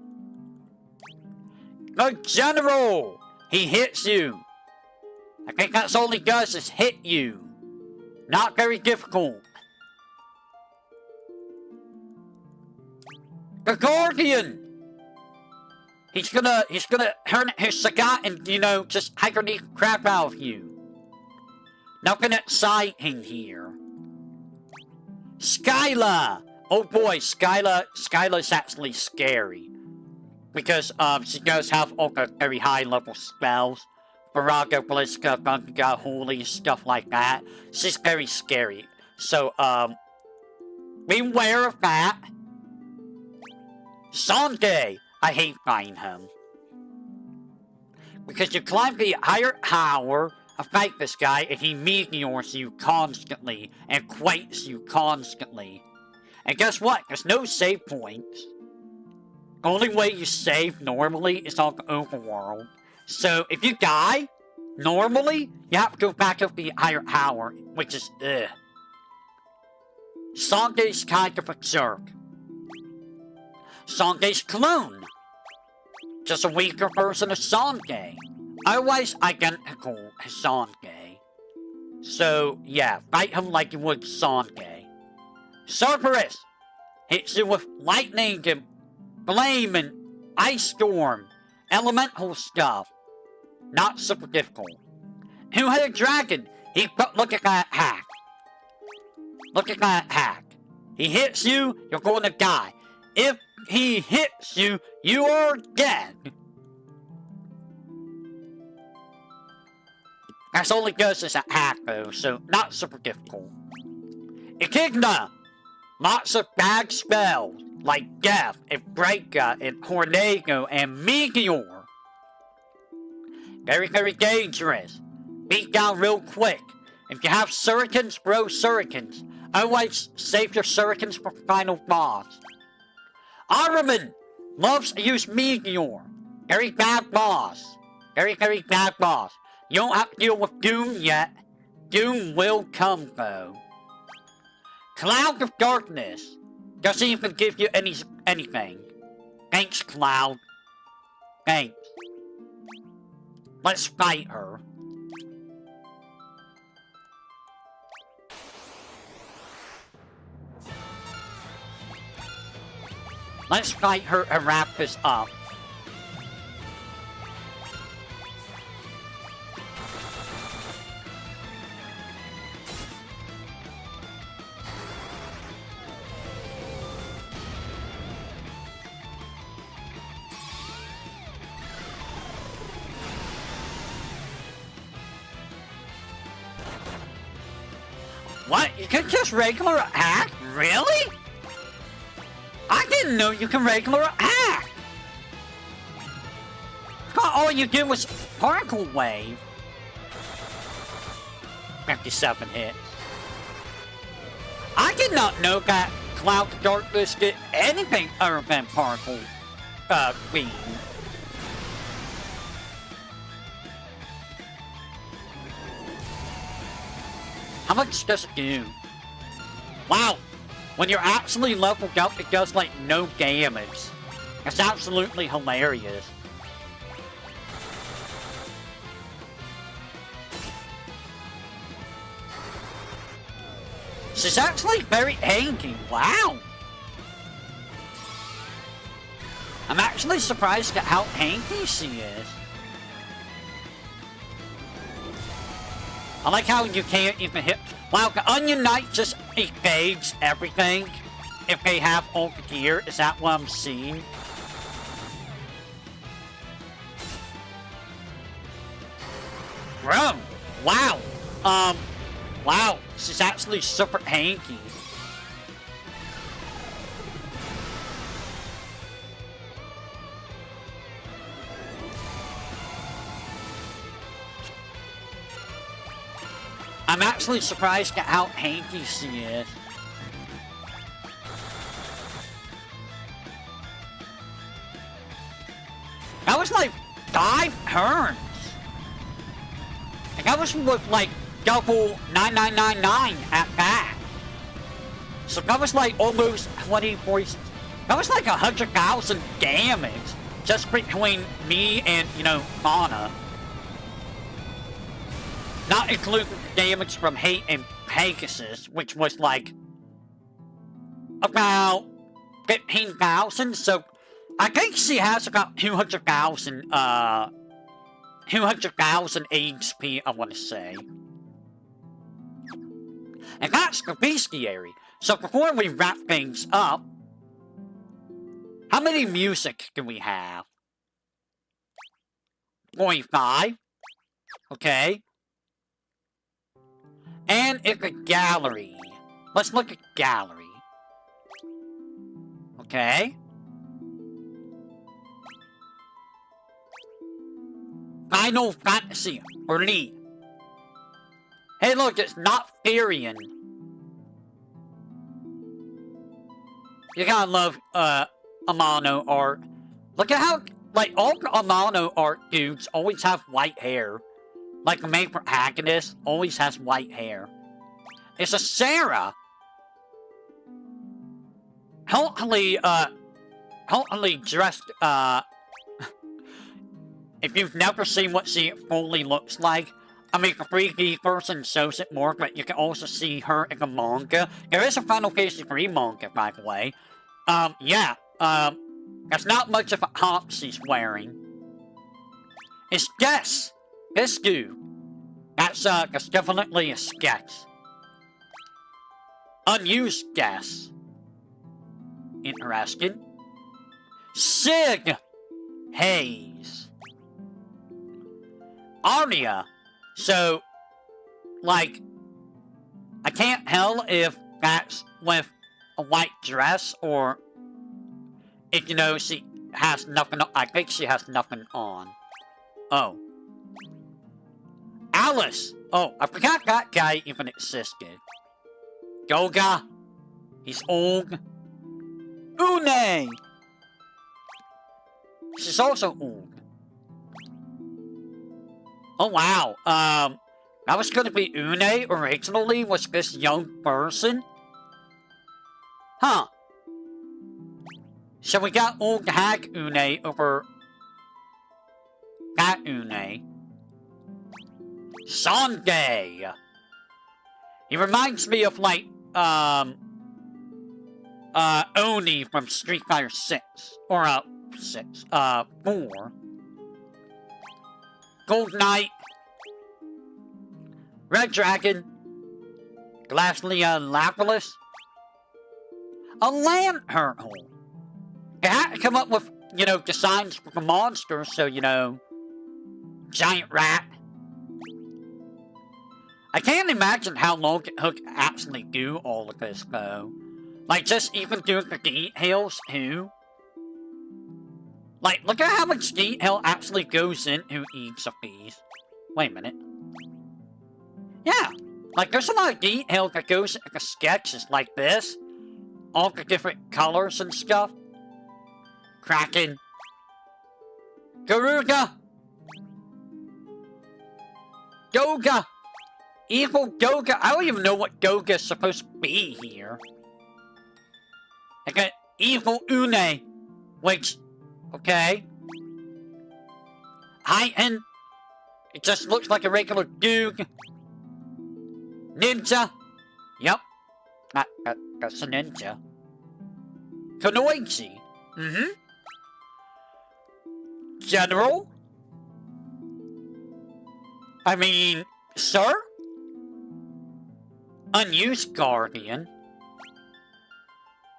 The General! He hits you. I think that's all he does is hit you. Not very difficult. The Guardian! He's gonna turn his Sagat and, you know, just hibernate the crap out of you. Nothing exciting here. Skyla! Oh boy, Skyla's actually scary. Because, she does have all the very high level spells. Virago, Blizka, Thunderga, Holy, stuff like that. She's very scary. So, beware of that. Sunday! I hate fighting him. Because you climb the higher tower to fight this guy, and he meteors you constantly, and quakes you constantly. And guess what? There's no save points. The only way you save normally is on the overworld. So, if you die, normally, you have to go back up the higher tower, which is, ugh. Sunday's kind of a jerk. Sunday's clone. Just a weaker version of Sunday. Otherwise identical to Sunday. So, yeah, fight him like you would Sunday. Cerberus hits you with lightning and flame and ice storm. Elemental stuff. Not super difficult. Two-headed dragon. Look at that hack. Look at that hack. He hits you, you're going to die. If he hits you, you are dead. That's all he does is a hack though, so not super difficult. Echidna. Lots of bad spells, like Death, and Breaker, and Tornado, and Meteor. Very, very dangerous. Beat down real quick. If you have shurikens, throw shurikens. Otherwise, save your shurikens for final boss. Araman loves to use Meteor. Very bad boss. Very, very bad boss. You don't have to deal with Doom yet. Doom will come though. Cloud of Darkness doesn't even give you anything. Thanks, Cloud. Thanks. Let's fight her. Let's fight her and wrap this up. What? You can just regular attack? Really? I didn't know you can regular attack! All you did was particle wave. 57 hits. I did not know that Cloud of Darkness did anything other than particle beam. How much does it do? Wow! When you're actually leveled up, it does like no damage. It's absolutely hilarious. She's actually very hanky. Wow! I'm actually surprised at how hanky she is. I like how you can't even hit... Wow, the Onion Knight just evades everything if they have all the gear. Is that what I'm seeing? Bro! Wow! Wow, she's actually super hanky. I'm actually surprised at how hanky she is. That was like 5 turns. And that was with like double 9999 at that. So that was like almost 20, 40. That was like 100,000 damage just between me and, you know, Mana. Not including damage from Hate and Pegasus, which was like about 15,000. So I think she has about 200,000 HP, I want to say. And that's the bestiary. So before we wrap things up, how many music do we have? 45. Okay. And it's a gallery. Let's look at gallery. Okay. Final Fantasy or Lead. Hey, look, it's not Therian. You gotta love, Amano art. Look at how, like, all the Amano art dudes always have white hair. Like, the main protagonist always has white hair. It's a Sarah. Totally dressed, if you've never seen what she fully looks like, I mean, the 3D person shows it more, but you can also see her in the manga. There is a Final Fantasy 3 manga, by the way. Yeah, that's not much of a top she's wearing. It's Guess! This dude. That's definitely a sketch. Unused Guess. Interesting. Sig! Hayes. Arya. So, like, I can't tell if that's with a white dress or if, you know, she has nothing on. I think she has nothing on. Oh. Alice! Oh, I forgot that guy even existed. Goga. He's old. Une! She's also old. Oh, wow. That was gonna be Une originally, was this young person? Huh. So we got old hag Une over that Une. Sange. He reminds me of, like, Oni from Street Fighter 6. Or, 4. Gold Knight. Red Dragon. Glasslia Lapillus. A Lantern. It had to come up with, you know, designs for the monsters, so, you know, giant rat. I can't imagine how long it took to actually do all of this, though. Like, just even doing the details, too. Like, look at how much detail actually goes into each of these. Wait a minute. Yeah, like, there's a lot of detail that goes into the sketches like this. All the different colors and stuff. Kraken. Garuga. Goga. Evil Goga. I don't even know what Goga is supposed to be here. I got Evil Une. Which, okay. Heighten. It just looks like a regular dude. Ninja. Yep. That's a ninja. Konoichi. General? I mean, sir? Unused Guardian.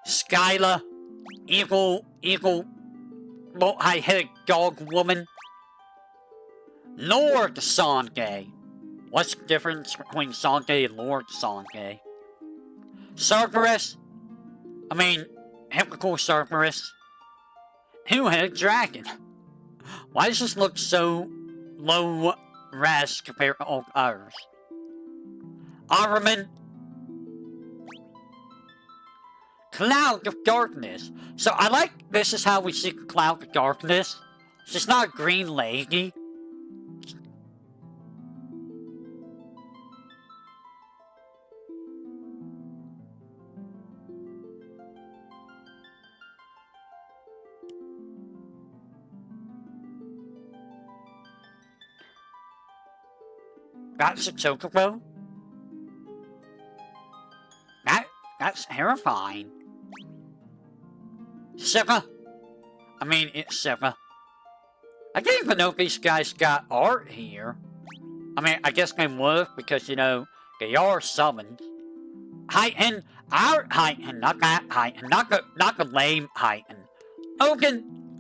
Skyla. Evil, multi-headed dog woman. Lord Sange. What's the difference between Sange and Lord Sange? Cerberus. I mean, typical Cerberus. Two-headed dragon. Why does this look so low res compared to all others? Armin. Cloud of Darkness. So I like this is how we see Cloud of Darkness. She's not a green lady. That's a chocobo? That's terrifying. Siva. I mean, it's Siva. I didn't even know if these guys got art here. I mean, I guess they would because, you know, they are summoned. Heighten. Our Heighten. Not that Heighten. Not the lame Heighten. Ogun.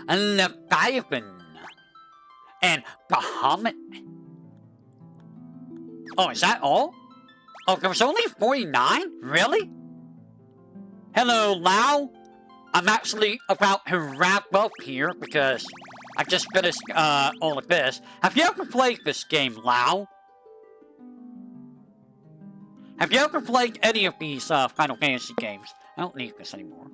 And Leviathan. And Bahamut. Oh, is that all? Oh, there was only 49? Really? Hello, Lau. I'm actually about to wrap up here because I just finished all of this. Have you ever played this game, Lau? Have you ever played any of these Final Fantasy games? I don't need this anymore.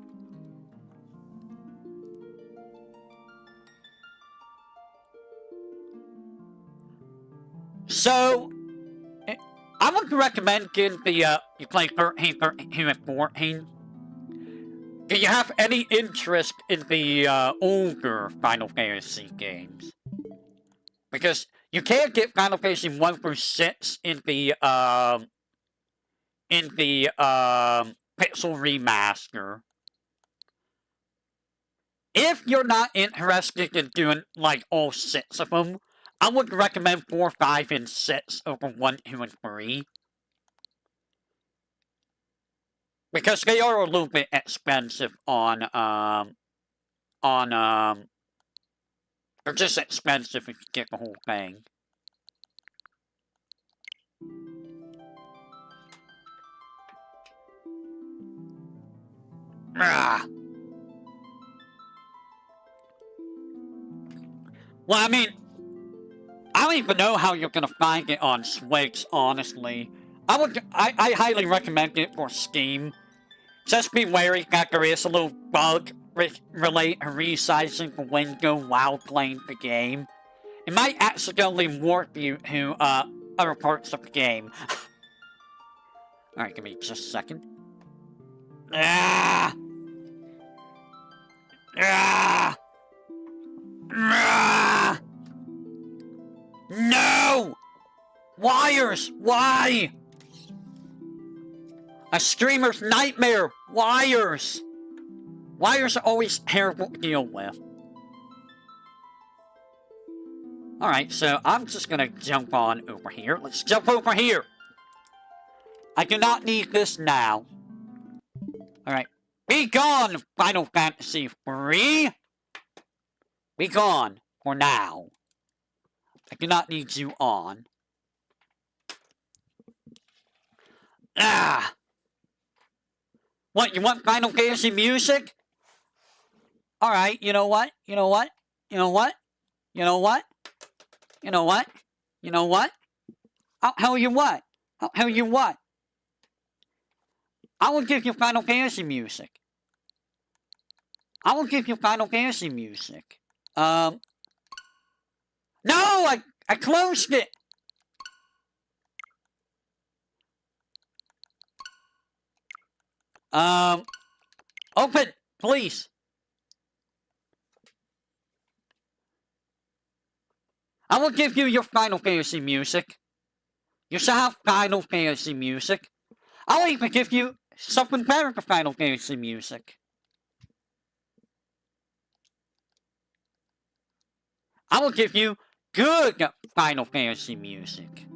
So, I would recommend getting the, you play 13, 13, and 14. Do you have any interest in the, older Final Fantasy games? Because you can't get Final Fantasy 1 through 6 in the, Pixel Remaster. If you're not interested in doing, like, all 6 of them, I would recommend 4, 5, and 6 over 1, 2, and 3. Because they are a little bit expensive on, they're just expensive if you get the whole thing. Ah. Well, I mean, I don't even know how you're gonna find it on Switch, honestly. I highly recommend it for Steam. Just be wary that there is a little bug related to resizing the window while playing the game. It might accidentally warp you to other parts of the game. Alright, give me just a second. Ah! Ah! Ah! No! Wires! Why? A streamer's nightmare! Wires! Wires are always terrible to deal with. Alright, so I'm just gonna jump on over here. Let's jump over here! I do not need this now. Alright. Be gone, Final Fantasy 3! Be gone, for now. I do not need you on. Ah! What, you want Final Fantasy music? Alright, you know what? You know what? You know what? You know what? You know what? You know what? I'll tell you what. I'll tell you what. I will give you Final Fantasy music. I will give you Final Fantasy music. No! I closed it! Open, please. I will give you your Final Fantasy music. You shall have Final Fantasy music. I will even give you something better than Final Fantasy music. I will give you good Final Fantasy music.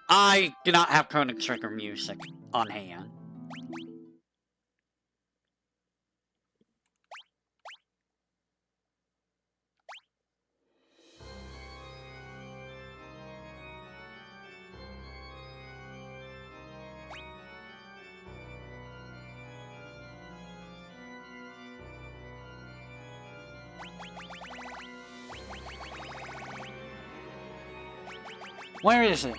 I do not have Chrono Trigger music on hand. Where is it?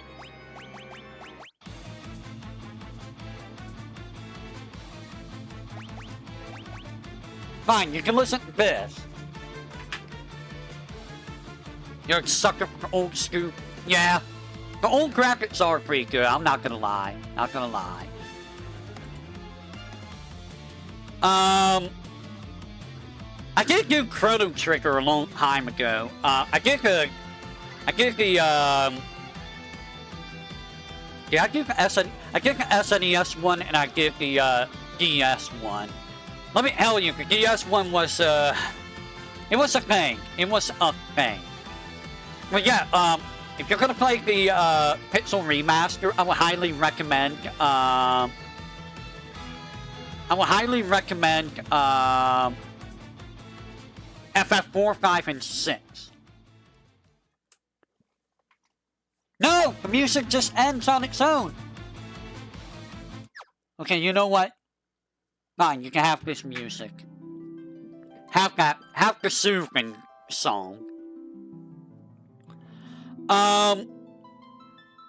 Fine, you can listen to this. You're a sucker for old school. Yeah. The old graphics are pretty good, I'm not gonna lie. Not gonna lie. I did do Chrono Trigger a long time ago. I did the SNES one, and I did the DS one. Let me tell you, the DS one was it was a thing. It was a thing. But yeah, if you're gonna play the Pixel remaster, I would highly recommend FF4, 5, and 6. No! The music just ends on its own! Okay, you know what? Fine, you can have this music. Have the soothing song. I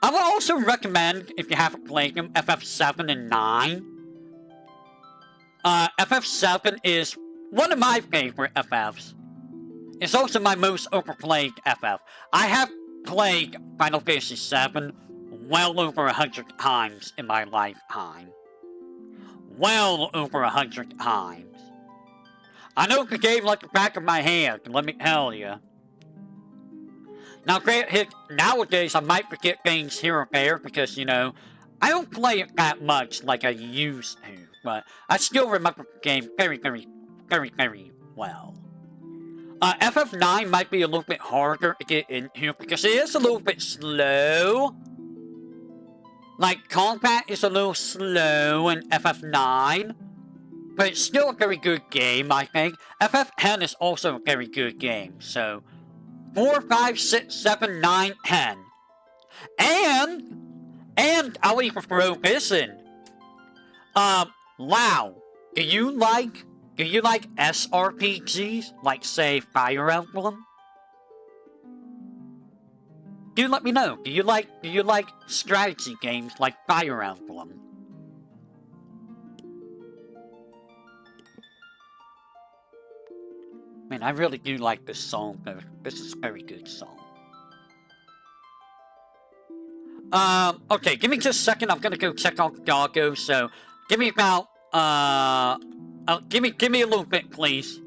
would also recommend, if you haven't played them, FF7 and 9. FF7 is one of my favorite FFs. It's also my most overplayed FF. I have played Final Fantasy VII well over 100 times in my lifetime. Well over 100 times. I know the game like the back of my hand, let me tell you. Now, granted, nowadays I might forget things here or there because, you know, I don't play it that much like I used to, but I still remember the game very, very, very, very well. FF9 might be a little bit harder to get into because it is a little bit slow. Like, combat is a little slow in FF9, but it's still a very good game, I think. FF10 is also a very good game, so 4, 5, 6, 7, 9, 10. And I'll even throw this in. Wow, do you like SRPGs? Like, say, Fire Emblem? Do let me know. Do you like strategy games like Fire Emblem? Man, I really do like this song, though. This is a very good song. Okay, give me just a second. I'm gonna go check out the doggo, so give me about, give me a little bit, please.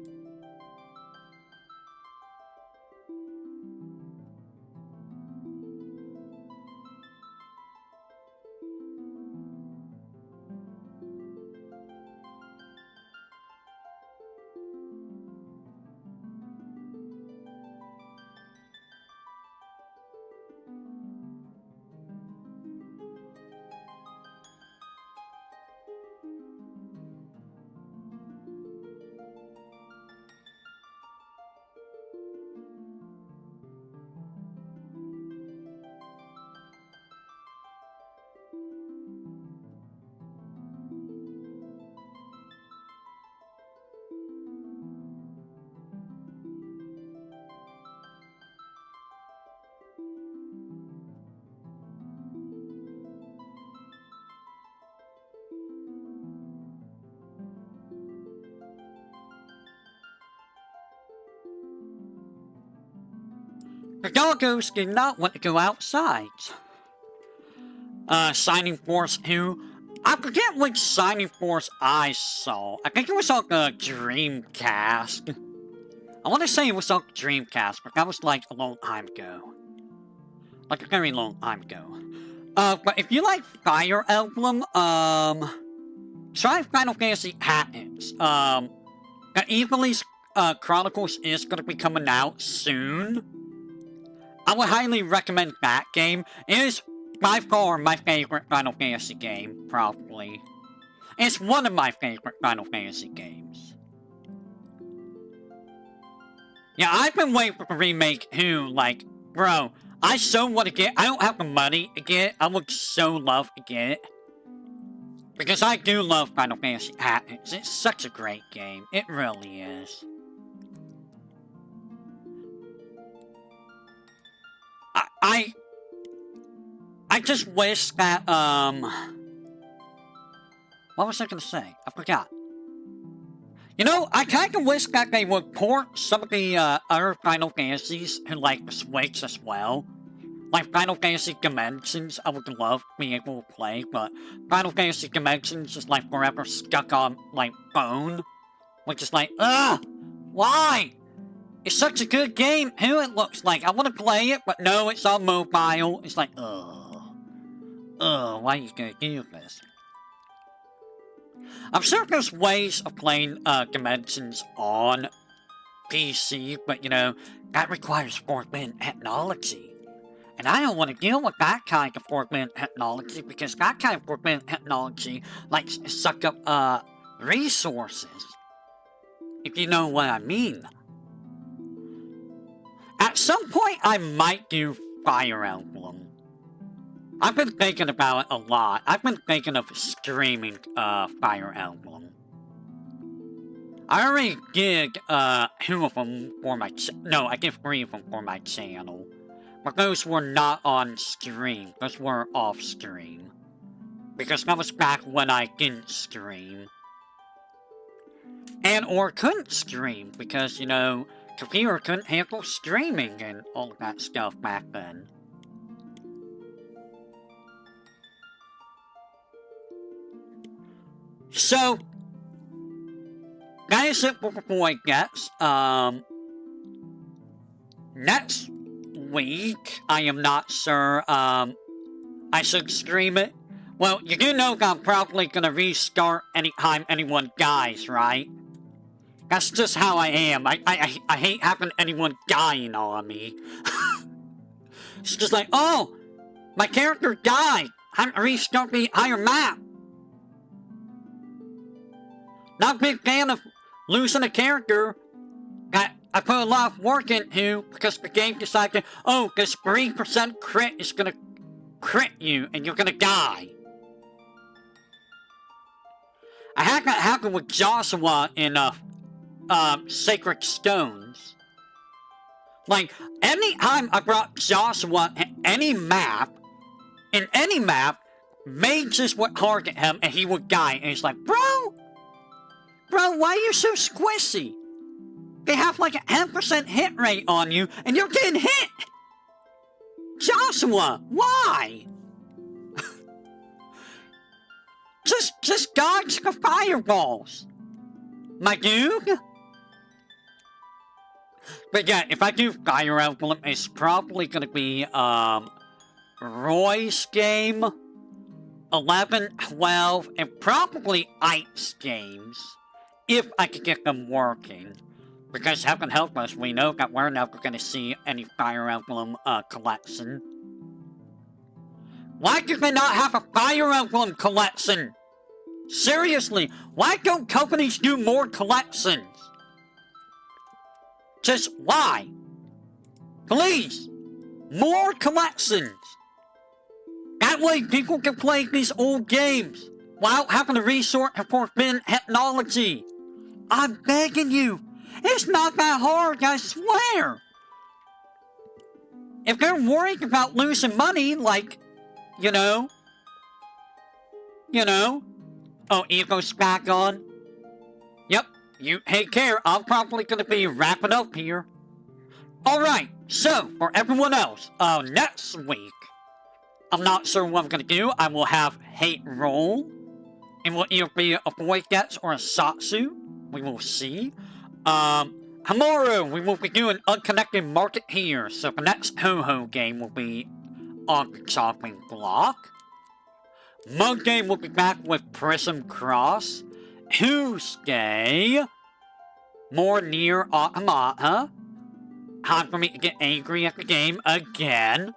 The doggos did not want to go outside. Signing Force who? I forget which Signing Force I saw. I think it was on the Dreamcast. I want to say it was on Dreamcast, but that was like a long time ago. Like a very long time ago. But if you like Fire Emblem, try Final Fantasy Tactics. The Evil's Chronicles is going to be coming out soon. I would highly recommend that game. It is by far my favorite Final Fantasy game, probably. It's one of my favorite Final Fantasy games. Yeah, I've been waiting for the remake too, like, bro, I so want to get, I don't have the money to get it, I would so love to get it. Because I do love Final Fantasy Tactics, it's such a great game, it really is. I just wish that, what was I gonna say? I forgot. You know, I kinda wish that they would port some of the, other Final Fantasies to, like, the Switch as well. Like, Final Fantasy Dimensions, I would love to be able to play, but Final Fantasy Dimensions is, like, forever stuck on, like, phone. Which is like, ugh! Why? It's such a good game, who it looks like. I want to play it, but no, it's on mobile. It's like, ugh. Ugh, why are you gonna do this? I'm sure there's ways of playing, Dimensions on PC, but, you know, that requires forbidden technology. And I don't want to deal with that kind of forbidden technology, because that kind of forbidden technology likes to suck up, resources. If you know what I mean. At some point, I might do Fire Emblem. I've been thinking about it a lot. I've been thinking of streaming, Fire Emblem. I already did, 2 of them for my no, I did 3 of them for my channel. But those were not on stream. Those were off stream. Because that was back when I didn't stream. And or couldn't stream, because, you know, computer couldn't handle streaming and all of that stuff back then. So, that is it for Voidex. Next week, I am not sure, I should stream it. Well, you do know that I'm probably gonna restart anytime anyone dies, right? That's just how I am. I hate having anyone dying on me. It's just like, oh, my character died. I'm gonna restart the entire map. Not a big fan of losing a character that I put a lot of work into because the game decided, oh, this 3% crit is gonna crit you and you're gonna die. I had that happen with Joshua in, Sacred Stones. Like, anytime I brought Joshua in any map, mages would target him and he would die. And it's like, bro, why are you so squishy? They have like a 10% hit rate on you and you're getting hit! Joshua, why? just dodge the fireballs, my dude. But yeah, if I do Fire Emblem, it's probably gonna be, Roy's game, 11, 12, and probably Ike's games, if I could get them working. Because heaven help us, we know that we're never gonna see any Fire Emblem, collection. Why do they not have a Fire Emblem collection? Seriously, why don't companies do more collections? Just why? Please, more collections. That way people can play these old games without having to resort to forbidden technology. I'm begging you. It's not that hard, I swear. If they're worried about losing money, like, you know. Oh, Evo's back on. Yep, you take care. I'm probably gonna be wrapping up here. Alright, So, for everyone else, next week, I'm not sure what I'm gonna do. I will have hate roll. It will either be a Voidex or a Satsu. We will see. Tomorrow, we will be doing Unconnected Market here. So the next Ho-Ho game will be on the chopping block. Monday, we'll be back with Prism Cross. Tuesday, more Nier Automata. Time for me to get angry at the game again.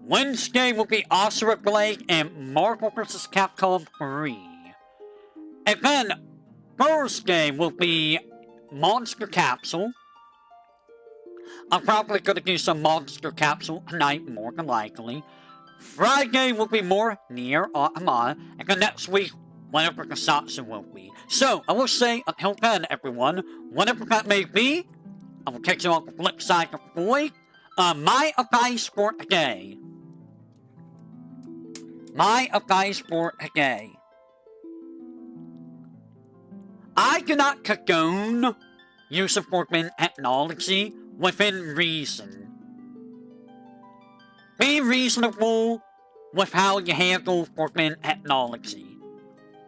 Wednesday will be Osric Blade and Marvel vs. Capcom 3. And then Thursday will be Monster Capsule. I'm probably going to do some Monster Capsule tonight, more than likely. Friday will be more Nier Automata. And then next week, whatever the Satsu will be. So, I will say, until then, everyone, whatever that may be, I will catch you on the flip side of the void. My advice for today. My advice for today. I do not condone use of forbidden technology within reason. Be reasonable with how you handle forbidden technology.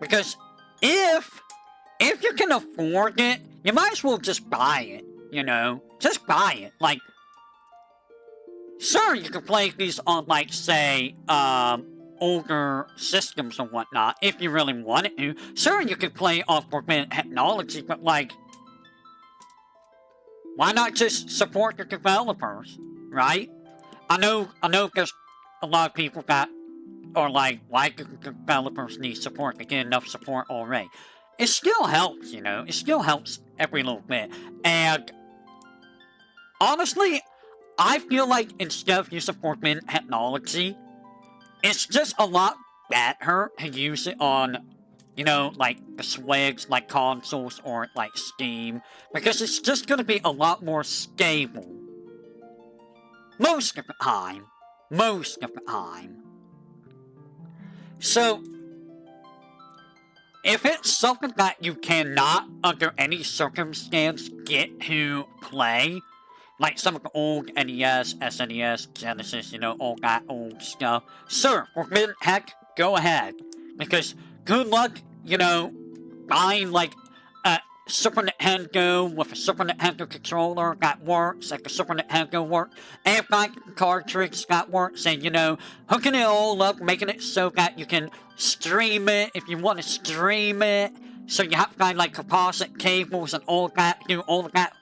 Because if you can afford it, you might as well just buy it, you know? Just buy it. Like, sure, you can play these on, like, say, older systems and whatnot, if you really wanted to. Sure, you could play on forbidden technology, but, like, why not just support your developers, right? I know there's a lot of people that are like, why do developers need support? They get enough support already. It still helps, you know? It still helps every little bit. And honestly, I feel like instead of using forbidden technology, it's just a lot better to use it on, you know, like the swigs, like consoles or like Steam, because it's just going to be a lot more stable. Most of the time. Most of the time. So, if it's something that you cannot, under any circumstance, get to play, like some of the old NES, SNES, Genesis, you know, all that old stuff, sure, forbidden heck, go ahead. Because good luck, you know, buying like a Super Nintendo with a Super Nintendo controller that works, like a Super Nintendo works, and like cartridge that works, and you know, hooking it all up, making it so that you can stream it if you want to stream it. So you have to find like composite cables and all that, do all of that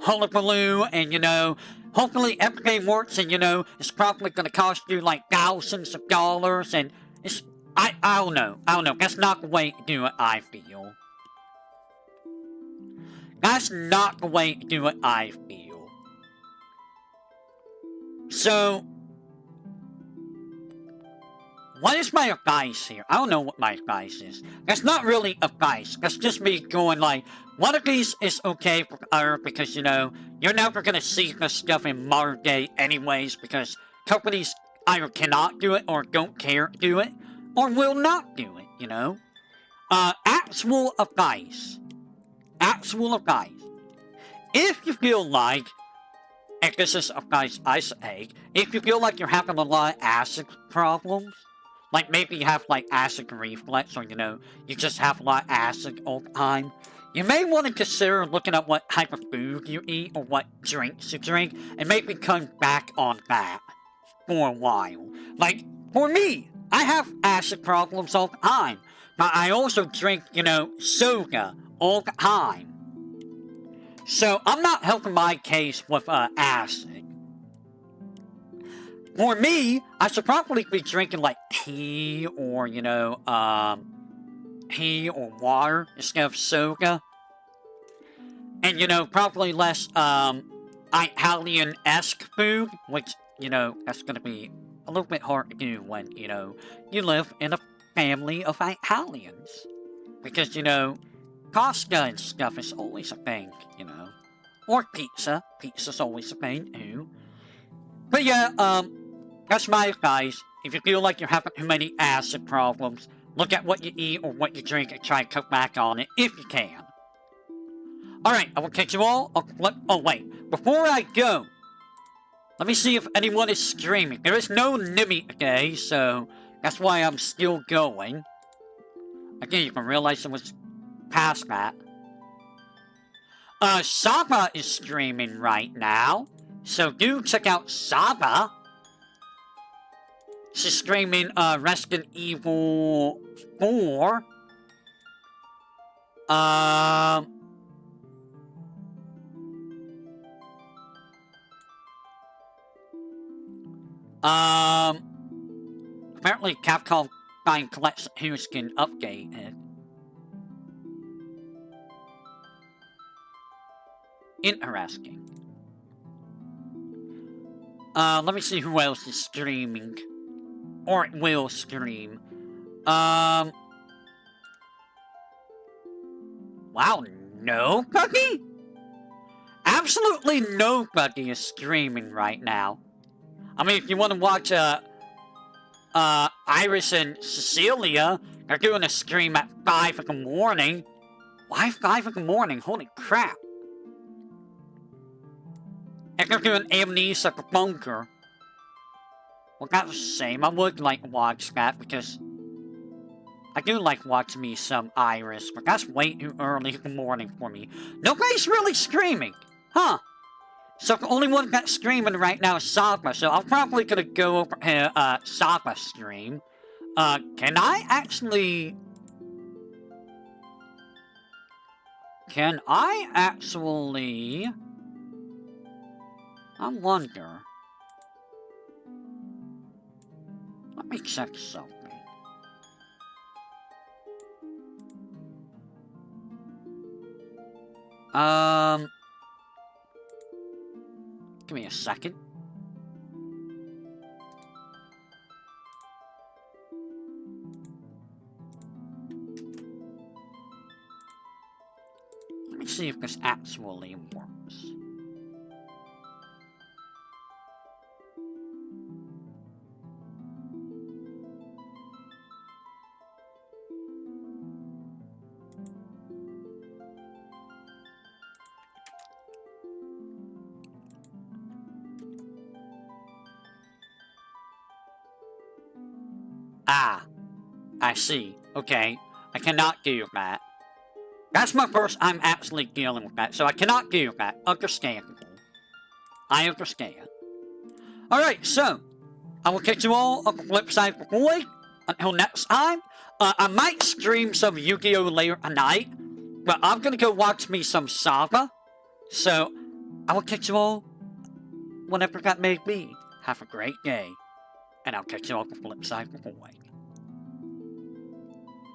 hullabaloo, and you know, hopefully everything works, and you know, it's probably gonna cost you like thousands of dollars, and it's, I don't know, that's not the way to do it, I feel. That's not the way to do it, I feel. So, what is my advice here? I don't know what my advice is. That's not really advice. That's just me going like, one of these is okay for other because, you know, you're never going to see this stuff in modern day anyways because companies either cannot do it or don't care to do it or will not do it, you know? Actual advice. Actual advice. If you feel like, and this is advice I say, if you feel like you're having a lot of acid problems, like maybe you have like acid reflux or you know, you just have a lot of acid all the time, you may want to consider looking at what type of food you eat or what drinks you drink and maybe come back on that for a while. Like, for me, I have acid problems all the time, but I also drink, you know, soda all the time. So, I'm not helping my case with acid. For me, I should probably be drinking like tea or, you know, tea or water instead of soda. And, you know, probably less, Italian-esque food, which, you know, that's gonna be a little bit hard to do when, you know, you live in a family of Italians. Because, you know, pasta and stuff is always a thing, you know. Or pizza. Pizza's always a thing, too. But yeah, that's my advice. If you feel like you're having too many acid problems, look at what you eat or what you drink and try to cut back on it if you can. Alright, I will catch you all on the flip. Oh, wait. before I go, let me see if anyone is streaming. There is no Nimmy today, so that's why I'm still going. Again, you can realize it was past that. Sava is streaming right now, so do check out Sava. She's streaming, Resident Evil 4. Apparently Capcom 9 Collection Houston updated. Interesting. Let me see who else is streaming. Or it will stream. Wow, nobody? Absolutely nobody is streaming right now. I mean, if you want to watch, Iris and Cecilia, they're doing a stream at 5 in the morning. Why 5 in the morning? Holy crap. And they're doing Amnesia the Bunker. Well, that's the same. I would like to watch that because I do like watching me some Iris, but that's way too early in the morning for me. Nobody's really streaming, huh? So the only one that's streaming right now is Sava, so I'm probably gonna go over here, Sava stream. Can I actually... I wonder... Let me check something. Give me a second. Let me see if this actually works. Ah, I see. Okay, I cannot do that. That's my first time actually dealing with that, so I cannot do that. Understandable. I understand. Alright, so, I will catch you all on the flip side of the void. Until next time, I might stream some Yu-Gi-Oh! Later tonight, but I'm gonna go watch me some Saga. So, I will catch you all whenever that may be. Have a great day. And I'll catch you on the flip side of the void.